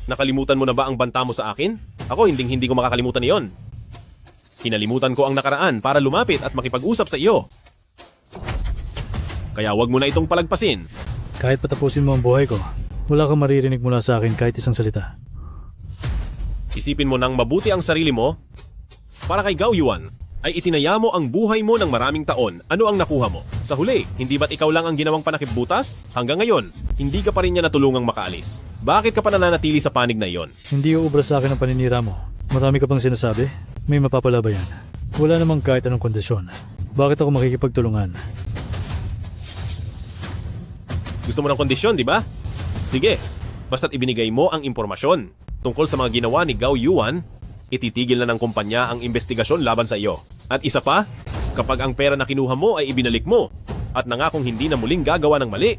nakalimutan mo na ba ang banta mo sa akin? Ako hindi ko makakalimutan iyon. Kinalimutan ko ang nakaraan para lumapit at makipag-usap sa iyo. Kaya wag mo na itong palagpasin. Kahit patapusin mo ang buhay ko, wala kang maririnig mula sa akin kahit isang salita. Isipin mo nang mabuti ang sarili mo. Para kay Gao Yuan, ay itinaya mo ang buhay mo ng maraming taon. Ano ang nakuha mo? Sa huli, hindi ba't ikaw lang ang ginawang panakipbutas? Hanggang ngayon, hindi ka pa rin niya natulungang makaalis. Bakit ka pa nananatili sa panig na iyon? Hindi uubra sa akin ang paninira mo. Marami ka pang sinasabi? May mapapala ba yan? Wala namang kahit anong kondisyon. Bakit ako makikipagtulungan? Gusto mo ng kondisyon, di ba? Sige, basta't ibinigay mo ang impormasyon tungkol sa mga ginawa ni Gao Yuan, ititigil na ng kumpanya ang investigasyon laban sa iyo. At isa pa, kapag ang pera na kinuha mo ay ibinalik mo at nangakong hindi na muling gagawa ng mali,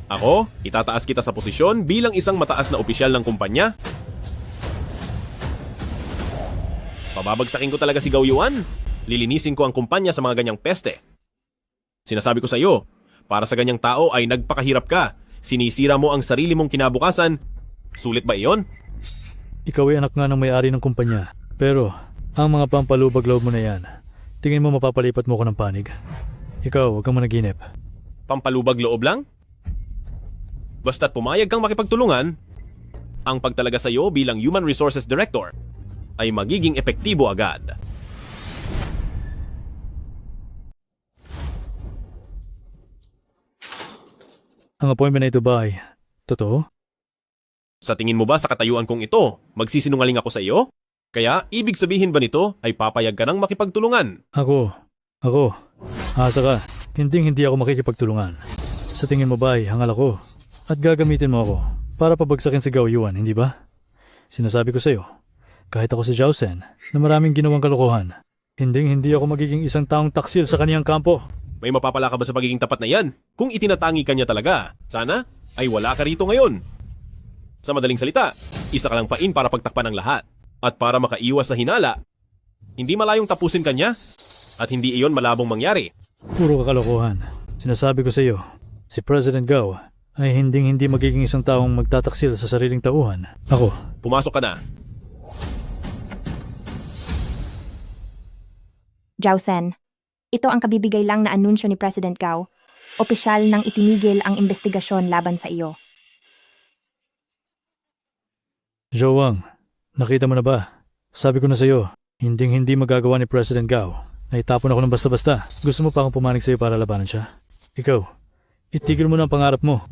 ako, itataas kita sa posisyon bilang isang mataas na opisyal ng kumpanya. Pababagsakin ko talaga si Gao Yuan. Lilinisin ko ang kumpanya sa mga ganyang peste. Sinasabi ko sa iyo, para sa ganyang tao ay nagpakahirap ka. Sinisira mo ang sarili mong kinabukasan. Sulit ba iyon? Ikaw ay anak nga ng may-ari ng kumpanya. Pero, ang mga pampalubag-loob mo na yan, tingin mo mapapalipat mo ko ng panig? Ikaw, huwag kang managinip. Pampalubag-loob lang? Basta't pumayag kang makipagtulungan, ang pagtalaga sa iyo bilang Human Resources Director ay magiging epektibo agad. Ang appointment na ito ba ay totoo? Sa tingin mo ba sa katayuan kong ito, magsisinungaling ako sa iyo? Kaya, ibig sabihin ba nito ay papayag ka ng makipagtulungan? Ako, asa ka. Hindi ako makikipagtulungan. Sa tingin mo ba ay hangal ako at gagamitin mo ako para pabagsakin si Gao Yuan, hindi ba? Sinasabi ko sa iyo, kahit ako si Zhao Sen na maraming ginawang kalokohan, hindi ako magiging isang taong taksil sa kaniyang kampo. May mapapala ka ba sa pagiging tapat na yan? Kung itinatangi ka niya talaga, sana ay wala ka rito ngayon. Sa madaling salita, isa ka lang pain para pagtakpan ng lahat. At para makaiwas sa hinala, hindi malayong tapusin ka niya at hindi iyon malabong mangyari. Puro kakalokohan. Sinasabi ko sa iyo, si President Gao ay hindi magiging isang taong magtataksil sa sariling tauhan. Ako. Pumasok ka na. Zhao Sen, ito ang kabibigay lang na anunsyo ni President Gao. Opisyal nang itinigil ang investigasyon laban sa iyo. Zhao Wang, nakita mo na ba? Sabi ko na sa iyo, hindi magagawa ni President Gao. Naitapon ako ng basta-basta. Gusto mo pa akong pumanig sa iyo para labanan siya? Ikaw, itigil mo na ang pangarap mo.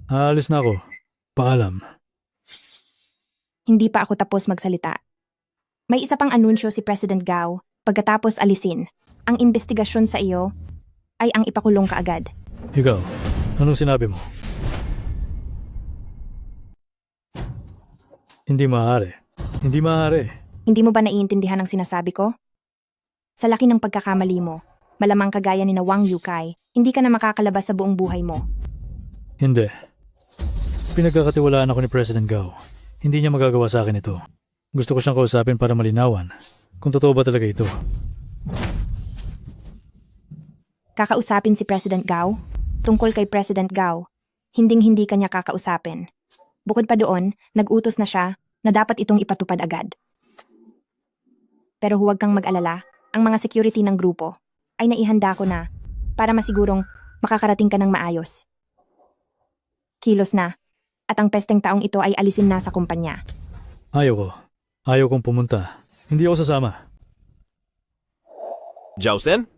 Aalis na ako. Paalam. Hindi pa ako tapos magsalita. May isa pang anunsyo si President Gao pagkatapos alisin. Ang investigasyon sa iyo ay ang ipakulong kaagad. Ikaw, anong sinabi mo? Hindi maaari. Hindi mo ba naiintindihan ang sinasabi ko? Sa laki ng pagkakamali mo, malamang kagaya ni na Wang Yukai, hindi ka na makakalabas sa buong buhay mo. Hindi. Pinagkakatiwalaan ako ni President Gao. Hindi niya magagawa sa akin ito. Gusto ko siyang kausapin para malinawan kung totoo ba talaga ito. Kakausapin si President Gao? Tungkol kay President Gao, hindi ka niya kakausapin. Bukod pa doon, nag-utos na siya na dapat itong ipatupad agad. Pero huwag kang mag-alala, ang mga security ng grupo ay naihanda ko na para masigurong makakarating ka ng maayos. Kilos na, at ang pesteng taong ito ay alisin na sa kumpanya. Ayaw kong pumunta. Hindi ako sasama. Zhao Sen,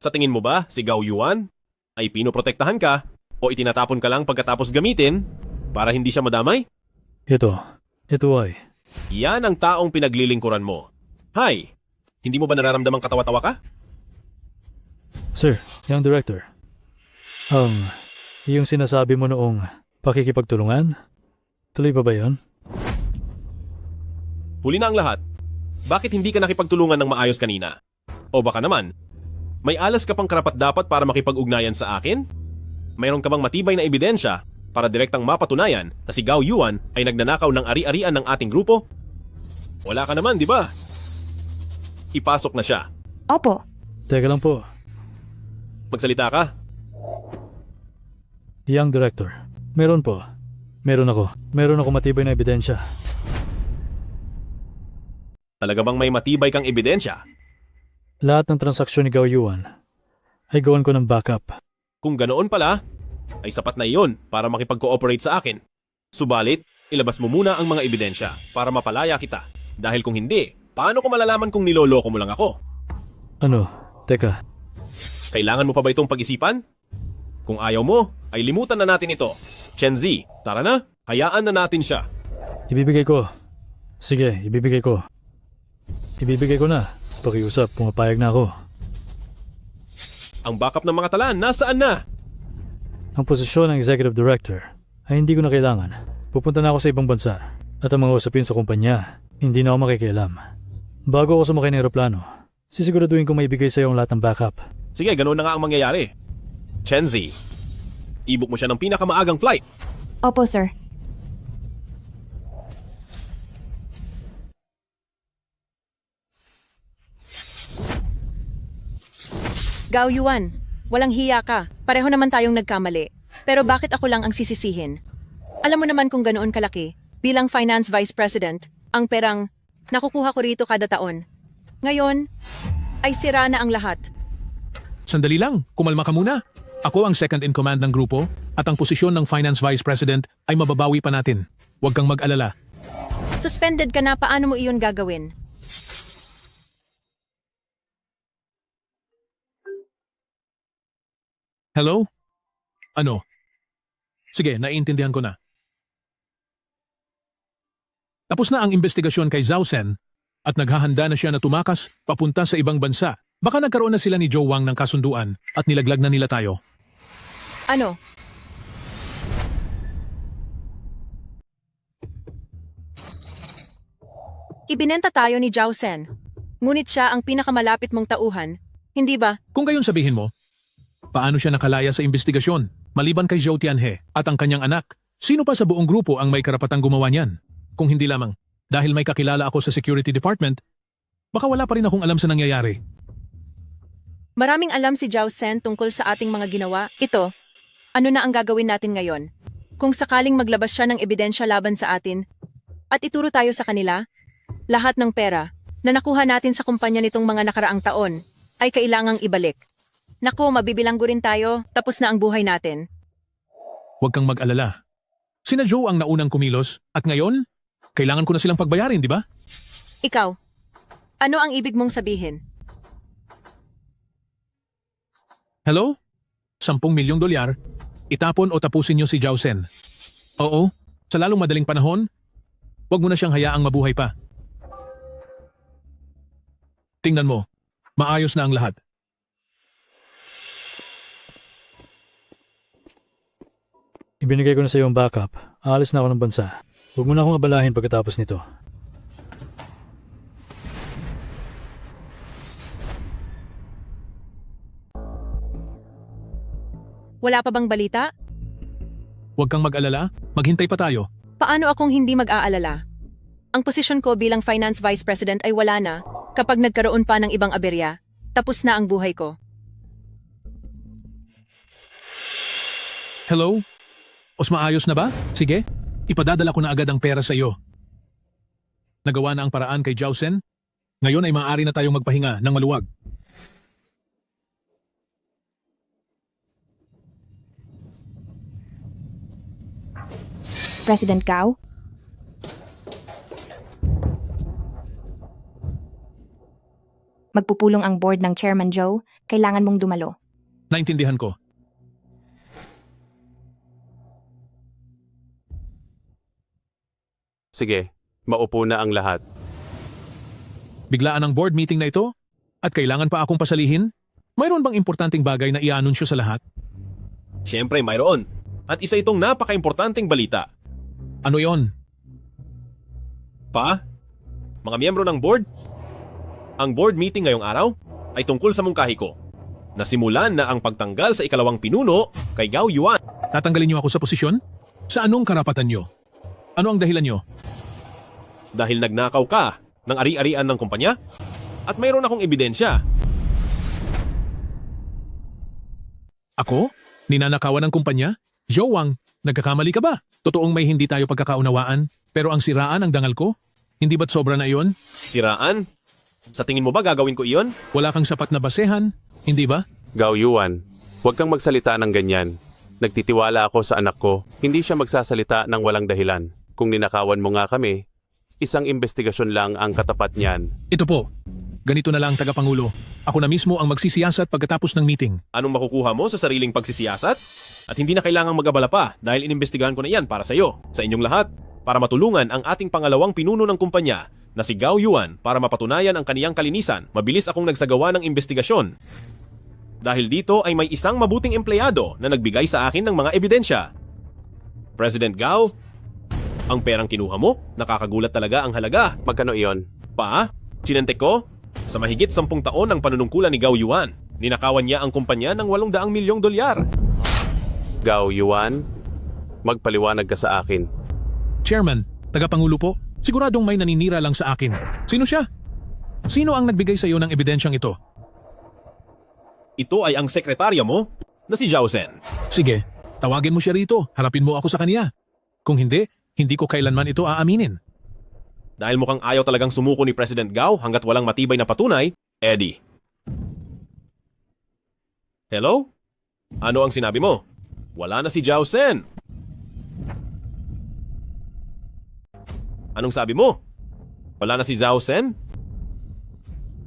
sa tingin mo ba si Gao Yuan ay pinoprotektahan ka o itinatapon ka lang pagkatapos gamitin para hindi siya madamay? Ito ay. Yan ang taong pinaglilingkuran mo. Hi, hindi mo ba nararamdamang katawa-tawa ka? Sir, young director. Yung sinasabi mo noong pakikipagtulungan? Tuloy pa ba yun? Huli na ang lahat. Bakit hindi ka nakipagtulungan ng maayos kanina? O baka naman, may alas ka pang karapat-dapat para makipag-ugnayan sa akin? Mayroon ka bang matibay na ebidensya para direktang mapatunayan na si Gao Yuan ay nagnanakaw ng ari-arian ng ating grupo? Wala ka naman, di ba? Ipasok na siya. Opo. Teka lang po. Magsalita ka. Young director, meron po. Meron ako matibay na ebidensya. Talaga bang may matibay kang ebidensya? Lahat ng transaksyon ni Gao Yuan ay gawan ko ng backup. Kung ganoon pala, ay sapat na iyon para makipag-cooperate sa akin. Subalit, ilabas mo muna ang mga ebidensya para mapalaya kita. Dahil kung hindi, paano ko malalaman kung niloloko mo lang ako? Ano? Teka. Kailangan mo pa ba itong pag-isipan? Kung ayaw mo, ay limutan na natin ito. Chen Zi, tara na, hayaan na natin siya. Ibibigay ko. Sige, ibibigay ko. Ibibigay ko na. Pakiusap, pumapayag na ako. Ang backup ng mga talaan, nasaan na? Ang posisyon ng executive director ay hindi ko na kailangan. Pupunta na ako sa ibang bansa at ang mga usapin sa kumpanya, hindi na ako makikialam. Bago ako sumakay ng aeroplano, sisiguraduhin kong maibigay sa iyo ang lahat ng backup. Sige, ganoon na nga ang mangyayari. Chen Zi, i-book mo siya ng pinakamaagang flight. Opo, sir. Gao Yuan, walang hiya ka. Pareho naman tayong nagkamali. Pero bakit ako lang ang sisisihin? Alam mo naman kung ganoon kalaki, bilang Finance Vice President, ang perang nakukuha ko rito kada taon. Ngayon, ay sira na ang lahat. Sandali lang, kumalma ka muna. Ako ang second in command ng grupo at ang posisyon ng Finance Vice President ay mababawi pa natin. Huwag kang mag-alala. Suspended ka na, paano mo iyon gagawin? Hello? Ano? Sige, naiintindihan ko na. Tapos na ang investigasyon kay Zhao Sen at naghahanda na siya na tumakas papunta sa ibang bansa. Baka nagkaroon na sila ni Joe Wang ng kasunduan at nilaglag na nila tayo. Ano? Ibinenta tayo ni Zhao Sen. Ngunit siya ang pinakamalapit mong tauhan. Hindi ba? Kung gayon sabihin mo, paano siya nakalaya sa investigasyon? Maliban kay Zhou Tianhe at ang kanyang anak, sino pa sa buong grupo ang may karapatang gumawa niyan? Kung hindi lamang, dahil may kakilala ako sa security department, baka wala pa rin akong alam sa nangyayari. Maraming alam si Zhao Sen tungkol sa ating mga ginawa. Ito, ano na ang gagawin natin ngayon? Kung sakaling maglabas siya ng ebidensya laban sa atin, at ituro tayo sa kanila, lahat ng pera na nakuha natin sa kumpanya nitong mga nakaraang taon ay kailangang ibalik. Naku, mabibilanggo rin tayo, tapos na ang buhay natin. Huwag kang mag-alala. Sina Joe ang naunang kumilos at ngayon, kailangan ko na silang pagbayarin, di ba? Ikaw, ano ang ibig mong sabihin? Hello? 10 milyong dolyar, itapon o tapusin niyo si Zhao Sen. Oo, sa lalong madaling panahon, huwag mo na siyang hayaang mabuhay pa. Tingnan mo, maayos na ang lahat. Ibinigay ko na sa iyo ang backup. Aalis na ako ng bansa. Huwag mo na akong abalahin pagkatapos nito. Wala pa bang balita? Huwag kang mag-alala, maghintay pa tayo. Paano akong hindi mag-aalala? Ang posisyon ko bilang Finance Vice President ay wala na kapag nagkaroon pa ng ibang aberya. Tapos na ang buhay ko. Hello? Os maayos na ba? Sige, ipadadala ko na agad ang pera sa iyo. Nagawa na ang paraan kay Zhao Sen. Ngayon ay maaari na tayong magpahinga ng maluwag. President Gao? Magpupulong ang board ng Chairman Joe, kailangan mong dumalo. Naintindihan ko. Sige, maupo na ang lahat. Biglaan ang board meeting na ito? At kailangan pa akong pasalihin? Mayroon bang importanteng bagay na i-anunsyo sa lahat? Siyempre, mayroon. At isa itong napaka-importanteng balita. Ano yon? Pa? Mga miyembro ng board? Ang board meeting ngayong araw ay tungkol sa mungkahi ko. Nasimulan na ang pagtanggal sa ikalawang pinuno kay Gao Yuan. Tatanggalin niyo ako sa posisyon? Sa anong karapatan niyo? Ano ang dahilan niyo? Dahil nagnakaw ka ng ari-arian ng kumpanya at mayroon akong ebidensya. Ako? Ninanakawan ng kumpanya? Zhou Wang, nagkakamali ka ba? Totoong may hindi tayo pagkakaunawaan, pero ang siraan ang dangal ko? Hindi ba't sobra na iyon? Siraan? Sa tingin mo ba gagawin ko iyon? Wala kang sapat na basehan, hindi ba? Gao Yuan, huwag kang magsalita ng ganyan. Nagtitiwala ako sa anak ko, hindi siya magsasalita ng walang dahilan. Kung ninakawan mo nga kami, isang investigasyon lang ang katapat niyan. Ito po, ganito na lang tagapangulo. Ako na mismo ang magsisiyasat pagkatapos ng meeting. Anong makukuha mo sa sariling pagsisiyasat? At hindi na kailangang mag-abala pa dahil inimbestigahan ko na yan para sa iyo, sa inyong lahat, para matulungan ang ating pangalawang pinuno ng kumpanya na si Gao Yuan para mapatunayan ang kaniyang kalinisan. Mabilis akong nagsagawa ng investigasyon. Dahil dito ay may isang mabuting empleyado na nagbigay sa akin ng mga ebidensya. President Gao, ang perang kinuha mo, nakakagulat talaga ang halaga. Magkano iyon? Pa, sinente ko, sa mahigit 10 taon ng panunungkulan ni Gao Yuan, ninakawan niya ang kumpanya ng 800 milyong dolyar. Gao Yuan, magpaliwanag ka sa akin. Chairman, tagapangulo po, siguradong may naninira lang sa akin. Sino siya? Sino ang nagbigay sa iyo ng ebidensyang ito? Ito ay ang sekretarya mo na si Zhao Sen. Sige, tawagin mo siya rito, harapin mo ako sa kaniya. Kung hindi ko kailanman ito aaminin. Dahil mukhang ayaw talagang sumuko ni President Gao hanggat walang matibay na patunay, Eddie. Hello? Ano ang sinabi mo? Wala na si Zhao Sen. Anong sabi mo? Wala na si Zhao Sen?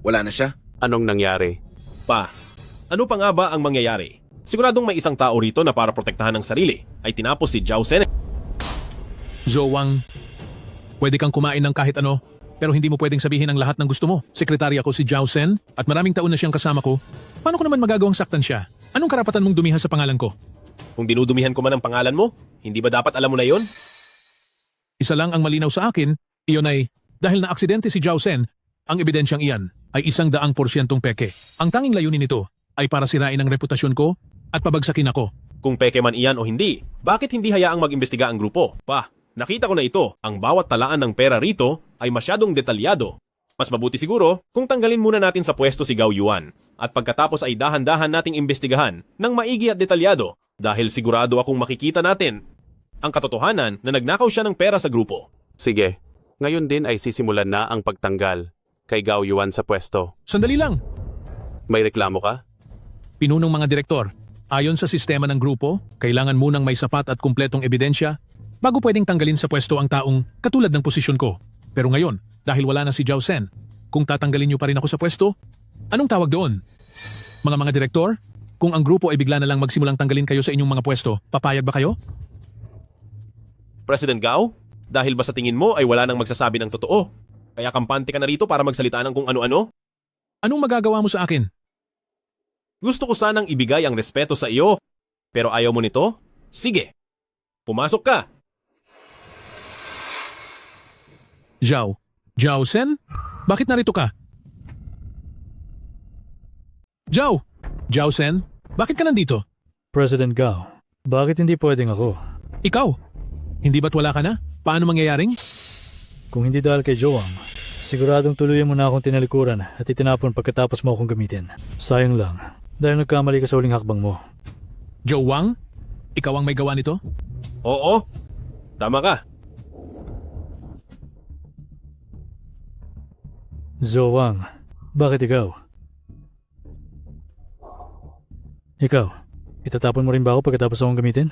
Wala na siya? Anong nangyari? Pa, ano pa nga ba ang mangyayari? Siguradong may isang tao rito na para protektahan ng sarili ay tinapos si Zhao Sen. Zhou Wang, pwede kang kumain ng kahit ano, pero hindi mo pwedeng sabihin ang lahat ng gusto mo. Sekretary ako si Zhao Sen at maraming taon na siyang kasama ko. Paano ko naman magagawang saktan siya? Anong karapatan mong dumiha sa pangalan ko? Kung dinudumihan ko man ang pangalan mo, hindi ba dapat alam mo na yon? Isa lang ang malinaw sa akin, iyon ay dahil na aksidente si Zhao Sen, ang ebidensyang iyan ay 100% peke. Ang tanging layunin nito ay para sirain ang reputasyon ko at pabagsakin ako. Kung peke man iyan o hindi, bakit hindi hayaang mag-imbestiga ang grupo? Nakita ko na ito, ang bawat talaan ng pera rito ay masyadong detalyado. Mas mabuti siguro kung tanggalin muna natin sa pwesto si Gao Yuan at pagkatapos ay dahan-dahan nating imbestigahan ng maigi at detalyado dahil sigurado akong makikita natin ang katotohanan na nagnakaw siya ng pera sa grupo. Sige, ngayon din ay sisimulan na ang pagtanggal kay Gao Yuan sa pwesto. Sandali lang! May reklamo ka? Pinunong mga direktor, ayon sa sistema ng grupo, kailangan munang may sapat at kumpletong ebidensya bago pwedeng tanggalin sa pwesto ang taong katulad ng posisyon ko. Pero ngayon, dahil wala na si Zhao Sen, kung tatanggalin niyo pa rin ako sa pwesto, anong tawag doon? Mga direktor, kung ang grupo ay bigla na lang magsimulang tanggalin kayo sa inyong mga pwesto, papayag ba kayo? President Gao, dahil ba sa tingin mo ay wala nang magsasabi ng totoo? Kaya kampante ka na rito para magsalita ng kung ano-ano? Anong magagawa mo sa akin? Gusto ko sanang ibigay ang respeto sa iyo, pero ayaw mo nito? Sige, pumasok ka! Zhao Sen? Bakit narito ka? Zhao Sen? Bakit ka nandito? President Gao, bakit hindi pwedeng ako? Ikaw? Hindi ba't wala ka na? Paano mangyayaring? Kung hindi dahil kay Zhou Wang, siguradong tuluyan mo na akong tinalikuran at itinapon pagkatapos mo akong gamitin. Sayang lang, dahil nagkamali ka sa huling hakbang mo. Zhou Wang? Ikaw ang may gawa nito? Oo, tama ka. Zhou Wang, bakit ikaw? Ikaw, itatapon mo rin ba ako pagkatapos akong gamitin?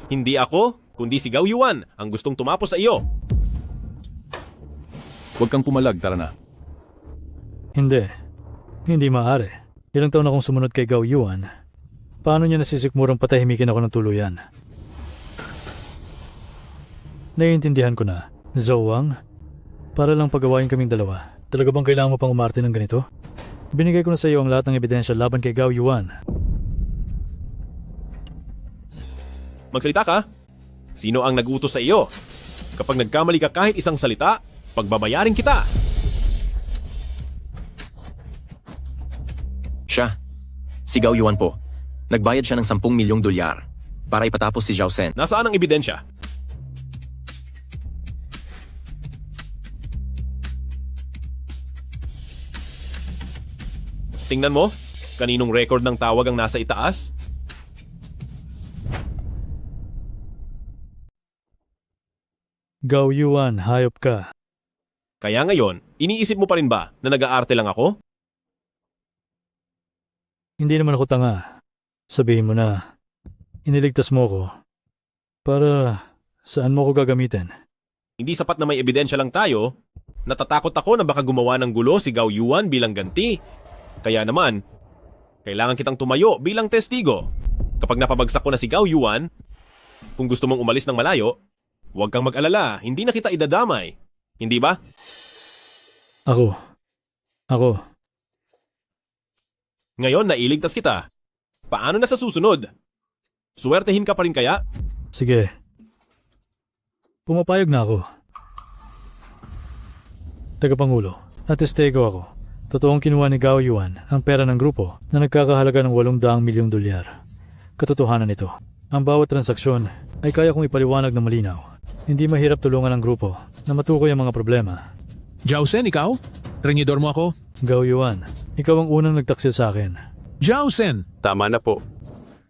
Hindi ako, kundi si Gao Yuan ang gustong tumapos sa iyo. Huwag kang pumalag, tara na. Hindi maaari. Ilang taon akong sumunod kay Gao Yuan. Paano niya nasisikmurang patahimikin ako ng tuluyan? Naiintindihan ko na. Zhou Wang, para lang pagawain kaming dalawa. Talaga bang kailangan mo pang umarte ng ganito? Binigay ko na sa iyo ang lahat ng ebidensya laban kay Gao Yuan. Magsalita ka? Sino ang nag-utos sa iyo? Kapag nagkamali ka kahit isang salita, pagbabayarin kita! Siya. Si Gao Yuan po. Nagbayad siya ng 10 milyong dolyar para ipatapos si Zhao Sen. Nasaan ang ebidensya? Tingnan mo, kaninong record ng tawag ang nasa itaas? Gao Yuan, hayop ka. Kaya ngayon, iniisip mo pa rin ba na nag-aarte lang ako? Hindi naman ako tanga. Sabihin mo na, iniligtas mo ko. Para saan mo ko gagamitin? Hindi sapat na may ebidensya lang tayo. Natatakot ako na baka gumawa ng gulo si Gao Yuan bilang ganti. Kaya naman, kailangan kitang tumayo bilang testigo. Kapag napabagsak ko na si Gao Yuan, kung gusto mong umalis ng malayo, huwag kang mag-alala, hindi na kita idadamay. Hindi ba? Ako. Ngayon, nailigtas kita. Paano na sa susunod? Suwertehin ka pa rin kaya? Sige. Pumapayag na ako. Tagapangulo, atestego ako. Totoong kinuha ni Gao Yuan ang pera ng grupo na nagkakahalaga ng 800 milyong dolyar. Katotohanan nito. Ang bawat transaksyon ay kaya kong ipaliwanag na malinaw. Hindi mahirap tulungan ang grupo na matukoy ang mga problema. Zhao Sen, ikaw? Trenyidor mo ako? Gao Yuan, ikaw ang unang nagtaksil sa akin. Zhao Sen! Tama na po.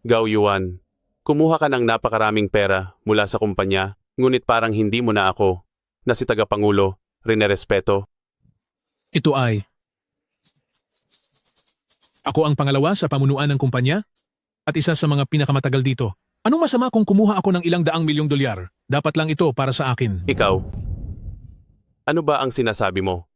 Gao Yuan, kumuha ka ng napakaraming pera mula sa kumpanya, ngunit parang hindi mo na ako, na si Tagapangulo, rinerespeto. Ito ay... Ako ang pangalawa sa pamunuan ng kumpanya at isa sa mga pinakamatagal dito. Anong masama kung kumuha ako ng ilang daang milyong dolyar? Dapat lang ito para sa akin. Ikaw, ano ba ang sinasabi mo?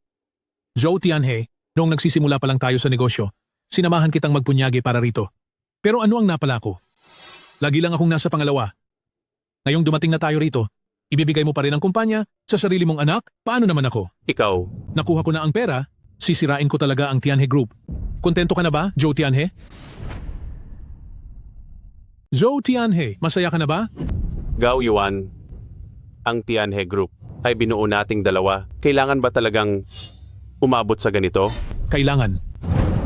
Zhou Tianhe, noong nagsisimula pa lang tayo sa negosyo, sinamahan kitang magpunyagi para rito. Pero ano ang napala ko? Lagi lang akong nasa pangalawa. Ngayong dumating na tayo rito, ibibigay mo pa rin ang kumpanya sa sarili mong anak? Paano naman ako? Ikaw, Nakuha ko na ang pera, sisirain ko talaga ang Tianhe Group. Kontento ka na ba, Joe Tianhe? Joe Tianhe, masaya ka na ba? Gao Yuan, ang Tianhe Group ay binuo nating dalawa. Kailangan ba talagang umabot sa ganito? Kailangan.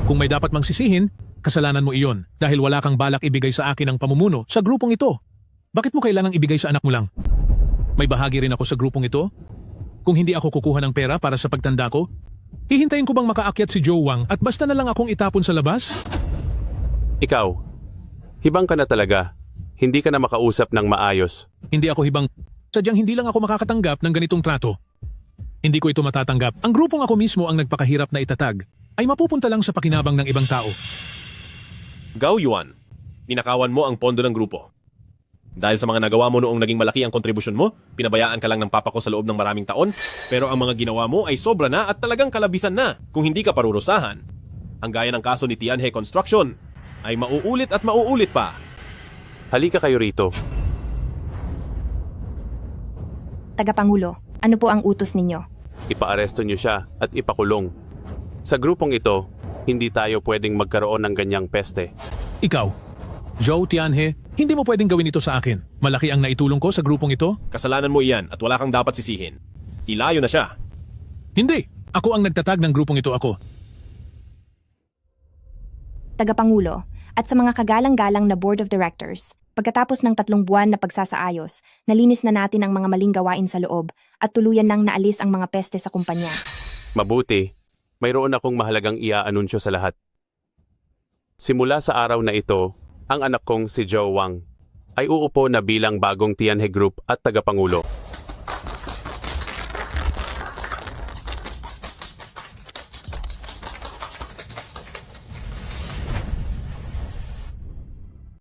Kung may dapat mang sisihin, kasalanan mo iyon dahil wala kang balak ibigay sa akin ang pamumuno sa grupong ito. Bakit mo kailangang ibigay sa anak mo lang? May bahagi rin ako sa grupong ito? Kung hindi ako kukuha ng pera para sa pagtanda ko, hihintayin ko bang makaakyat si Joe Wang at basta na lang akong itapon sa labas? Ikaw, hibang ka na talaga. Hindi ka na makausap ng maayos. Hindi ako hibang. Sadyang hindi lang ako makakatanggap ng ganitong trato. Hindi ko ito matatanggap. Ang grupong ako mismo ang nagpakahirap na itatag ay mapupunta lang sa pakinabang ng ibang tao. Gao Yuan, ninakawan mo ang pondo ng grupo. Dahil sa mga nagawa mo noong naging malaki ang kontribusyon mo, pinabayaan ka lang ng papa ko sa loob ng maraming taon, pero ang mga ginawa mo ay sobra na at talagang kalabisan na kung hindi ka parurusahan. Ang gaya ng kaso ni Tianhe Construction ay mauulit at mauulit pa. Halika kayo rito. Tagapangulo, ano po ang utos ninyo? Ipaaresto niyo siya at ipakulong. Sa grupong ito, hindi tayo pwedeng magkaroon ng ganyang peste. Ikaw, Joe Tianhe, hindi mo pwedeng gawin ito sa akin. Malaki ang naitulong ko sa grupong ito. Kasalanan mo iyan at wala kang dapat sisihin. Ilayo na siya. Hindi! Ako ang nagtatag ng grupong ito ako. Tagapangulo, at sa mga kagalang-galang na Board of Directors, pagkatapos ng 3 buwan na pagsasaayos, nalinis na natin ang mga maling gawain sa loob at tuluyan nang naalis ang mga peste sa kumpanya. Mabuti, mayroon akong mahalagang iaanunsyo sa lahat. Simula sa araw na ito, ang anak kong si Joe Wang ay uupo na bilang bagong Tianhe Group at tagapangulo.